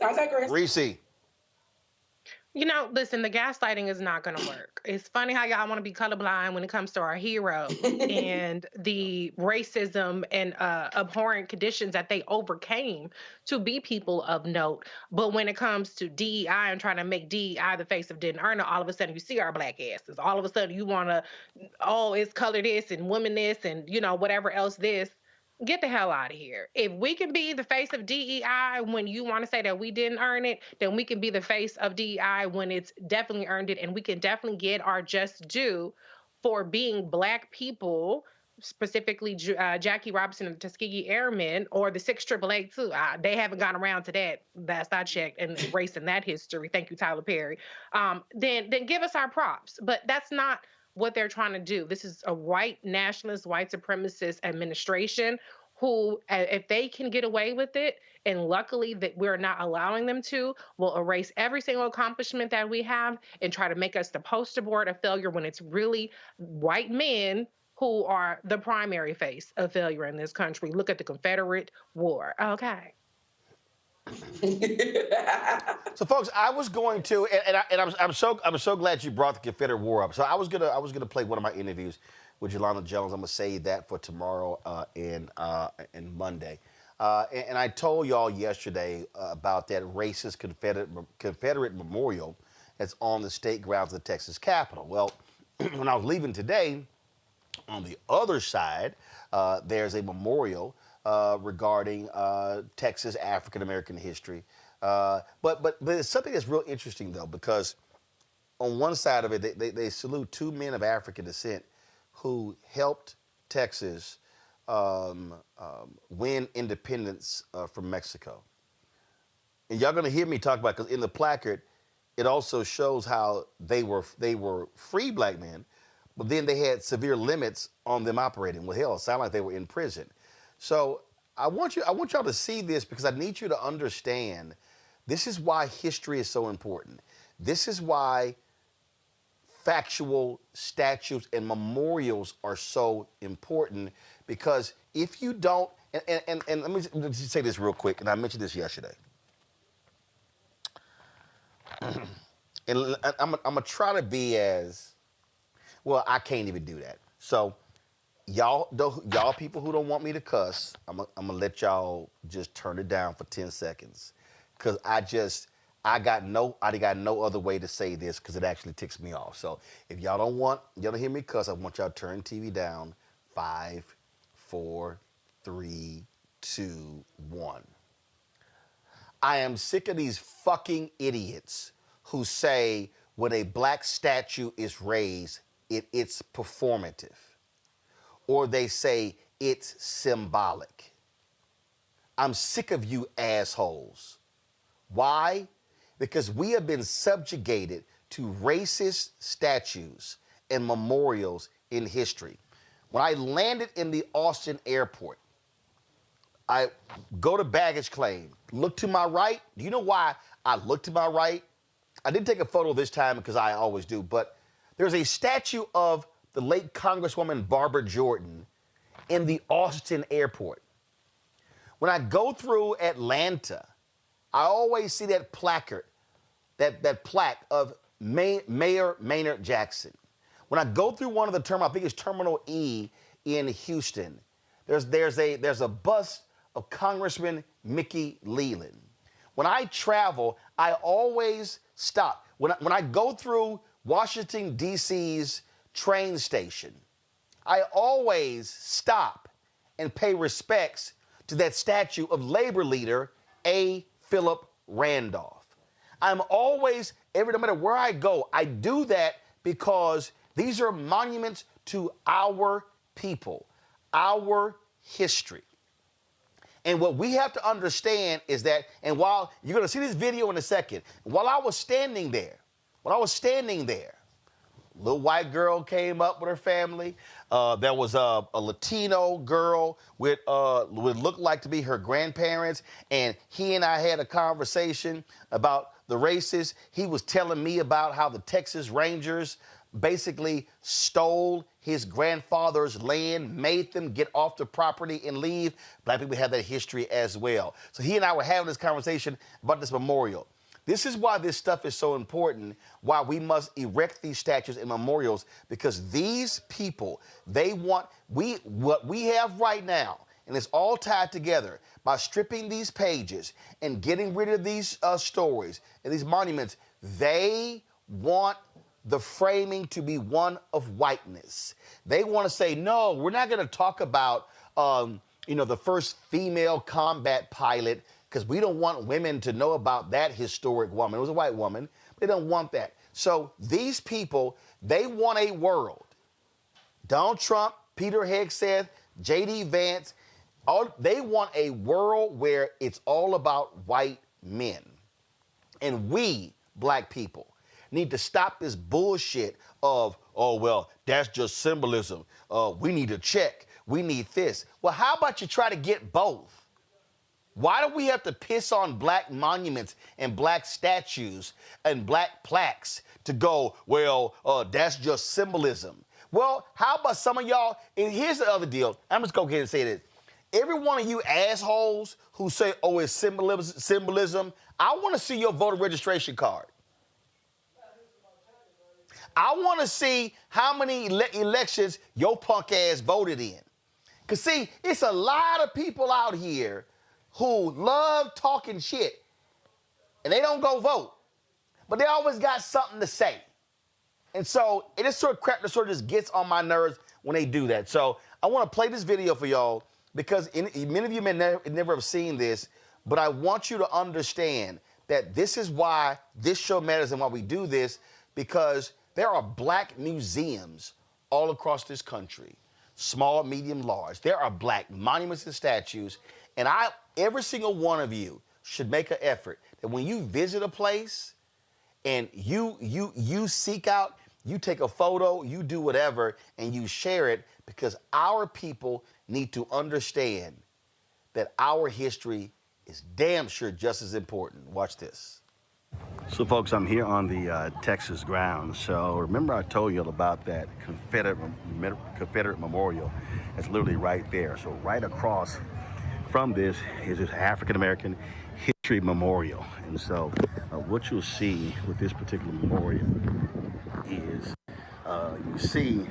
I digress. Reese. Listen, the gaslighting is not going to work. It's funny how y'all want to be colorblind when it comes to our heroes and the racism and abhorrent conditions that they overcame to be people of note. But when it comes to DEI and trying to make DEI the face of didn't earn it, all of a sudden you see our Black asses. All of a sudden you want to, it's color this and woman this and, whatever else this. Get the hell out of here. If we can be the face of DEI when you want to say that we didn't earn it, then we can be the face of DEI when it's definitely earned it. And we can definitely get our just due for being Black people, specifically Jackie Robinson and the Tuskegee Airmen, or the 6 AAA too. They haven't gone around to that. That's not checked and erasing that history. Thank you, Tyler Perry. Then give us our props. But that's not what they're trying to do. This is a white nationalist, white supremacist administration who, if they can get away with it, and luckily that we're not allowing them to, will erase every single accomplishment that we have and try to make us the poster board of failure when it's really white men who are the primary face of failure in this country. Look at the Confederate War. Okay. So, folks, I was going to, and I'm so glad you brought the Confederate War up. So I was gonna play one of my interviews with Yolanda Jones. I'm gonna save that for tomorrow and Monday. And I told y'all yesterday about that racist Confederate memorial that's on the state grounds of the Texas Capitol. Well, when I was leaving today, On the other side, there's a memorial regarding Texas African American history. But it's something that's real interesting, though, because on one side of it, they salute two men of African descent who helped Texas win independence from Mexico. And y'all gonna hear me talk about, because in the placard, it also shows how they were free black men, but then they had severe limits on them operating. Well, hell, it sounded like they were in prison. So I want y'all to see this, because I need you to understand this is why history is so important. This is why factual statues and memorials are so important, because if you don't, and let me just say this real quick, and I mentioned this yesterday. And I'm gonna try to be as well. I can't even do that. So y'all people who don't want me to cuss, I'm gonna let y'all just turn it down for 10 seconds, because I got no other way to say this, because it actually ticks me off. So if y'all don't hear me cuss, I want y'all to turn TV down. 5, 4, 3, 2, 1. I am sick of these fucking idiots who say when a black statue is raised, it's performative. Or they say it's symbolic. I'm sick of you assholes. Why? Because we have been subjugated to racist statues and memorials in history. When I landed in the Austin airport, I go to baggage claim, look to my right. Do you know why I look to my right? I didn't take a photo this time because I always do, but there's a statue of the late Congresswoman Barbara Jordan in the Austin airport. When I go through Atlanta, I always see that placard, that plaque of Mayor Maynard Jackson. When I go through one of the terminals, I think it's Terminal E in Houston, there's a bust of Congressman Mickey Leland. When I travel, I always stop. When I go through Washington, D.C.'s train station, I always stop and pay respects to that statue of labor leader A. Philip Randolph. I'm always, no matter where I go, I do that because these are monuments to our people, our history. And what we have to understand is that, and while you're going to see this video in a second, while I was standing there, little white girl came up with her family. There was a Latino girl with what looked like to be her grandparents, and he and I had a conversation about the races. He was telling me about how the Texas Rangers basically stole his grandfather's land, made them get off the property and leave. Black people have that history as well. So he and I were having this conversation about this memorial. This is why this stuff is so important, why we must erect these statues and memorials, because these people, what we have right now, and it's all tied together by stripping these pages and getting rid of these stories and these monuments. They want the framing to be one of whiteness. They want to say, no, we're not going to talk about, the first female combat pilot, because we don't want women to know about that historic woman. It was a white woman. They don't want that. So these people, they want a world. Donald Trump, Peter Hegseth, J.D. Vance, they want a world where it's all about white men. And we, black people, need to stop this bullshit of, oh, well, that's just symbolism. We need a check. We need this. Well, how about you try to get both? Why do we have to piss on black monuments and black statues and black plaques to go, well, that's just symbolism? Well, how about some of y'all, and here's the other deal. I'm just going to go ahead and say this. Every one of you assholes who say, oh, it's symbolism, I want to see your voter registration card. I want to see how many elections your punk ass voted in. Because, see, it's a lot of people out here who love talking shit, and they don't go vote, but they always got something to say. And so it just sort of crap that sort of just gets on my nerves when they do that. So I want to play this video for y'all because many of you may never have seen this, but I want you to understand that this is why this show matters and why we do this, because there are black museums all across this country, small, medium, large. There are black monuments and statues, and every single one of you should make an effort that when you visit a place and you seek out, you take a photo, you do whatever, and you share it, because our people need to understand that our history is damn sure just as important. Watch this. So, folks, I'm here on the Texas ground. So, remember I told you about that Confederate memorial? It's literally right there. So, right across from this is this African-American History Memorial. And so, what you'll see with this particular memorial is you see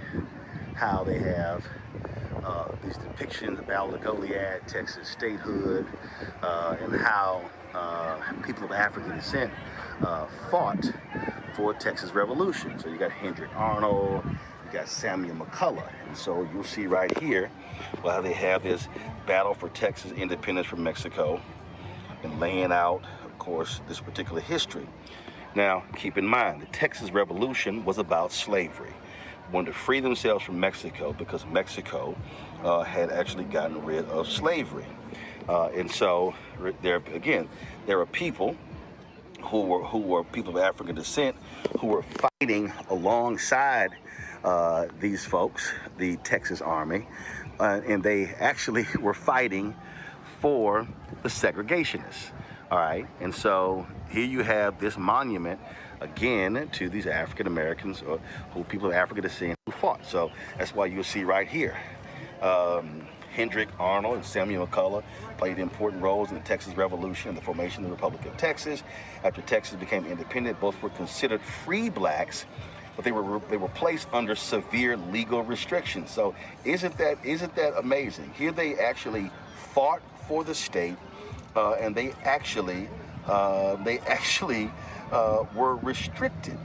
how they have these depictions of Battle of Goliad, Texas statehood, and how people of African descent fought for Texas Revolution. So you got Hendrick Arnold, you got Samuel McCullough, and so you'll see right here while they have this battle for Texas independence from Mexico and laying out, of course, this particular history. Now, keep in mind, the Texas Revolution was about slavery. Wanted to free themselves from Mexico because Mexico had actually gotten rid of slavery. And so, there are people who were people of African descent who were fighting alongside these folks, the Texas Army, and they actually were fighting for the segregationists. All right, and so here you have this monument again to these African Americans or who people of African descent who fought. So that's why you'll see right here, Hendrick Arnold and Samuel McCullough played important roles in the Texas Revolution and the formation of the Republic of Texas. After Texas became independent, both were considered free blacks, but they were placed under severe legal restrictions. So isn't that amazing? Here they actually fought for the state, and they actually were restricted.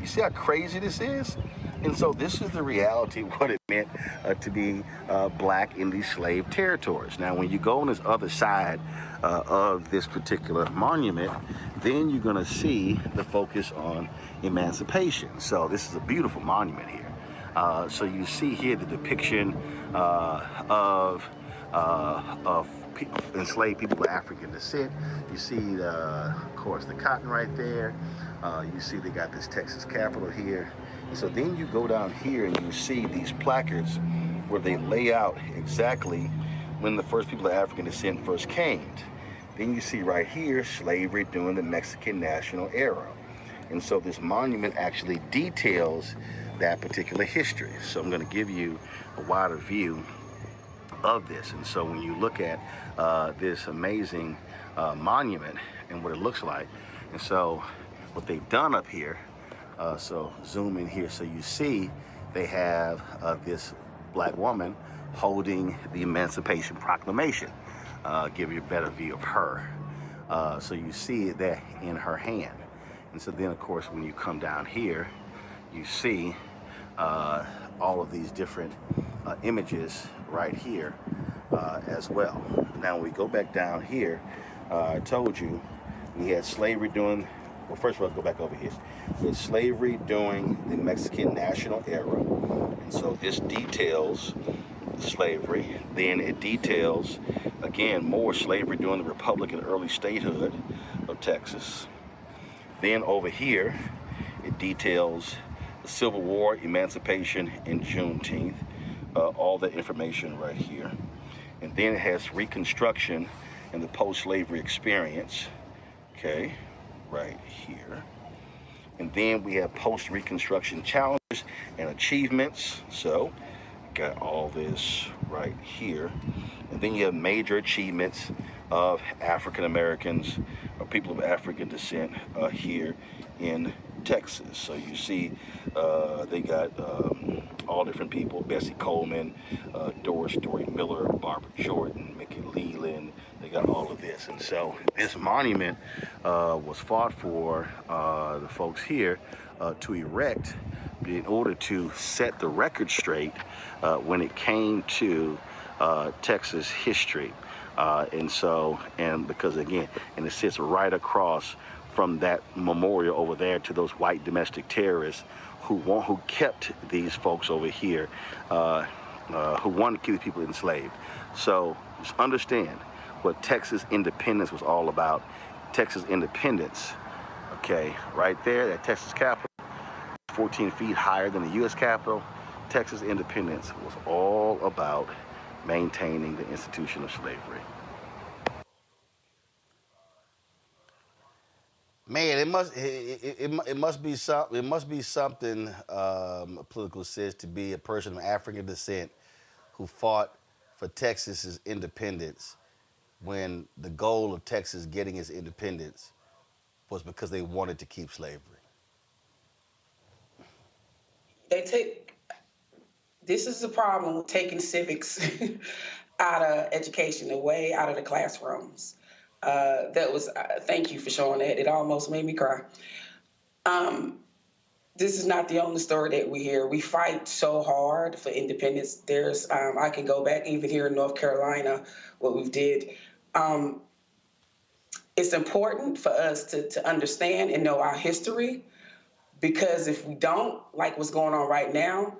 You see how crazy this is? And so this is the reality of what it meant to be black in these slave territories. Now, when you go on this other side of this particular monument, then you're going to see the focus on emancipation. So this is a beautiful monument here. So you see here the depiction of enslaved people of African descent. You see, of course, the cotton right there. You see they got this Texas Capitol here. And so then you go down here and you see these placards where they lay out exactly when the first people of African descent first came. Then you see right here, slavery during the Mexican national era. And so this monument actually details that particular history. So I'm going to give you a wider view of this. And so when you look at this amazing monument and what it looks like, and so what they've done up here, so zoom in here, so you see they have this black woman holding the Emancipation Proclamation. Give you a better view of her. So you see it there in her hand. And so then, of course, when you come down here, you see all of these different images right here as well. Now, when we go back down here, I told you we had slavery during, well, first of all, go back over here. We had slavery during the Mexican national era. And so this details slavery. Then it details, again, more slavery during the Republic and early statehood of Texas. Then over here, it details the Civil War, emancipation, and Juneteenth. All that information right here. And then it has Reconstruction and the post-slavery experience, okay, right here. And then we have post-Reconstruction challenges and achievements. So, got all this right here. And then you have major achievements of African Americans or people of African descent here in Texas. So you see they got all different people: Bessie Coleman, Doris Story Miller, Barbara Jordan, Mickey Leland, They got all of this. And so this monument was fought for the folks here to erect in order to set the record straight when it came to Texas history. And because again, and it sits right across from that memorial over there to those white domestic terrorists who kept these folks over here, who wanted to keep the people enslaved. So just understand what Texas independence was all about. Texas independence, okay, right there, that Texas Capitol, 14 feet higher than the U.S. Capitol. Texas independence was all about maintaining the institution of slavery. Man, it must be something, political sense, to be a person of African descent who fought for Texas's independence when the goal of Texas getting its independence was because they wanted to keep slavery. This is the problem with taking civics out of education, away out of the classrooms. Thank you for showing that. It almost made me cry. This is not the only story that we hear. We fight so hard for independence. I can go back even here in North Carolina, what we did. It's important for us to understand and know our history, because if we don't, like what's going on right now,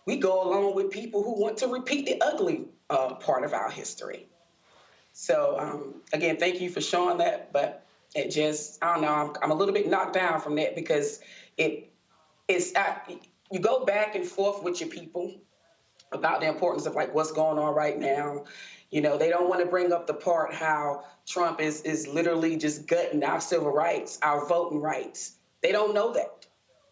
we go along with people who want to repeat the ugly part of our history. So again, thank you for showing that, but it just, I don't know, I'm a little bit knocked down from that, because you go back and forth with your people about the importance of like what's going on right now. You know, they don't want to bring up the part how Trump is literally just gutting our civil rights, our voting rights. They don't know that.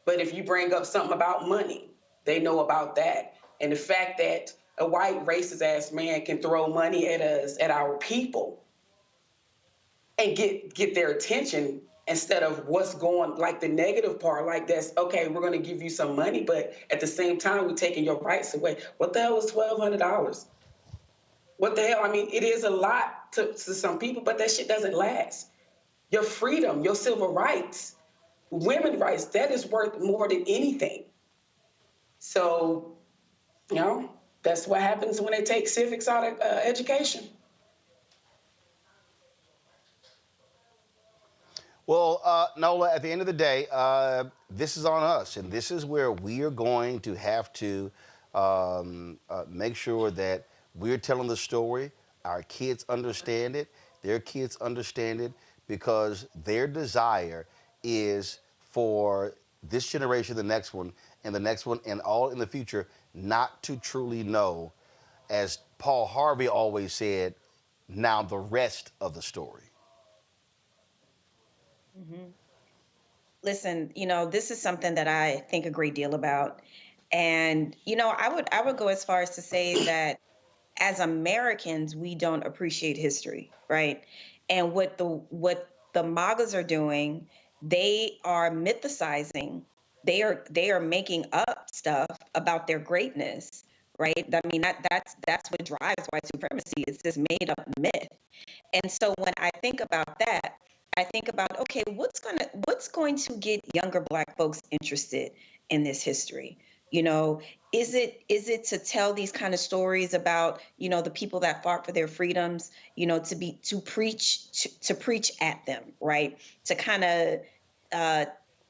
But if you bring up something about money, they know about that. And the fact that a white racist ass man can throw money at us, at our people, and get their attention instead of what's going, like the negative part, like that's, okay, we're going to give you some money, but at the same time, we're taking your rights away. What the hell is $1,200? What the hell? I mean, it is a lot to some people, but that shit doesn't last. Your freedom, your civil rights, women's rights, that is worth more than anything. So, you know, that's what happens when they take civics out of education. Well, Nola, at the end of the day, this is on us, and this is where we are going to have to make sure that we're telling the story, our kids understand it, their kids understand it, because their desire is for this generation, the next one, and all in the future, not to truly know, as Paul Harvey always said, now the rest of the story. Mm-hmm. Listen, you know, this is something that I think a great deal about. And, you know, I would go as far as to say that as Americans, we don't appreciate history, right? And what the MAGAs are doing, they are mythicizing. They are making up stuff about their greatness, right? I mean, that's what drives white supremacy. It's this made up myth. And so when I think about that, I think about, okay, what's going to get younger Black folks interested in this history? You know, is it to tell these kind of stories about, you know, the people that fought for their freedoms, you know, to preach at them, right? To kind of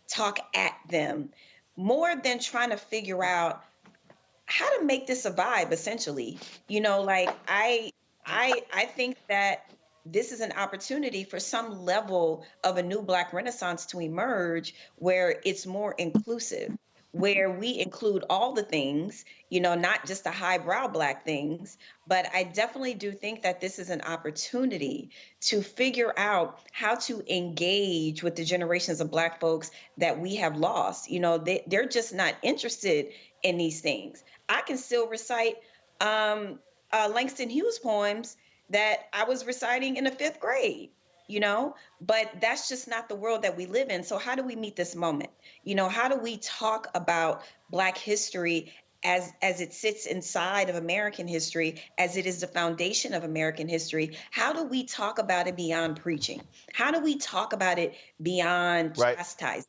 talk at them, more than trying to figure out how to make this a vibe, essentially. You know, like I think that this is an opportunity for some level of a new Black Renaissance to emerge, where it's more inclusive, where we include all the things, you know, not just the highbrow Black things. But I definitely do think that this is an opportunity to figure out how to engage with the generations of Black folks that we have lost. You know, they're just not interested in these things. I can still recite Langston Hughes poems that I was reciting in the 5th grade, you know, but that's just not the world that we live in. So how do we meet this moment? You know, how do we talk about Black history as it sits inside of American history, as it is the foundation of American history, how do we talk about it beyond preaching? How do we talk about it beyond chastising?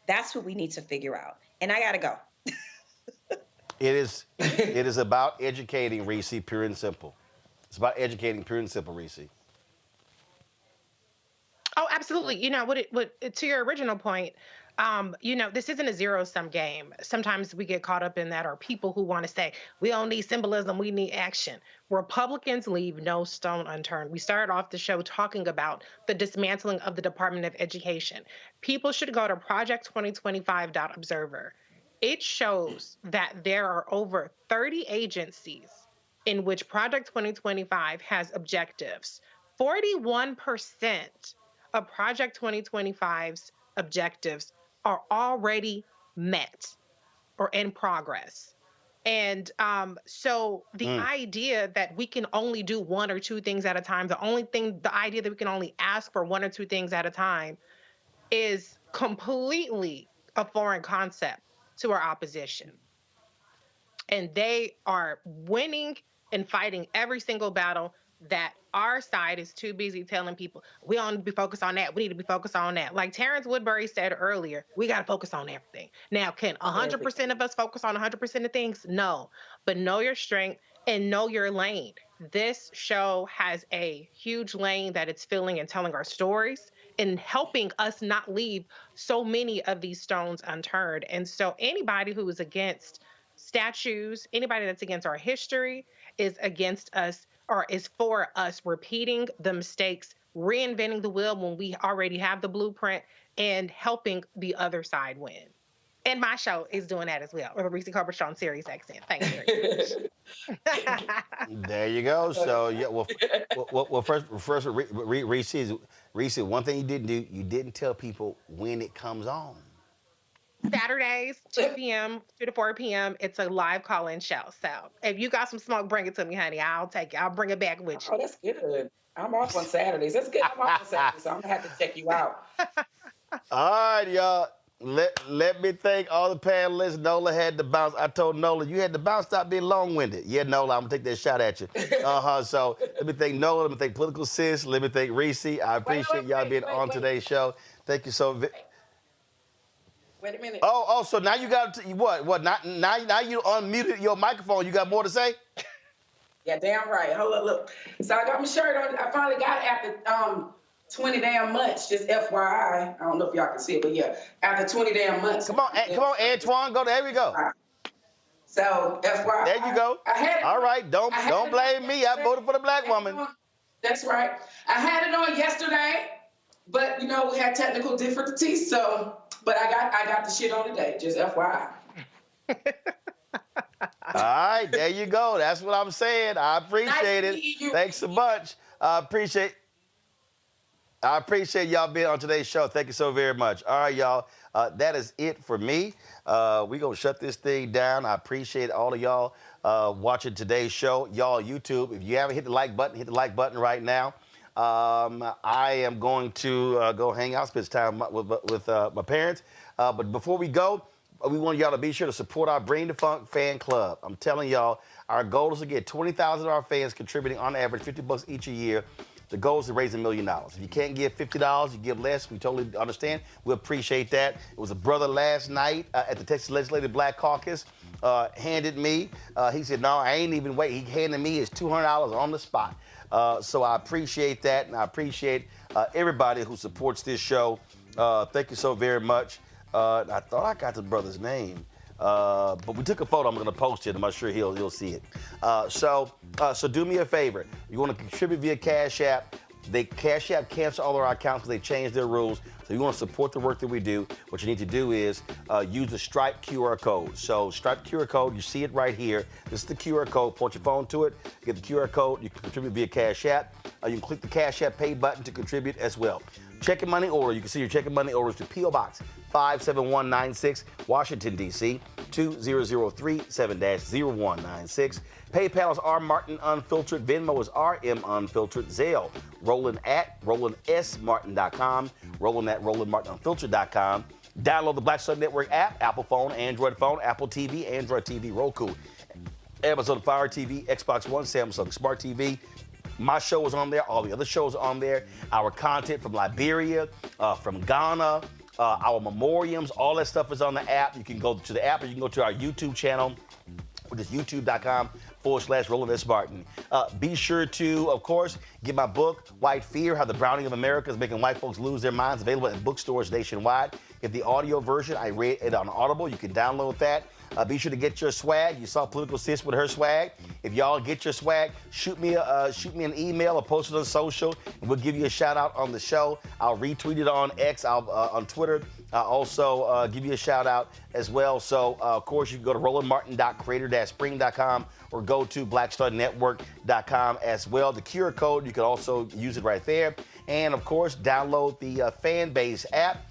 That's what we need to figure out. And I got to go. It is about educating, Reese, pure and simple. It's about educating, pure and simple, Reese. Oh, absolutely. You know, to your original point, you know, this isn't a zero-sum game. Sometimes we get caught up in that, or people who want to say, we don't need symbolism, we need action. Republicans leave no stone unturned. We started off the show talking about the dismantling of the Department of Education. People should go to project2025.observer. It shows that there are over 30 agencies in which Project 2025 has objectives. 41% of Project 2025's objectives are already met or in progress. And so the idea that we can only do one or two things at a time, the idea that we can only ask for one or two things at a time is completely a foreign concept to our opposition. And they are winning and fighting every single battle that our side is too busy telling people, we don't need to be focused on that. We need to be focused on that. Like Terrance Woodbury said earlier, we got to focus on everything. Now, can 100% of us focus on 100% of things? No. But know your strength and know your lane. This show has a huge lane that it's filling and telling our stories and helping us not leave so many of these stones unturned. And so anybody who is against statues, anybody that's against our history is against us, or is for us repeating the mistakes, reinventing the wheel when we already have the blueprint, and helping the other side win. And my show is doing that as well, with a Reese Cobra Strong Series accent. Thank you very much. There you go. So, yeah, well, first, Reese, one thing you didn't do, you didn't tell people when it comes on. Saturdays, 2 p.m. 2 to 4 p.m. It's a live call-in show. So if you got some smoke, bring it to me, honey. I'll take it. I'll bring it back with you. Oh, that's good. I'm off on Saturdays. That's good. I'm off on Saturdays, so I'm going to have to check you out. All right, y'all. Let me thank all the panelists. Nola had to bounce. I told Nola, you had to bounce. Stop being long-winded. Yeah, Nola, I'm going to take that shot at you. So let me thank Nola. Let me thank Political Sis. Let me thank Reese. I appreciate y'all being on today's show. Thank you so much. Wait a minute. Oh, so now you got what? Now you unmuted your microphone. You got more to say? Yeah, damn right. Hold on, look. So I got my shirt on. I finally got it after 20 damn months. Just FYI. I don't know if y'all can see it, but yeah, after 20 damn months. Come on, Antoine. There we go. So FYI. There you go. All right. Don't blame me. I voted for the black woman. That's right. I had it on yesterday, but you know we had technical difficulties, so. But I got the shit on today, just FYI. All right, there you go. That's what I'm saying. I appreciate it. Thanks so much. I appreciate y'all being on today's show. Thank you so very much. All right, y'all. That is it for me. We're going to shut this thing down. I appreciate all of y'all watching today's show. Y'all, YouTube, if you haven't hit the like button, hit the like button right now. I am going to go hang out, spend time with my parents. But before we go, we want y'all to be sure to support our Bring the Funk fan club. I'm telling y'all, our goal is to get 20,000 of our fans contributing on average $50 each a year. The goal is to raise $1 million. If you can't give $50, you give less. We totally understand. We appreciate that. It was a brother last night at the Texas Legislative Black Caucus handed me. He said, no, I ain't even wait. He handed me his $200 on the spot. So I appreciate that, and I appreciate everybody who supports this show. Thank you so very much. I thought I got the brother's name, but we took a photo. I'm going to post it. I'm not sure he'll see it. So do me a favor. You want to contribute via Cash App. Cash App canceled all of our accounts because they changed their rules. So you want to support the work that we do, what you need to do is use the Stripe QR code. So Stripe QR code, you see it right here. This is the QR code. Point your phone to it. Get the QR code. You can contribute via Cash App. You can click the Cash App Pay button to contribute as well. Checking money order. You can see your checking money orders to P.O. Box 57196, Washington, D.C. 20037-0196. PayPal is R Martin Unfiltered. Venmo is RM Unfiltered. Zelle, Roland@RolandSMartin.com. Roland@RolandMartinUnfiltered.com. Download the Black Star Network app, Apple phone, Android phone, Apple TV, Android TV, Roku, Amazon Fire TV, Xbox One, Samsung Smart TV. My show is on there. All the other shows are on there. Our content from Liberia, from Ghana, our memoriams, all that stuff is on the app. You can go to the app or you can go to our YouTube channel, which is youtube.com/Roland S. Martin. Be sure to, of course, get my book, White Fear, How the Browning of America is Making White Folks Lose Their Minds, available at bookstores nationwide. Get the audio version. I read it on Audible. You can download that. Be sure to get your swag. You saw Political Sis with her swag. If y'all get your swag, shoot me an email or post it on social, and we'll give you a shout out on the show. I'll retweet it on X, on Twitter. I'll also give you a shout out as well. So, of course, you can go to rolandmartin.creator-spring.com or go to blackstarnetwork.com as well. The QR code, you can also use it right there. And, of course, download the Fanbase app.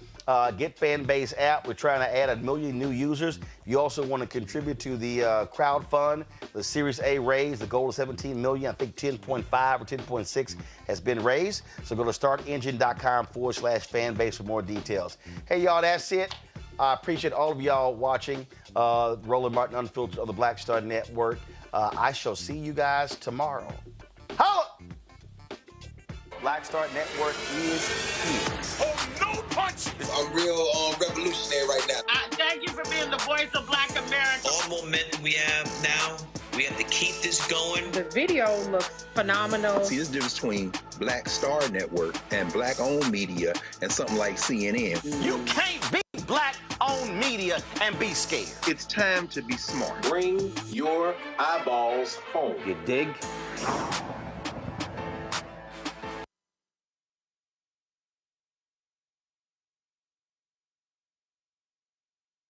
Get Fanbase app. We're trying to add 1 million new users. If you also want to contribute to the crowdfund, the Series A raise, the goal is 17 million. I think 10.5 or 10.6 has been raised. So go to startengine.com/fanbase for more details. Hey, y'all, that's it. I appreciate all of y'all watching Roland Martin Unfiltered on the Black Star Network. I shall see you guys tomorrow. Holla! Black Star Network is here. Oh, no punch! I'm real revolutionary right now. Thank you for being the voice of Black America. All momentum we have now, we have to keep this going. The video looks phenomenal. See, there's a difference between Black Star Network and Black-owned media and something like CNN. You can't be Black-owned media and be scared. It's time to be smart. Bring your eyeballs home. You dig?